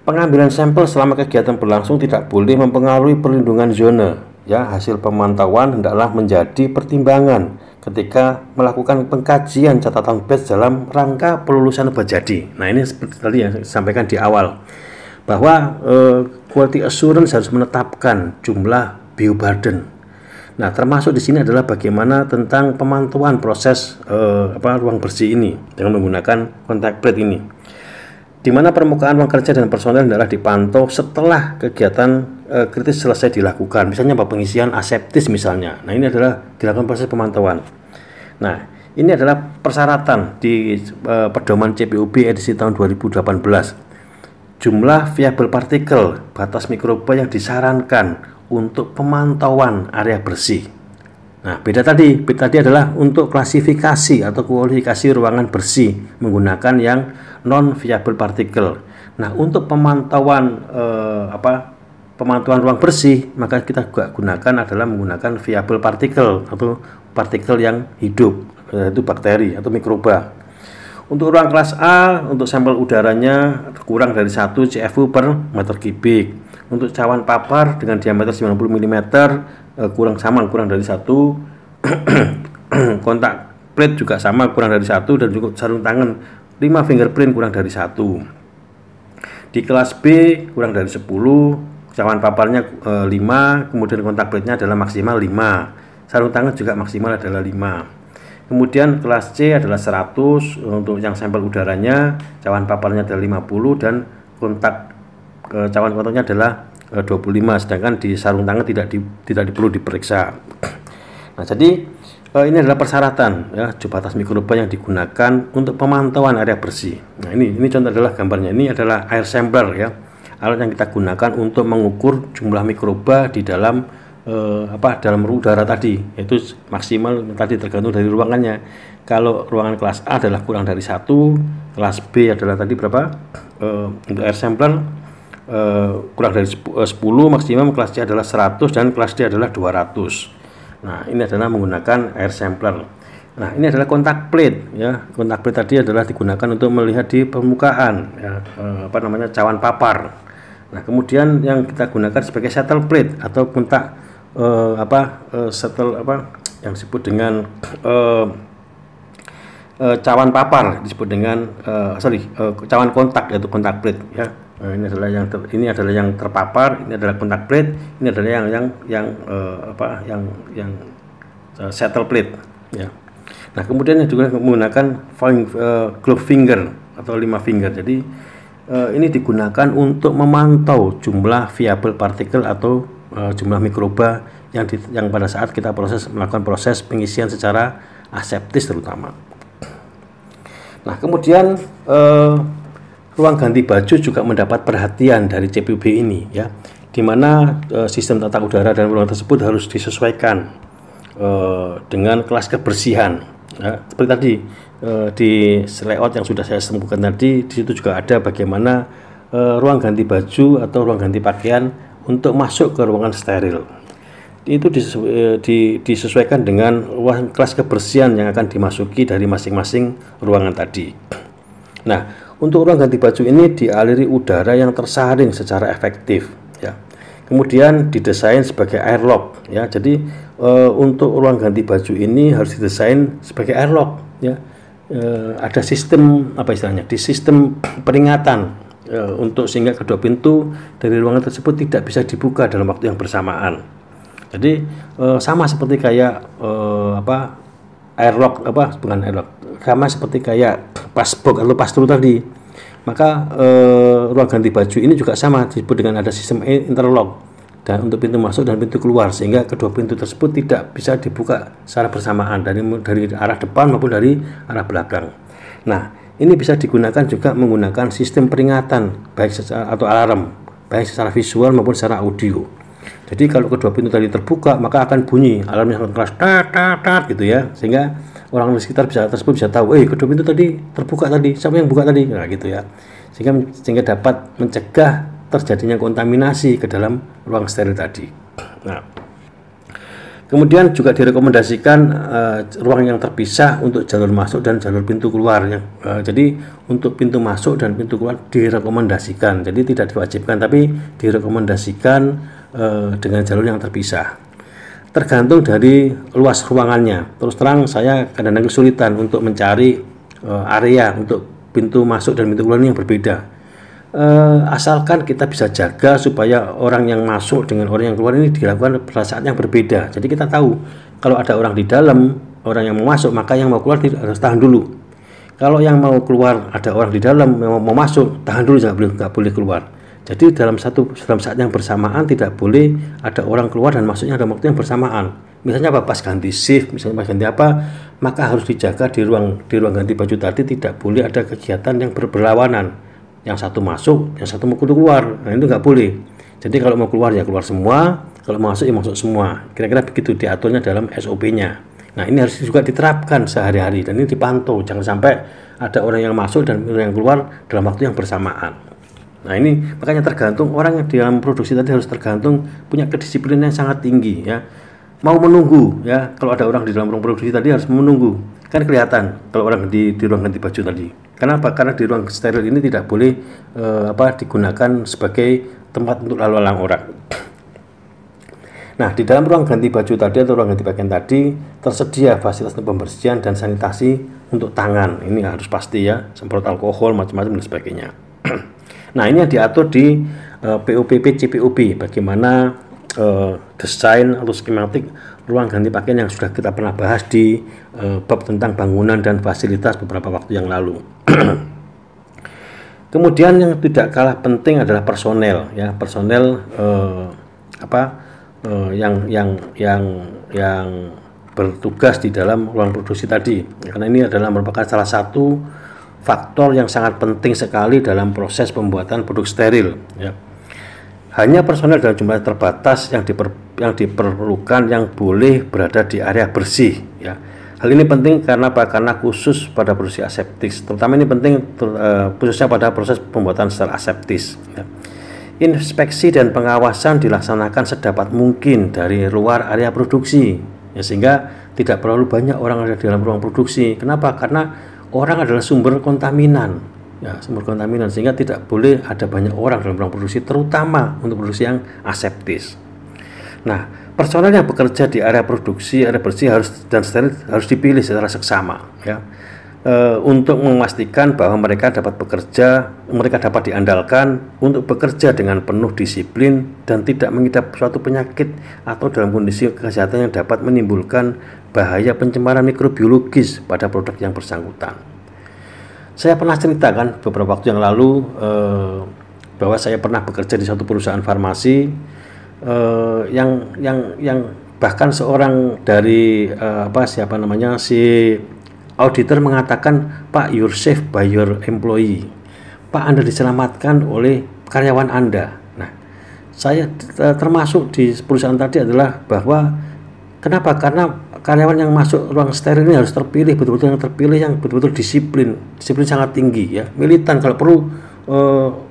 Pengambilan sampel selama kegiatan berlangsung tidak boleh mempengaruhi perlindungan zona ya. Hasil pemantauan hendaklah menjadi pertimbangan ketika melakukan pengkajian catatan batch dalam rangka pelulusan obat jadi. Nah, ini seperti tadi yang saya sampaikan di awal, bahwa quality assurance harus menetapkan jumlah bioburden. Nah, termasuk di sini adalah bagaimana tentang pemantauan proses ruang bersih ini dengan menggunakan contact plate ini, di mana permukaan ruang kerja dan personel adalah dipantau setelah kegiatan kritis selesai dilakukan, misalnya pengisian aseptis misalnya. Nah, ini adalah dilakukan proses pemantauan. Nah, ini adalah persyaratan di pedoman CPUB edisi tahun 2018. Jumlah viable partikel, batas mikroba yang disarankan untuk pemantauan area bersih. Nah, beda tadi adalah untuk klasifikasi atau kualifikasi ruangan bersih menggunakan yang non viable partikel. Nah, untuk pemantauan pemantauan ruang bersih, maka kita juga gunakan adalah menggunakan viable partikel atau partikel yang hidup, yaitu bakteri atau mikroba. Untuk ruang kelas A, untuk sampel udaranya kurang dari 1 CFU per meter kubik. Untuk cawan papar dengan diameter 90 mm kurang dari 1. Kontak plate juga sama, kurang dari 1, dan juga sarung tangan 5 fingerprint kurang dari 1. Di kelas B kurang dari 10, cawan paparnya 5, kemudian kontak plate-nya adalah maksimal 5. Sarung tangan juga maksimal adalah 5. Kemudian kelas C adalah 100 untuk yang sampel udaranya, cawan paparnya adalah 50, dan kontak cawan kontaknya adalah 25, sedangkan di sarung tangan tidak perlu diperiksa. Nah, jadi ini adalah persyaratan ya, jumlah batas mikroba yang digunakan untuk pemantauan area bersih. Nah, ini contoh adalah gambarnya. Ini adalah air sampler ya, alat yang kita gunakan untuk mengukur jumlah mikroba di dalam dalam udara tadi, yaitu maksimal tadi tergantung dari ruangannya. Kalau ruangan kelas A adalah kurang dari 1, kelas B adalah tadi berapa untuk air sampler kurang dari 10 maksimum, kelas C adalah 100 dan kelas D adalah 200. Nah, ini adalah menggunakan air sampler. Nah, ini adalah kontak plate ya. Kontak plate tadi adalah digunakan untuk melihat di permukaan ya, cawan papar. Nah, kemudian yang kita gunakan sebagai shuttle plate atau kontak yang disebut dengan cawan papar, disebut dengan cawan kontak, yaitu kontak plate ya. Ini adalah yang terpapar, ini adalah kontak plate, ini adalah yang shuttle plate ya. Nah, kemudian juga menggunakan glove finger atau 5 finger. Jadi ini digunakan untuk memantau jumlah viable partikel atau jumlah mikroba yang pada saat kita melakukan proses pengisian secara aseptis terutama. Nah, kemudian ruang ganti baju juga mendapat perhatian dari CPUB ini ya, di mana sistem tata udara dan ruangan tersebut harus disesuaikan dengan kelas kebersihan ya. Seperti tadi di layout yang sudah saya sebutkan tadi, di situ juga ada bagaimana ruang ganti baju atau ruang ganti pakaian untuk masuk ke ruangan steril. Itu disesuaikan dengan kelas kebersihan yang akan dimasuki dari masing-masing ruangan tadi. Nah, untuk ruang ganti baju ini dialiri udara yang tersaring secara efektif ya. Kemudian didesain sebagai airlock ya. Jadi untuk ruang ganti baju ini harus didesain sebagai airlock ya. Ada sistem di sistem peringatan untuk sehingga kedua pintu dari ruangan tersebut tidak bisa dibuka dalam waktu yang bersamaan. Jadi sama seperti kayak sama seperti kayak passbox atau pass-through tadi. Maka ruang ganti baju ini juga sama, disebut dengan ada sistem interlock dan untuk pintu masuk dan pintu keluar, sehingga kedua pintu tersebut tidak bisa dibuka secara bersamaan dari arah depan maupun dari arah belakang. Nah, ini bisa digunakan juga menggunakan sistem peringatan baik secara atau alarm, baik secara visual maupun secara audio. Jadi kalau kedua pintu tadi terbuka, maka akan bunyi alarmnya sangat keras, tat gitu ya, sehingga orang di sekitar tersebut bisa tahu, kedua pintu tadi terbuka tadi, siapa yang buka tadi, nah gitu ya, sehingga dapat mencegah terjadinya kontaminasi ke dalam ruang steril tadi. Nah, kemudian juga direkomendasikan ruang yang terpisah untuk jalur masuk dan jalur pintu keluar ya. Jadi untuk pintu masuk dan pintu keluar direkomendasikan, jadi tidak diwajibkan tapi direkomendasikan dengan jalur yang terpisah. Tergantung dari luas ruangannya. Terus terang saya kadang-kadang kesulitan untuk mencari area untuk pintu masuk dan pintu keluar yang berbeda. Asalkan kita bisa jaga supaya orang yang masuk dengan orang yang keluar ini dilakukan pada saat yang berbeda. Jadi kita tahu kalau ada orang di dalam, orang yang mau masuk, maka yang mau keluar harus tahan dulu. Kalau yang mau keluar ada orang di dalam mau masuk, tahan dulu, nggak boleh keluar. Jadi dalam saat yang bersamaan tidak boleh ada orang keluar dan masuknya dalam waktu yang bersamaan. Misalnya pas ganti shift, misalnya pas ganti apa, maka harus dijaga di ruang ganti baju tadi tidak boleh ada kegiatan yang berlawanan. Yang satu masuk, yang satu mau keluar, nah itu nggak boleh. Jadi kalau mau keluar ya keluar semua, kalau mau masuk ya masuk semua. Kira-kira begitu diaturnya dalam SOP-nya. Nah, ini harus juga diterapkan sehari-hari dan ini dipantau, jangan sampai ada orang yang masuk dan orang yang keluar dalam waktu yang bersamaan. Nah, ini makanya tergantung orang yang di dalam produksi tadi harus tergantung punya kedisiplinan yang sangat tinggi ya. Mau menunggu ya, kalau ada orang di dalam ruang produksi tadi harus menunggu. Kan kelihatan kalau orang di ruang ganti baju tadi. Kenapa? Karena di ruang steril ini tidak boleh digunakan sebagai tempat untuk lalu lalang orang. Nah, di dalam ruang ganti baju tadi atau ruang ganti pakaian tadi tersedia fasilitas untuk pembersihan dan sanitasi untuk tangan. Ini harus pasti ya, semprot alkohol macam-macam dan sebagainya. Nah, ini yang diatur di POPP CPOB, bagaimana desain atau skematik ruang ganti pakaian yang sudah kita pernah bahas di bab tentang bangunan dan fasilitas beberapa waktu yang lalu. Kemudian yang tidak kalah penting adalah personel ya, personel yang bertugas di dalam ruang produksi tadi, karena ini adalah merupakan salah satu faktor yang sangat penting sekali dalam proses pembuatan produk steril ya. Hanya personel dalam jumlah terbatas yang diperlukan yang boleh berada di area bersih ya. Hal ini penting karena apa? Karena khusus pada produksi aseptis, terutama ini penting khususnya pada proses pembuatan secara aseptis ya. Inspeksi dan pengawasan dilaksanakan sedapat mungkin dari luar area produksi ya, sehingga tidak terlalu banyak orang ada di dalam ruang produksi. Kenapa? Karena orang adalah sumber kontaminan ya, sehingga tidak boleh ada banyak orang dalam ruang produksi, terutama untuk produksi yang aseptis. Nah, personel yang bekerja di area produksi, area bersih dan steril harus dipilih secara seksama ya, untuk memastikan bahwa mereka dapat diandalkan untuk bekerja dengan penuh disiplin dan tidak mengidap suatu penyakit atau dalam kondisi kesehatan yang dapat menimbulkan bahaya pencemaran mikrobiologis pada produk yang bersangkutan. Saya pernah ceritakan beberapa waktu yang lalu bahwa saya pernah bekerja di suatu perusahaan farmasi yang bahkan seorang dari si auditor mengatakan, "Pak, you're saved by your employee." Pak, Anda diselamatkan oleh karyawan Anda. Nah, saya termasuk di perusahaan tadi adalah bahwa kenapa? Karena karyawan yang masuk ruang steril ini harus terpilih, betul-betul yang terpilih, yang betul-betul disiplin sangat tinggi ya, militan, kalau perlu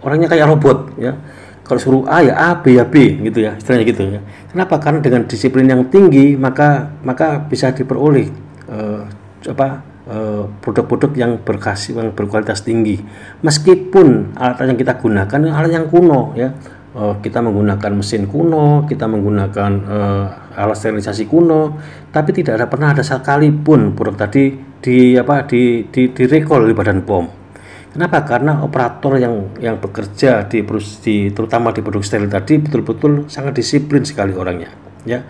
orangnya kayak robot ya. Kalau suruh A ya A, B ya B gitu ya, istilahnya gitu ya. Kenapa? Karena dengan disiplin yang tinggi maka bisa diperoleh produk-produk yang berkualitas tinggi, meskipun alat yang kita gunakan alat yang kuno ya. Kita menggunakan mesin kuno, kita menggunakan alat sterilisasi kuno, tapi tidak pernah ada sekalipun produk tadi recall oleh Badan POM. Kenapa? Karena operator yang bekerja terutama di produk steril tadi betul-betul sangat disiplin sekali orangnya ya.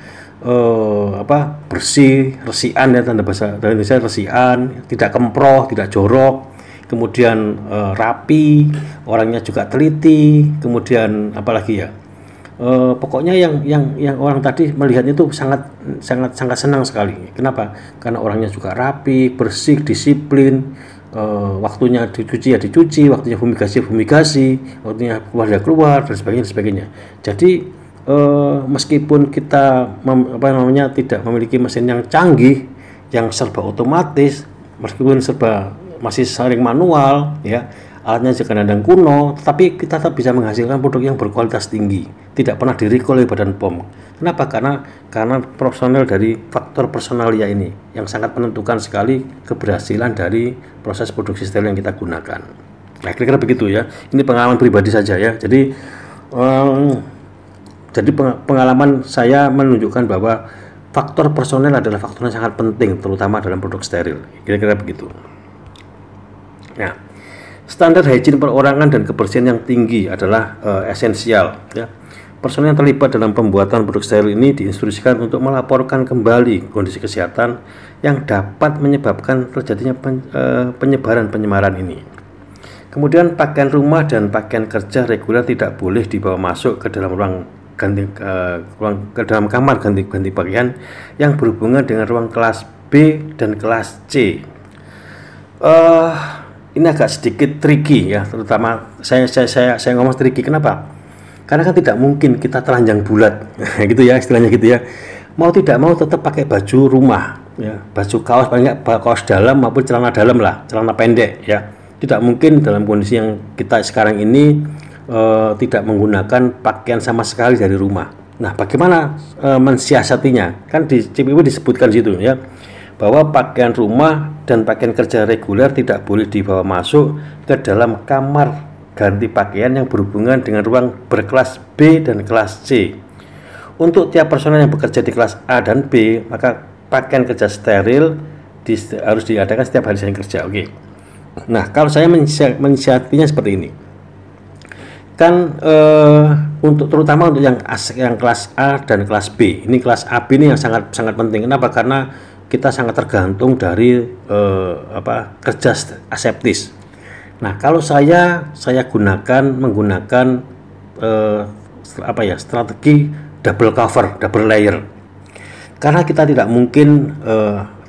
Bersih, resian ya, tanda bahasa Indonesia resian, tidak kemproh, tidak jorok, kemudian rapi, orangnya juga teliti, kemudian apalagi ya, pokoknya yang orang tadi melihatnya itu sangat senang sekali. Kenapa? Karena orangnya juga rapi, bersih, disiplin, waktunya dicuci ya dicuci, waktunya fumigasi, waktunya keluar dan sebagainya. Jadi meskipun kita tidak memiliki mesin yang canggih, yang serba otomatis, meskipun masih sering manual ya, alatnya juga kadang kuno, tetapi kita tetap bisa menghasilkan produk yang berkualitas tinggi, tidak pernah di-recall oleh Badan POM. Kenapa? Karena personel dari faktor personalia ini yang sangat menentukan sekali keberhasilan dari proses produksi steril yang kita gunakan. Nah, kira-kira begitu ya. Ini pengalaman pribadi saja ya. Jadi pengalaman saya menunjukkan bahwa faktor personel adalah faktor yang sangat penting, terutama dalam produk steril. Kira-kira begitu. Nah, standar hygiene perorangan dan kebersihan yang tinggi adalah esensial. Ya. Personel yang terlibat dalam pembuatan produk steril ini diinstruksikan untuk melaporkan kembali kondisi kesehatan yang dapat menyebabkan terjadinya penyebaran penyemaran ini. Kemudian pakaian rumah dan pakaian kerja reguler tidak boleh dibawa masuk ke dalam dalam kamar ganti pakaian yang berhubungan dengan ruang kelas B dan kelas C. Ini agak sedikit tricky ya, terutama saya ngomong tricky. Kenapa? Karena kan tidak mungkin kita telanjang bulat gitu ya, istilahnya gitu ya. Mau tidak mau tetap pakai baju rumah ya, baju kaos, paling nggak kaos dalam maupun celana dalam lah, celana pendek ya. Tidak mungkin dalam kondisi yang kita sekarang ini tidak menggunakan pakaian sama sekali dari rumah. Nah, bagaimana mensiasatinya? Kan di CPW disebutkan situ ya, bahwa pakaian rumah dan pakaian kerja reguler tidak boleh dibawa masuk ke dalam kamar ganti pakaian yang berhubungan dengan ruang berkelas B dan kelas C. Untuk tiap personel yang bekerja di kelas A dan B, maka pakaian kerja steril harus diadakan setiap hari Senin kerja. Oke. Nah, kalau saya mensiasatinya seperti ini, kan terutama untuk yang kelas A dan kelas B. Ini kelas AB ini yang sangat penting. Kenapa? Karena kita sangat tergantung dari kerja aseptis. Nah, kalau saya menggunakan strategi double cover, double layer. karena kita tidak mungkin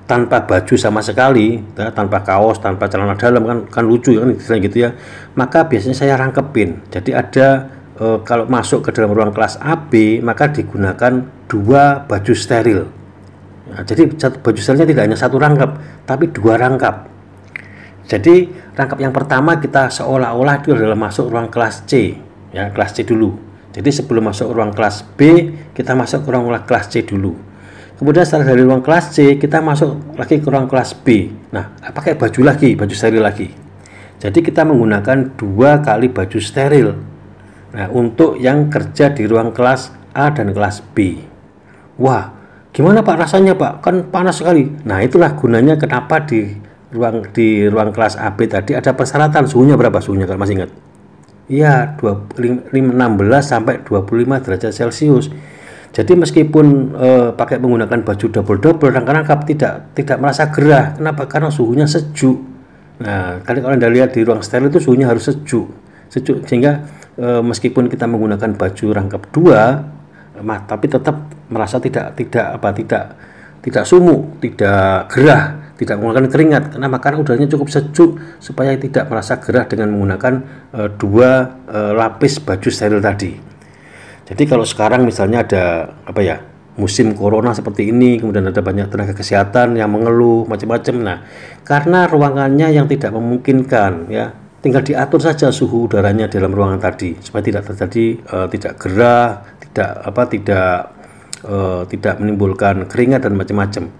tanpa baju sama sekali, ya, tanpa kaos, tanpa celana dalam, kan lucu kan gitu ya. Maka biasanya saya rangkepin. Jadi ada kalau masuk ke dalam ruang kelas AB, maka digunakan 2 baju steril. Nah, jadi baju sterilnya tidak hanya 1 rangkap, tapi 2 rangkap. Jadi rangkap yang pertama kita seolah-olah itu adalah masuk ruang kelas C, ya, kelas C dulu. Jadi sebelum masuk ruang kelas B, kita masuk ke ruang kelas C dulu. Kemudian setelah dari ruang kelas C, kita masuk lagi ke ruang kelas B. Nah, pakai baju lagi, baju steril lagi. Jadi kita menggunakan 2 kali baju steril. Nah, untuk yang kerja di ruang kelas A dan kelas B. Wah, gimana Pak rasanya Pak? Kan panas sekali. Nah, itulah gunanya kenapa di ruang kelas AB tadi ada persyaratan suhunya berapa suhunya kalau masih ingat? Iya, 16 sampai 25 derajat Celcius. Jadi meskipun pakai menggunakan baju double rangkap tidak merasa gerah. Kenapa? Karena suhunya sejuk. Nah, kalau Anda lihat di ruang steril itu suhunya harus sejuk sehingga meskipun kita menggunakan baju rangkap 2, tapi tetap merasa tidak sumuk, tidak gerah, tidak mengeluarkan keringat. Kenapa? Karena udaranya cukup sejuk supaya tidak merasa gerah dengan menggunakan 2 lapis baju steril tadi. Jadi kalau sekarang misalnya ada musim corona seperti ini, kemudian ada banyak tenaga kesehatan yang mengeluh macam-macam. Nah, karena ruangannya yang tidak memungkinkan, ya, tinggal diatur saja suhu udaranya dalam ruangan tadi supaya tidak terjadi tidak gerah, tidak menimbulkan keringat dan macam-macam.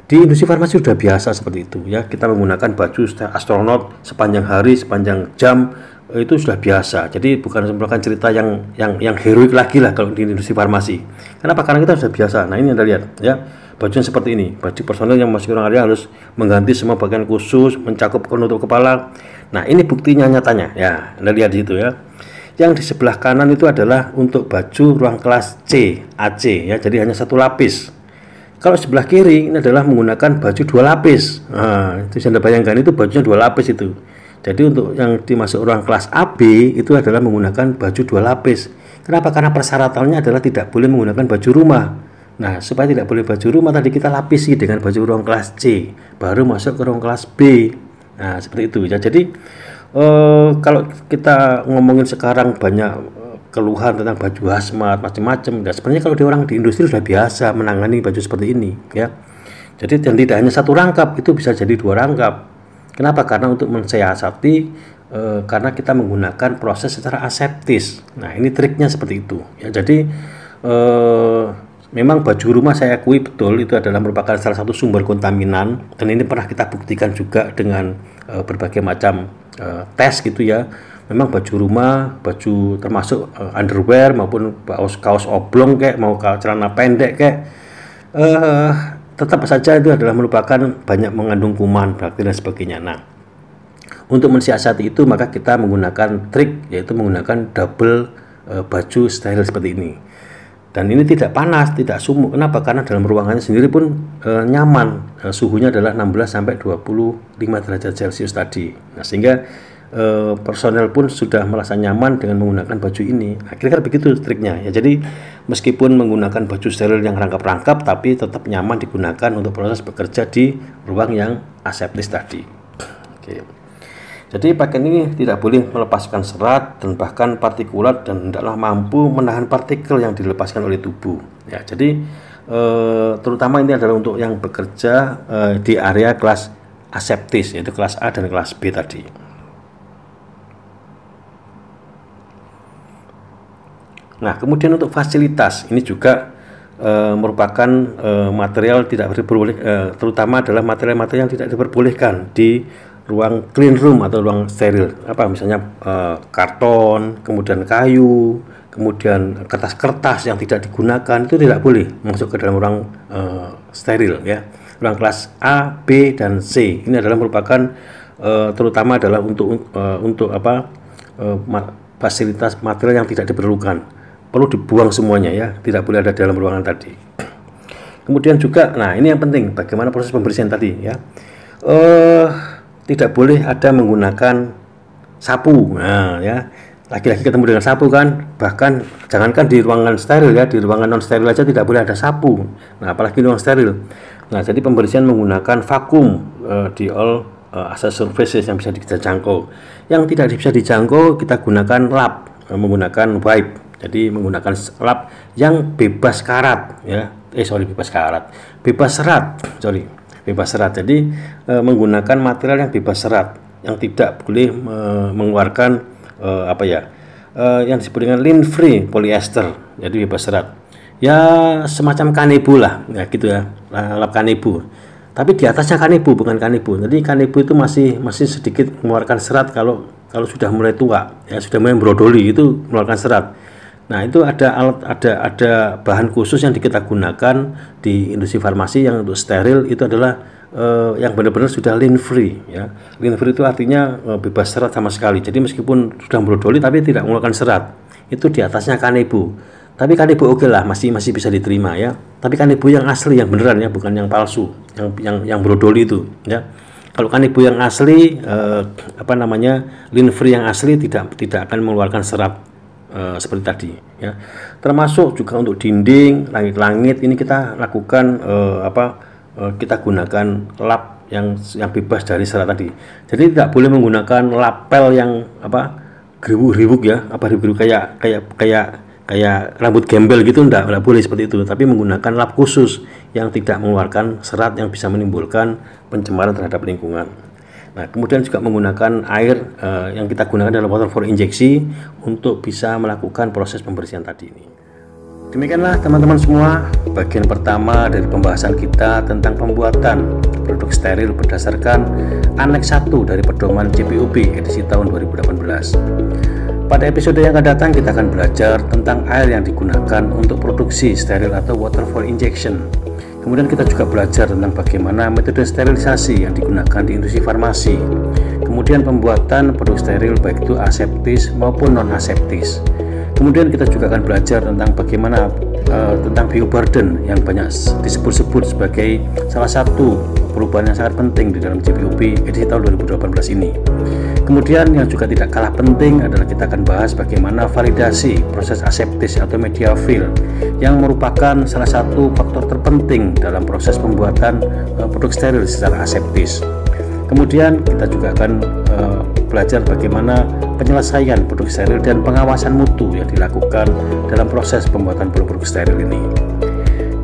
Di industri farmasi sudah biasa seperti itu, ya. Kita menggunakan baju astronot sepanjang hari, sepanjang jam, itu sudah biasa. Jadi bukan merupakan cerita yang heroik lagi lah kalau di industri farmasi. Kenapa? Karena kita sudah biasa. Nah, ini Anda lihat, ya. Bajunya seperti ini. Baju personel yang masuk ruang area harus mengganti semua bagian khusus, mencakup penutup kepala. Nah, ini buktinya nyatanya. Ya, Anda lihat di situ, ya. Yang di sebelah kanan itu adalah untuk baju ruang kelas C, AC, ya. Jadi hanya 1 lapis. Kalau sebelah kiri ini adalah menggunakan baju 2 lapis. Nah, itu Anda bayangkan itu bajunya 2 lapis itu. Jadi untuk yang dimasuk ruang kelas AB itu adalah menggunakan baju 2 lapis. Kenapa? Karena persyaratannya adalah tidak boleh menggunakan baju rumah. Nah, supaya tidak boleh baju rumah tadi kita lapisi dengan baju ruang kelas C, baru masuk ke ruang kelas B. Nah, seperti itu ya. Jadi kalau kita ngomongin sekarang banyak keluhan tentang baju hazmat macam-macam. Dan sebenarnya kalau di orang di industri sudah biasa menangani baju seperti ini, ya. Jadi dan tidak hanya 1 rangkap, itu bisa jadi 2 rangkap. Kenapa? Karena untuk mensiasati karena kita menggunakan proses secara aseptis. Nah, ini triknya seperti itu, ya. Jadi memang baju rumah saya akui betul itu adalah merupakan salah satu sumber kontaminan, dan ini pernah kita buktikan juga dengan berbagai macam tes gitu, ya. Memang baju rumah, baju termasuk underwear maupun kaos oblong kayak mau celana pendek kayak tetap saja itu adalah merupakan banyak mengandung kuman, bakteri dan sebagainya. Nah, untuk mensiasati itu maka kita menggunakan trik, yaitu menggunakan double baju steril seperti ini. Dan ini tidak panas, tidak sumuk. Kenapa? Karena dalam ruangannya sendiri pun nyaman. Suhunya adalah 16 sampai 25 derajat Celcius tadi. Nah, sehingga personel pun sudah merasa nyaman dengan menggunakan baju ini. Nah, kira-kira begitu triknya, ya. Jadi meskipun menggunakan baju steril yang rangkap-rangkap, tapi tetap nyaman digunakan untuk proses bekerja di ruang yang aseptis tadi. Oke. Jadi pakaian ini tidak boleh melepaskan serat dan bahkan partikulat, dan hendaklah mampu menahan partikel yang dilepaskan oleh tubuh, ya. Jadi terutama ini adalah untuk yang bekerja di area kelas aseptis, yaitu kelas A dan kelas B tadi. Nah, kemudian untuk fasilitas ini juga merupakan material tidak diperbolehkan, terutama adalah material-material yang tidak diperbolehkan di ruang clean room atau ruang steril. Misalnya karton, kemudian kayu, kemudian kertas-kertas yang tidak digunakan itu tidak boleh masuk ke dalam ruang steril, ya. Ruang kelas A, B, dan C ini adalah merupakan terutama adalah untuk fasilitas material yang tidak diperlukan. Perlu dibuang semuanya, ya, tidak boleh ada dalam ruangan tadi. Kemudian juga, nah ini yang penting, bagaimana proses pembersihan tadi, ya. Tidak boleh ada menggunakan sapu, nah, ya. laki-laki ketemu dengan sapu kan, bahkan jangankan di ruangan steril ya, di ruangan non steril aja tidak boleh ada sapu. Nah, apalagi ruang steril. Nah, jadi pembersihan menggunakan vakum di all access surfaces yang bisa dijangkau. Yang tidak bisa dijangkau kita gunakan lap, menggunakan wipe. Jadi menggunakan lap yang bebas karat ya. Bebas serat. Jadi menggunakan material yang bebas serat, yang tidak boleh mengeluarkan yang disebut dengan lint free polyester. Jadi bebas serat. Ya semacam kanebo lah, ya gitu ya, lap kanebo. Tapi di atasnya kanebo, bukan kanebo. Jadi kanebo itu masih sedikit mengeluarkan serat kalau sudah mulai tua, ya sudah mulai brodoli itu mengeluarkan serat. Nah, itu ada bahan khusus yang kita gunakan di industri farmasi yang untuk steril, itu adalah yang benar-benar sudah lint free ya. Lint free itu artinya bebas serat sama sekali. Jadi meskipun sudah brodoli tapi tidak mengeluarkan serat. Itu di atasnya kanebo. Tapi kanebo oke lah, masih bisa diterima ya. Tapi kanebo yang asli, yang beneran ya, bukan yang palsu, yang brodoli itu ya. Kalau kanebo yang asli lint free yang asli tidak akan mengeluarkan serat seperti tadi ya. Termasuk juga untuk dinding, langit-langit ini kita lakukan kita gunakan lap yang bebas dari serat tadi. Jadi tidak boleh menggunakan lapel yang geribuk ya, geribuk kayak rambut gembel gitu, enggak boleh seperti itu, tapi menggunakan lap khusus yang tidak mengeluarkan serat yang bisa menimbulkan pencemaran terhadap lingkungan. Nah, kemudian juga menggunakan air yang kita gunakan dalam water for injeksi untuk bisa melakukan proses pembersihan tadi ini. Demikianlah teman-teman semua, bagian pertama dari pembahasan kita tentang pembuatan produk steril berdasarkan Aneks 1 dari Pedoman CPOB edisi tahun 2018. Pada episode yang akan datang kita akan belajar tentang air yang digunakan untuk produksi steril atau water for injection. Kemudian kita juga belajar tentang bagaimana metode sterilisasi yang digunakan di industri farmasi. Kemudian pembuatan produk steril baik itu aseptis maupun non aseptis. Kemudian kita juga akan belajar tentang bagaimana tentang bioburden yang banyak disebut-sebut sebagai salah satu perubahan yang sangat penting di dalam CPOB edisi tahun 2018 ini. Kemudian yang juga tidak kalah penting adalah kita akan bahas bagaimana validasi proses aseptis atau media fill yang merupakan salah satu faktor terpenting dalam proses pembuatan produk steril secara aseptis. Kemudian kita juga akan belajar bagaimana penyelesaian produk steril dan pengawasan mutu yang dilakukan dalam proses pembuatan produk steril ini.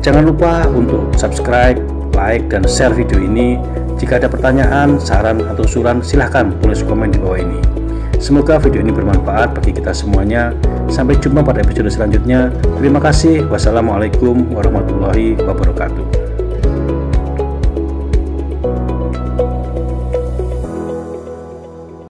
Jangan lupa untuk subscribe, like, dan share video ini. Jika ada pertanyaan, saran, atau usulan, silahkan tulis komen di bawah ini. Semoga video ini bermanfaat bagi kita semuanya. Sampai jumpa pada episode selanjutnya. Terima kasih. Wassalamualaikum warahmatullahi wabarakatuh.